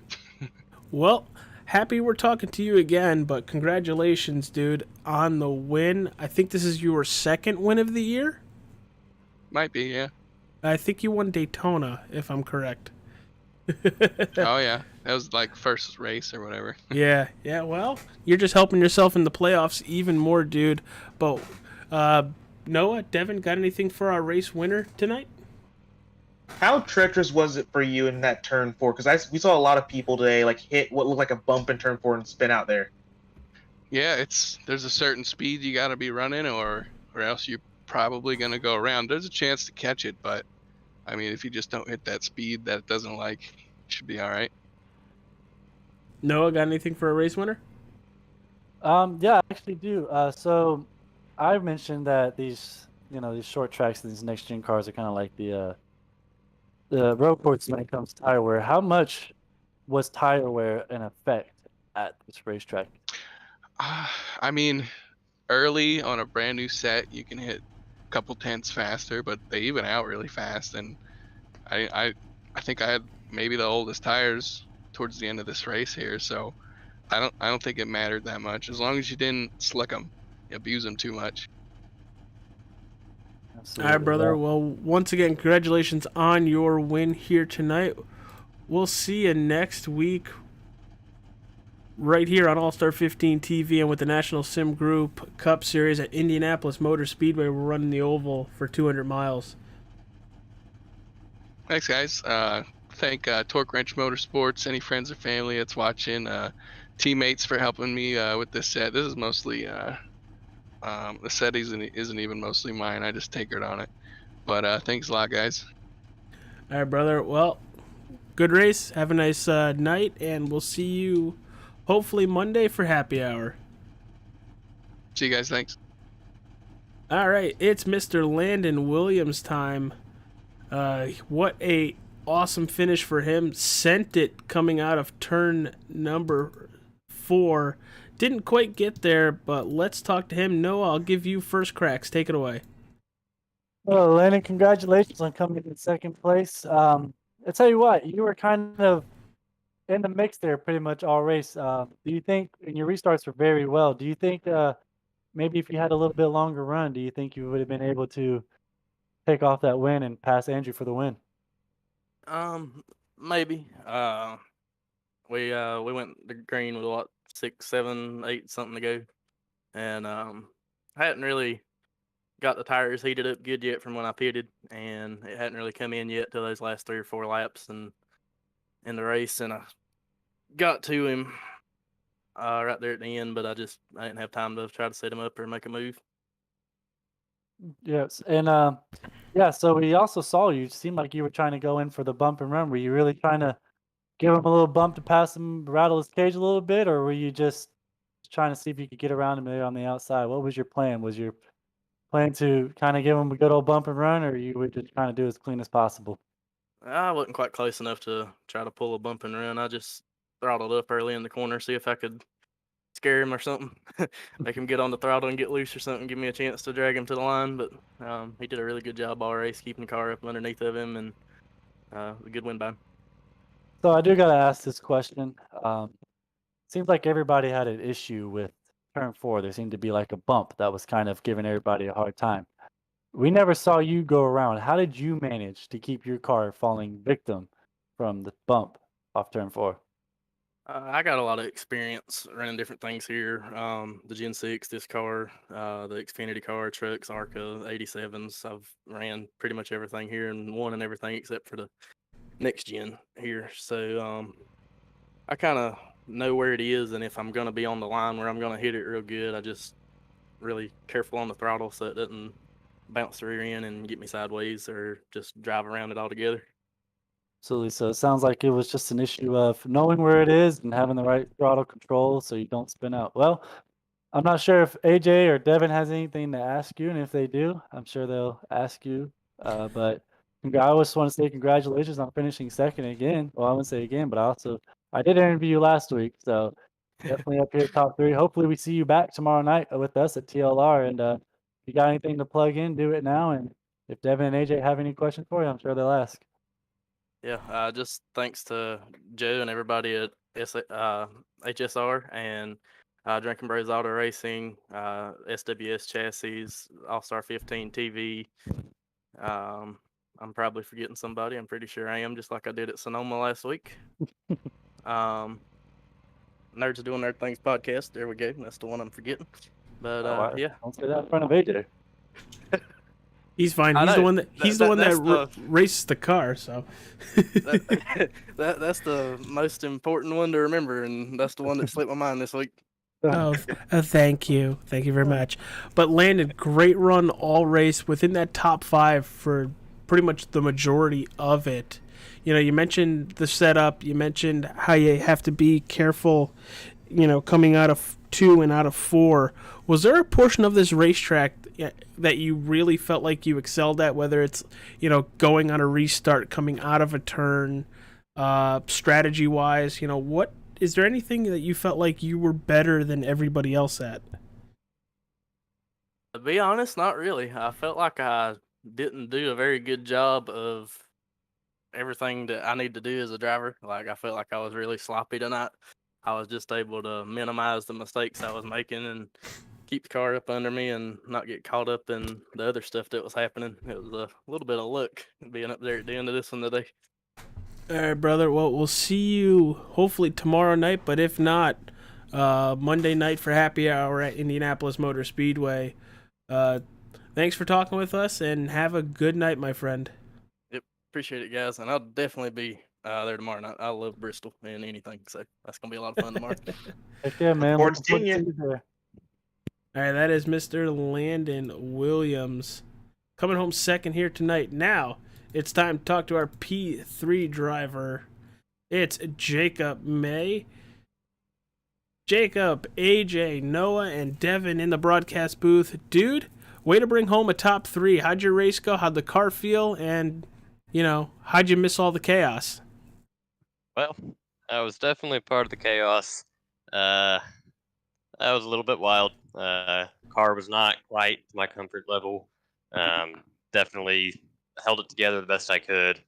Well, happy we're talking to you again, but congratulations, dude, on the win. I think this is your 2nd win of the year? Might be, yeah. I think you won Daytona, if I'm correct. Oh, yeah. That was like first race or whatever. Yeah, well, you're just helping yourself in the playoffs even more, dude. But, Noah, Devin, got anything for our race winner tonight? How treacherous was it for you in that turn 4? Because we saw a lot of people today like hit what looked like a bump in turn 4 and spin out there. Yeah, there's a certain speed you got to be running, or else you're probably going to go around. There's a chance to catch it, but I mean, if you just don't hit that speed that it doesn't like, you should be all right. Noah, got anything for a race winner? Yeah, I actually do. So I mentioned that these short tracks and these next gen cars are kind of like the road course when it comes to tire wear. How much was tire wear an effect at this racetrack? I mean, early on a brand new set, you can hit a couple tenths faster, but they even out really fast. And I think I had maybe the oldest tires towards the end of this race here, so I don't think it mattered that much as long as you didn't slick them, abuse them too much. Absolutely. All right, brother. Well, once again, congratulations on your win here tonight. We'll see you next week right here on All-Star 15 TV and with the National Sim Group Cup Series at Indianapolis Motor Speedway. We're running the oval for 200 miles. Thanks, guys. Thank Torque Wrench Motorsports, any friends or family that's watching, teammates for helping me with this set. This is mostly the set isn't even mostly mine. I just tinkered on it. But thanks a lot, guys. All right, brother. Well, good race. Have a nice night, and we'll see you hopefully Monday for happy hour. See you guys. Thanks. All right, it's Mr. Landon Williams time. What a awesome finish for him. Sent it coming out of turn number 4. Didn't quite get there, but let's talk to him. Noah, I'll give you first cracks. Take it away. Well, Landon, congratulations on coming in second place. I tell you what, you were kind of in the mix there pretty much all race. Do you think, and your restarts were very well, do you think maybe if you had a little bit longer run, do you think you would have been able to take off that win and pass Andrew for the win? Maybe. We went the green with what 6, 7, 8 something to go, and I hadn't really got the tires heated up good yet from when I pitted, and it hadn't really come in yet till those last 3 or 4 laps and in the race, and I got to him right there at the end, but I didn't have time to try to set him up or make a move. Yes, and yeah, so we also saw you. It seemed like you were trying to go in for the bump and run. Were you really trying to give him a little bump to pass him, rattle his cage a little bit, or were you just trying to see if you could get around him there on the outside? What was your plan? Was your plan to kind of give him a good old bump and run, or you were just trying to do as clean as possible? I wasn't quite close enough to try to pull a bump and run. I just throttled up early in the corner, see if I could scare him or something, make him get on the throttle and get loose or something, give me a chance to drag him to the line. But he did a really good job all race, keeping the car up underneath of him, and a good win by him. So I do got to ask this question. Seems like everybody had an issue with turn 4. There seemed to be like a bump that was kind of giving everybody a hard time. We never saw you go around. How did you manage to keep your car falling victim from the bump off turn 4? I got a lot of experience running different things here. The Gen 6, this car, the Xfinity car, trucks, ARCA, 87s. I've ran pretty much everything here and won and everything except for the next gen here. So I kind of know where it is, and if I'm going to be on the line where I'm going to hit it real good, I just really careful on the throttle so it doesn't bounce the rear end and get me sideways or just drive around it altogether. Absolutely. So it sounds like it was just an issue of knowing where it is and having the right throttle control so you don't spin out. Well, I'm not sure if AJ or Devin has anything to ask you, and if they do, I'm sure they'll ask you. But I just want to say congratulations on finishing second again. Well, I wouldn't say again, but I did interview you last week, so definitely up here top 3. Hopefully we see you back tomorrow night with us at TLR, and if you got anything to plug in, do it now. And if Devin and AJ have any questions for you, I'm sure they'll ask. Yeah, just thanks to Joe and everybody at HSR and Drinkin Bros Auto Racing, SWS Chassis, All-Star 15 TV. I'm probably forgetting somebody. I'm pretty sure I am, just like I did at Sonoma last week. Nerds Are Doing Nerd Things podcast. There we go. That's the one I'm forgetting. But yeah, don't say that in front of AJ. He's fine. He's the one that races the car. So that's the most important one to remember, and that's the one that slipped my mind this week. Thank you very much. But Landon, great run all race within that top 5 for pretty much the majority of it. You know, you mentioned the setup. You mentioned how you have to be careful. You know, coming out of 2 and out of 4. Was there a portion of this racetrack that you really felt like you excelled at, whether it's, you know, going on a restart, coming out of a turn, strategy wise? You know, what is there anything that you felt like you were better than everybody else at? To be honest, not really. I felt like I didn't do a very good job of everything that I need to do as a driver. Like, I felt like I was really sloppy tonight. I was just able to minimize the mistakes I was making and keep the car up under me and not get caught up in the other stuff that was happening. It was a little bit of luck being up there at the end of this one today. All right, brother. Well, we'll see you hopefully tomorrow night, but if not, Monday night for happy hour at Indianapolis Motor Speedway. Thanks for talking with us, and have a good night, my friend. Yep, appreciate it, guys, and I'll definitely be there tomorrow night. I love Bristol and anything, so that's gonna be a lot of fun tomorrow. Heck yeah, man. Forward to seeing you. All right, that is Mr. Landon Williams coming home second here tonight. Now it's time to talk to our P3 driver. It's Jacob May. Jacob, AJ, Noah, and Devin in the broadcast booth. Dude, way to bring home a top 3. How'd your race go? How'd the car feel? And, how'd you miss all the chaos? Well, I was definitely part of the chaos. That was a little bit wild. Car was not quite to my comfort level. Definitely held it together the best I could.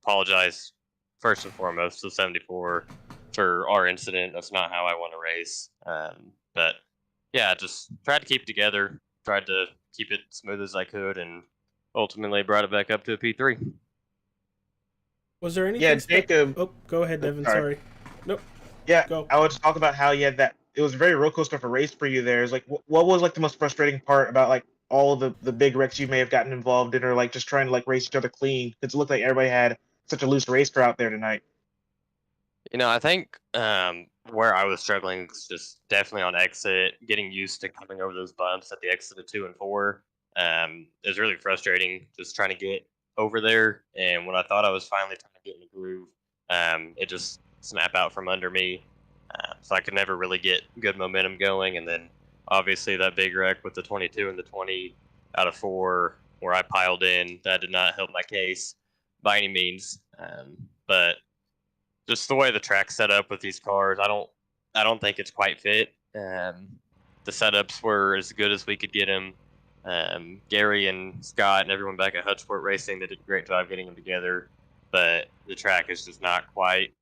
Apologize first and foremost to 74 for our incident. That's not how I want to race. But yeah, just tried to keep it together, tried to keep it smooth as I could, and ultimately brought it back up to a P3. Was there anything? Yeah, Jacob. Oh, go ahead, Devin. Sorry. Nope. Yeah, go. I would talk about how that it was a very roller coaster of a race for you there. It's like, what was like the most frustrating part about like all of the big wrecks you may have gotten involved in, or like just trying to like race each other clean? Because it looked like everybody had such a loose race car out there tonight. I think where I was struggling was just definitely on exit, getting used to coming over those bumps at the exit of 2 and 4. It was really frustrating just trying to get over there, and when I thought I was finally trying to get in the groove, it just snapped out from under me, so I could never really get good momentum going. And then obviously that big wreck with the 22 and the 20 out of 4 where I piled in, that did not help my case by any means. But just the way the track's set up with these cars, I don't think it's quite fit. The setups were as good as we could get them. Gary and Scott and everyone back at HutchSport Racing, they did a great job getting them together, but the track is just not quite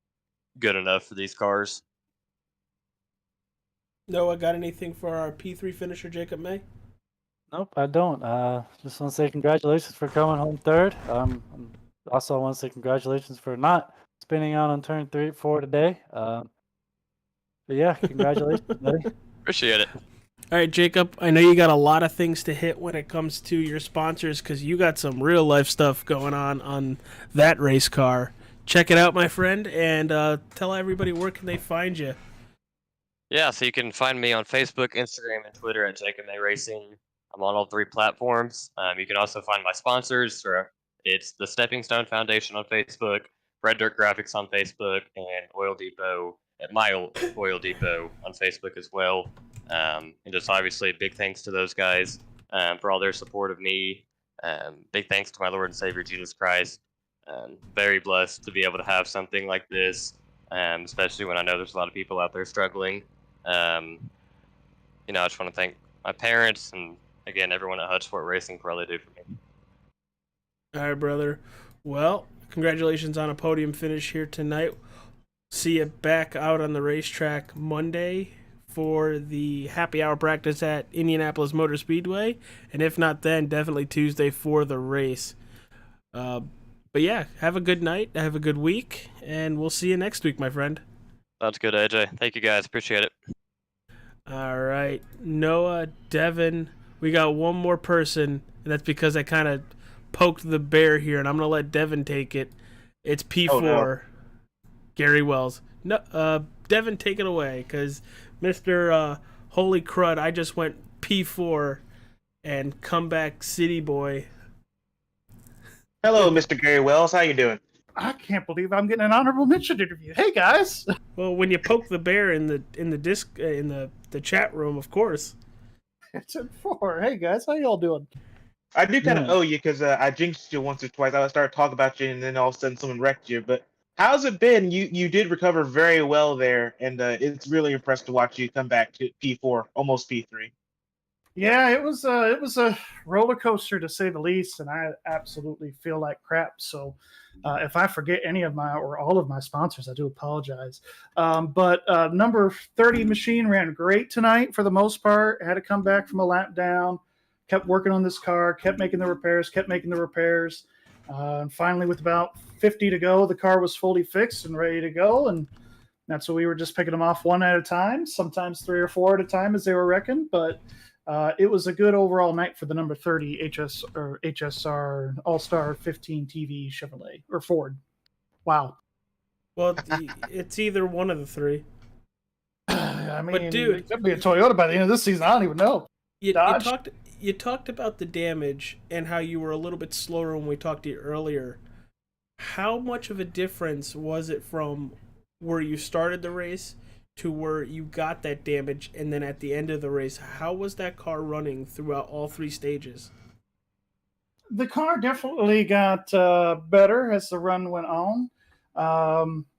good enough for these cars. Noah, got anything for our P3 finisher, Jacob May? Nope, I don't. Just want to say congratulations for coming home third. Also want to say congratulations for not spinning out on turn 4 today. But yeah, congratulations, buddy. Appreciate it. All right, Jacob, I know you got a lot of things to hit when it comes to your sponsors because you got some real life stuff going on that race car. Check it out, my friend, and tell everybody where can they find you. Yeah, so you can find me on Facebook, Instagram, and Twitter at Jacob May Racing. I'm on all 3 platforms. You can also find my sponsors. It's the Stepping Stone Foundation on Facebook, Red Dirt Graphics on Facebook, and Oil Depot at my Oil Depot on Facebook as well. And just obviously big thanks to those guys for all their support of me. Big thanks to my Lord and Savior Jesus Christ. Very blessed to be able to have something like this, especially when I know there's a lot of people out there struggling. I just want to thank my parents and, again, everyone at HutchSport Racing for all they do for me. All right, brother. Well, congratulations on a podium finish here tonight. See you back out on the racetrack Monday for the happy hour practice at Indianapolis Motor Speedway, and if not then, definitely Tuesday for the race. But yeah, have a good night, have a good week, and we'll see you next week, my friend. Sounds good, AJ. Thank you, guys. Appreciate it. All right, Noah, Devin, we got one more person, and that's because I kind of poked the bear here, and I'm going to let Devin take it. It's P4, Oh, no. Gary Wells. No, Devin, take it away, because Mr. Holy Crud, I just went P4 and comeback city boy. Hello, Mr. Gary Wells. How you doing? I can't believe I'm getting an honorable mention interview. Hey guys. Well, when you poke the bear in the chat room, of course. It's at 4. Hey guys, how y'all doing? I do kind of owe you because I jinxed you once or twice. I started talking about you, and then all of a sudden someone wrecked you. But how's it been? You did recover very well there, and it's really impressed to watch you come back to P4, almost P3. Yeah, it was a roller coaster to say the least, and I absolutely feel like crap. So if I forget any of my or all of my sponsors, I do apologize. But number 30 machine ran great tonight for the most part. Had to come back from a lap down. Kept working on this car, kept making the repairs. And finally, with about 50 to go, the car was fully fixed and ready to go. And that's what we were just picking them off one at a time, sometimes 3 or 4 at a time as they were wrecking. But it was a good overall night for the number 30 HSR All-Star 15 TV Chevrolet or Ford. Wow. Well, it's either one of the 3. I mean, but dude, it could be a Toyota by the end of this season. I don't even know. You talked about the damage and how you were a little bit slower when we talked to you earlier. how much of a difference was it from where you started the race to where you got that damage, and then at the end of the race, how was that car running throughout all 3 stages? The car definitely got better as the run went on,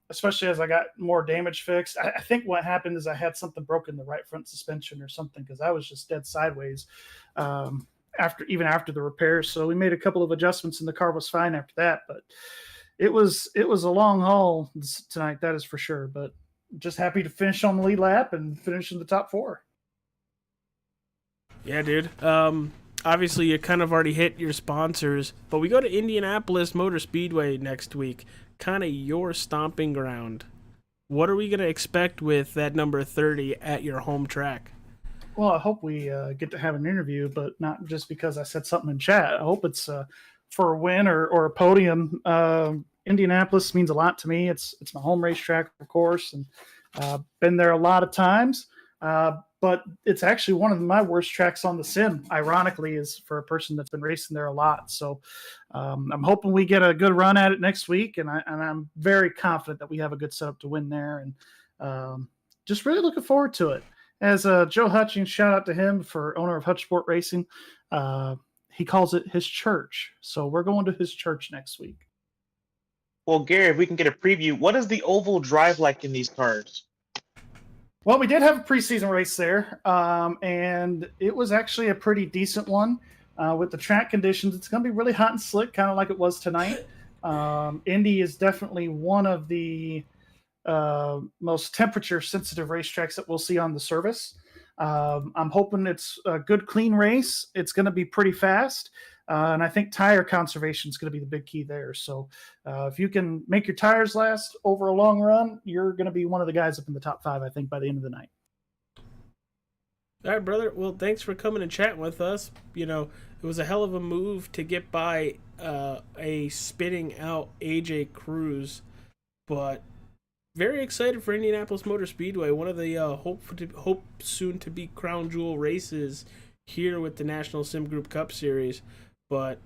especially as I got more damage fixed. I think what happened is I had something broken in the right front suspension or something, because I was just dead sideways after the repairs. So we made a couple of adjustments and the car was fine after that. But it was a long haul tonight, that is for sure. But just happy to finish on the lead lap and finish in the top 4. Yeah, dude. Obviously, you kind of already hit your sponsors, but we go to Indianapolis Motor Speedway next week, kind of your stomping ground. What are we going to expect with that number 30 at your home track? Well, I hope we get to have an interview, but not just because I said something in chat. I hope it's for a win or a podium. Indianapolis means a lot to me. It's my home racetrack, of course, and been there a lot of times. But it's actually one of my worst tracks on the sim, ironically, is for a person that's been racing there a lot. So I'm hoping we get a good run at it next week, and I'm very confident that we have a good setup to win there, and just really looking forward to it. As Joe Hutchins, shout out to him, for owner of HutchSport Racing. He calls it his church. So we're going to his church next week. Well, Gary, if we can get a preview, what is the oval drive like in these cars? Well, we did have a preseason race there, and it was actually a pretty decent one. With the track conditions, it's going to be really hot and slick, kind of like it was tonight. Indy is definitely one of the most temperature-sensitive racetracks that we'll see on the service. I'm hoping it's a good, clean race. It's going to be pretty fast. And I think tire conservation is going to be the big key there. So if you can make your tires last over a long run, you're going to be one of the guys up in the top 5, I think, by the end of the night. All right, brother. Well, thanks for coming and chatting with us. You know, it was a hell of a move to get by a spinning out AJ Cruz, but very excited for Indianapolis Motor Speedway, one of the hope soon to be crown jewel races here with the National Sim Group Cup Series. But,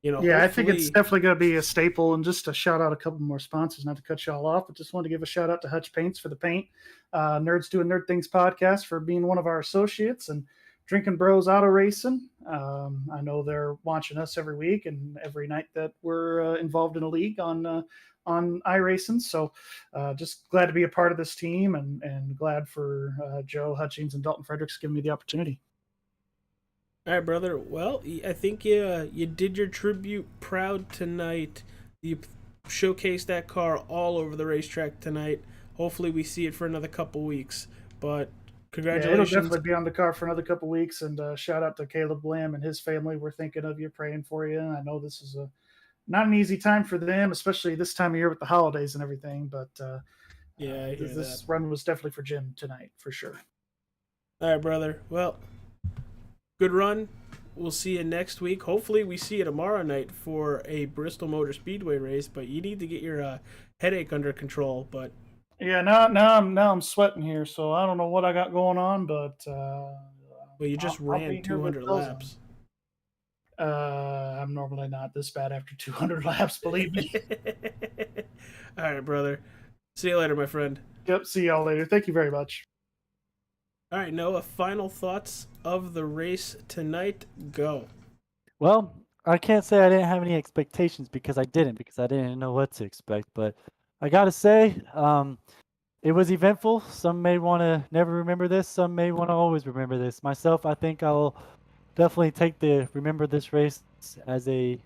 you know, yeah, I think it's definitely going to be a staple. And just to shout out a couple more sponsors, not to cut you all off, but just wanted to give a shout out to Hutch Paints for the paint, Nerds Doing Nerd Things podcast for being one of our associates, and Drinkin Bros Auto Racing. I know they're watching us every week and every night that we're involved in a league on iRacing. So just glad to be a part of this team, and glad for Joe Hutchins and Dalton Fredericks giving me the opportunity. All right, brother. Well, I think you did your tribute proud tonight. You showcased that car all over the racetrack tonight. Hopefully we see it for another couple weeks. But congratulations. Yeah, it'll definitely be on the car for another couple weeks. And shout out to Caleb Lamb and his family. We're thinking of you, praying for you. I know this is not an easy time for them, especially this time of year with the holidays and everything. But yeah, this run was definitely for Jim tonight, for sure. All right, brother. Well, good run. We'll see you next week. Hopefully we see you tomorrow night for a Bristol Motor Speedway race, but you need to get your headache under control. But yeah, now I'm sweating here, so I don't know what I got going on, but well, you just ran 200 laps. I'm normally not this bad after 200 laps, believe me. All right, brother. See you later, my friend. Yep, see y'all later. Thank you very much. All right, Noah, final thoughts of the race tonight. Go. Well, I can't say I didn't have any expectations, because I didn't know what to expect. But I got to say, it was eventful. Some may want to never remember this. Some may want to always remember this. Myself, I think I'll definitely remember this race as a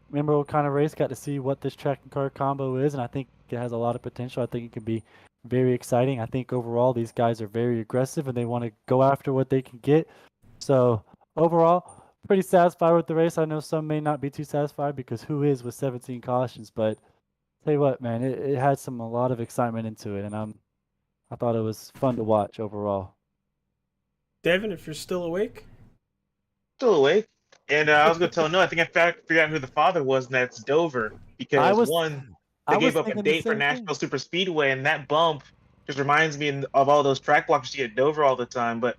memorable kind of race. Got to see what this track and car combo is, and I think it has a lot of potential. I think it can be very exciting. I think overall these guys are very aggressive and they want to go after what they can get. So overall, pretty satisfied with the race. I know some may not be too satisfied, because who is with 17 cautions, but tell you what, man, it had a lot of excitement into it, and I thought it was fun to watch overall. Devin, if you're still awake. Still awake. And I was going to tell I think I figured out who the father was, and that's Dover, because they gave up a date for Nashville Super Speedway, and that bump just reminds me of all those track blockers you get at Dover all the time. But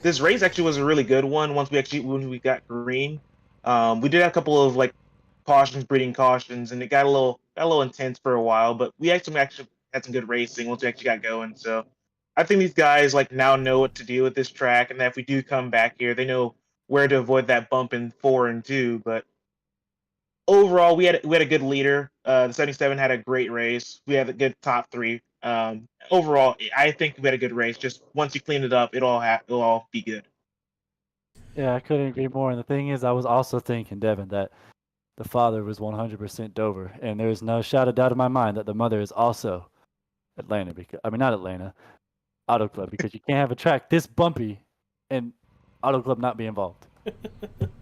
this race actually was a really good one when we got green. We did have a couple of breeding cautions, and it got a little got a little intense for a while, but we actually had some good racing once we actually got going. So I think these guys like now know what to do with this track, and that if we do come back here, they know where to avoid that bump in 4 and 2. But overall, we had a good leader. The 77 had a great race. We had a good top 3. Overall, I think we had a good race. Just once you clean it up, it'll all be good. Yeah, I couldn't agree more. And the thing is, I was also thinking, Devin, that the father was 100% Dover, and there is no shadow of doubt in my mind that the mother is also Atlanta. Because I mean, not Atlanta, Auto Club, because you can't have a track this bumpy and Auto Club not be involved. All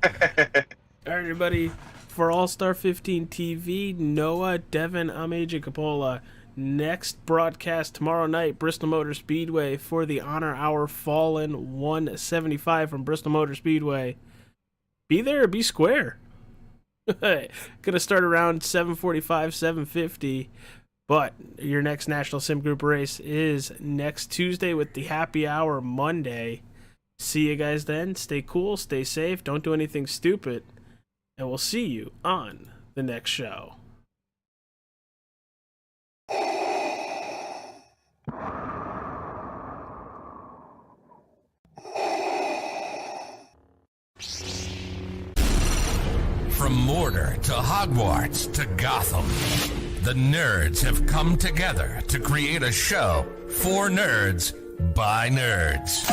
right, everybody. For All Star 15 TV, Noah, Devin, I'm Agent Capola. Next broadcast tomorrow night, Bristol Motor Speedway for the Honor Hour Fallen 175 from Bristol Motor Speedway. Be there or be square. Gonna start around 7:45, 7:50. But your next National Sim Group race is next Tuesday with the Happy Hour Monday. See you guys then. Stay cool, stay safe, don't do anything stupid. And we'll see you on the next show. From Mortar to Hogwarts to Gotham, the nerds have come together to create a show for nerds by nerds.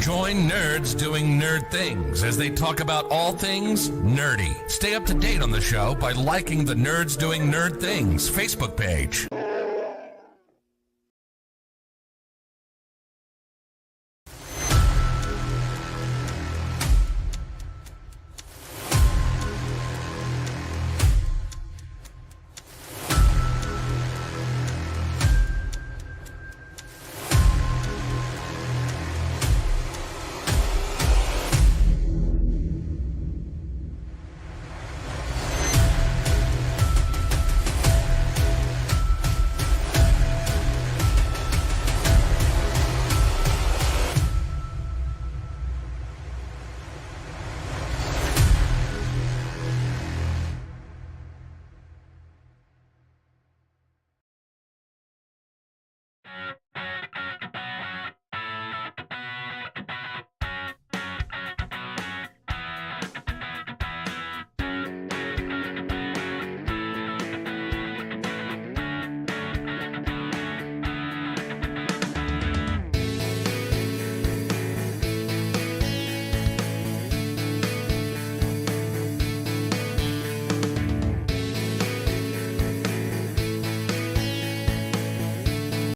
Join nerds doing nerd things as they talk about all things nerdy. Stay up to date on the show by liking the Nerds Doing Nerd Things Facebook page.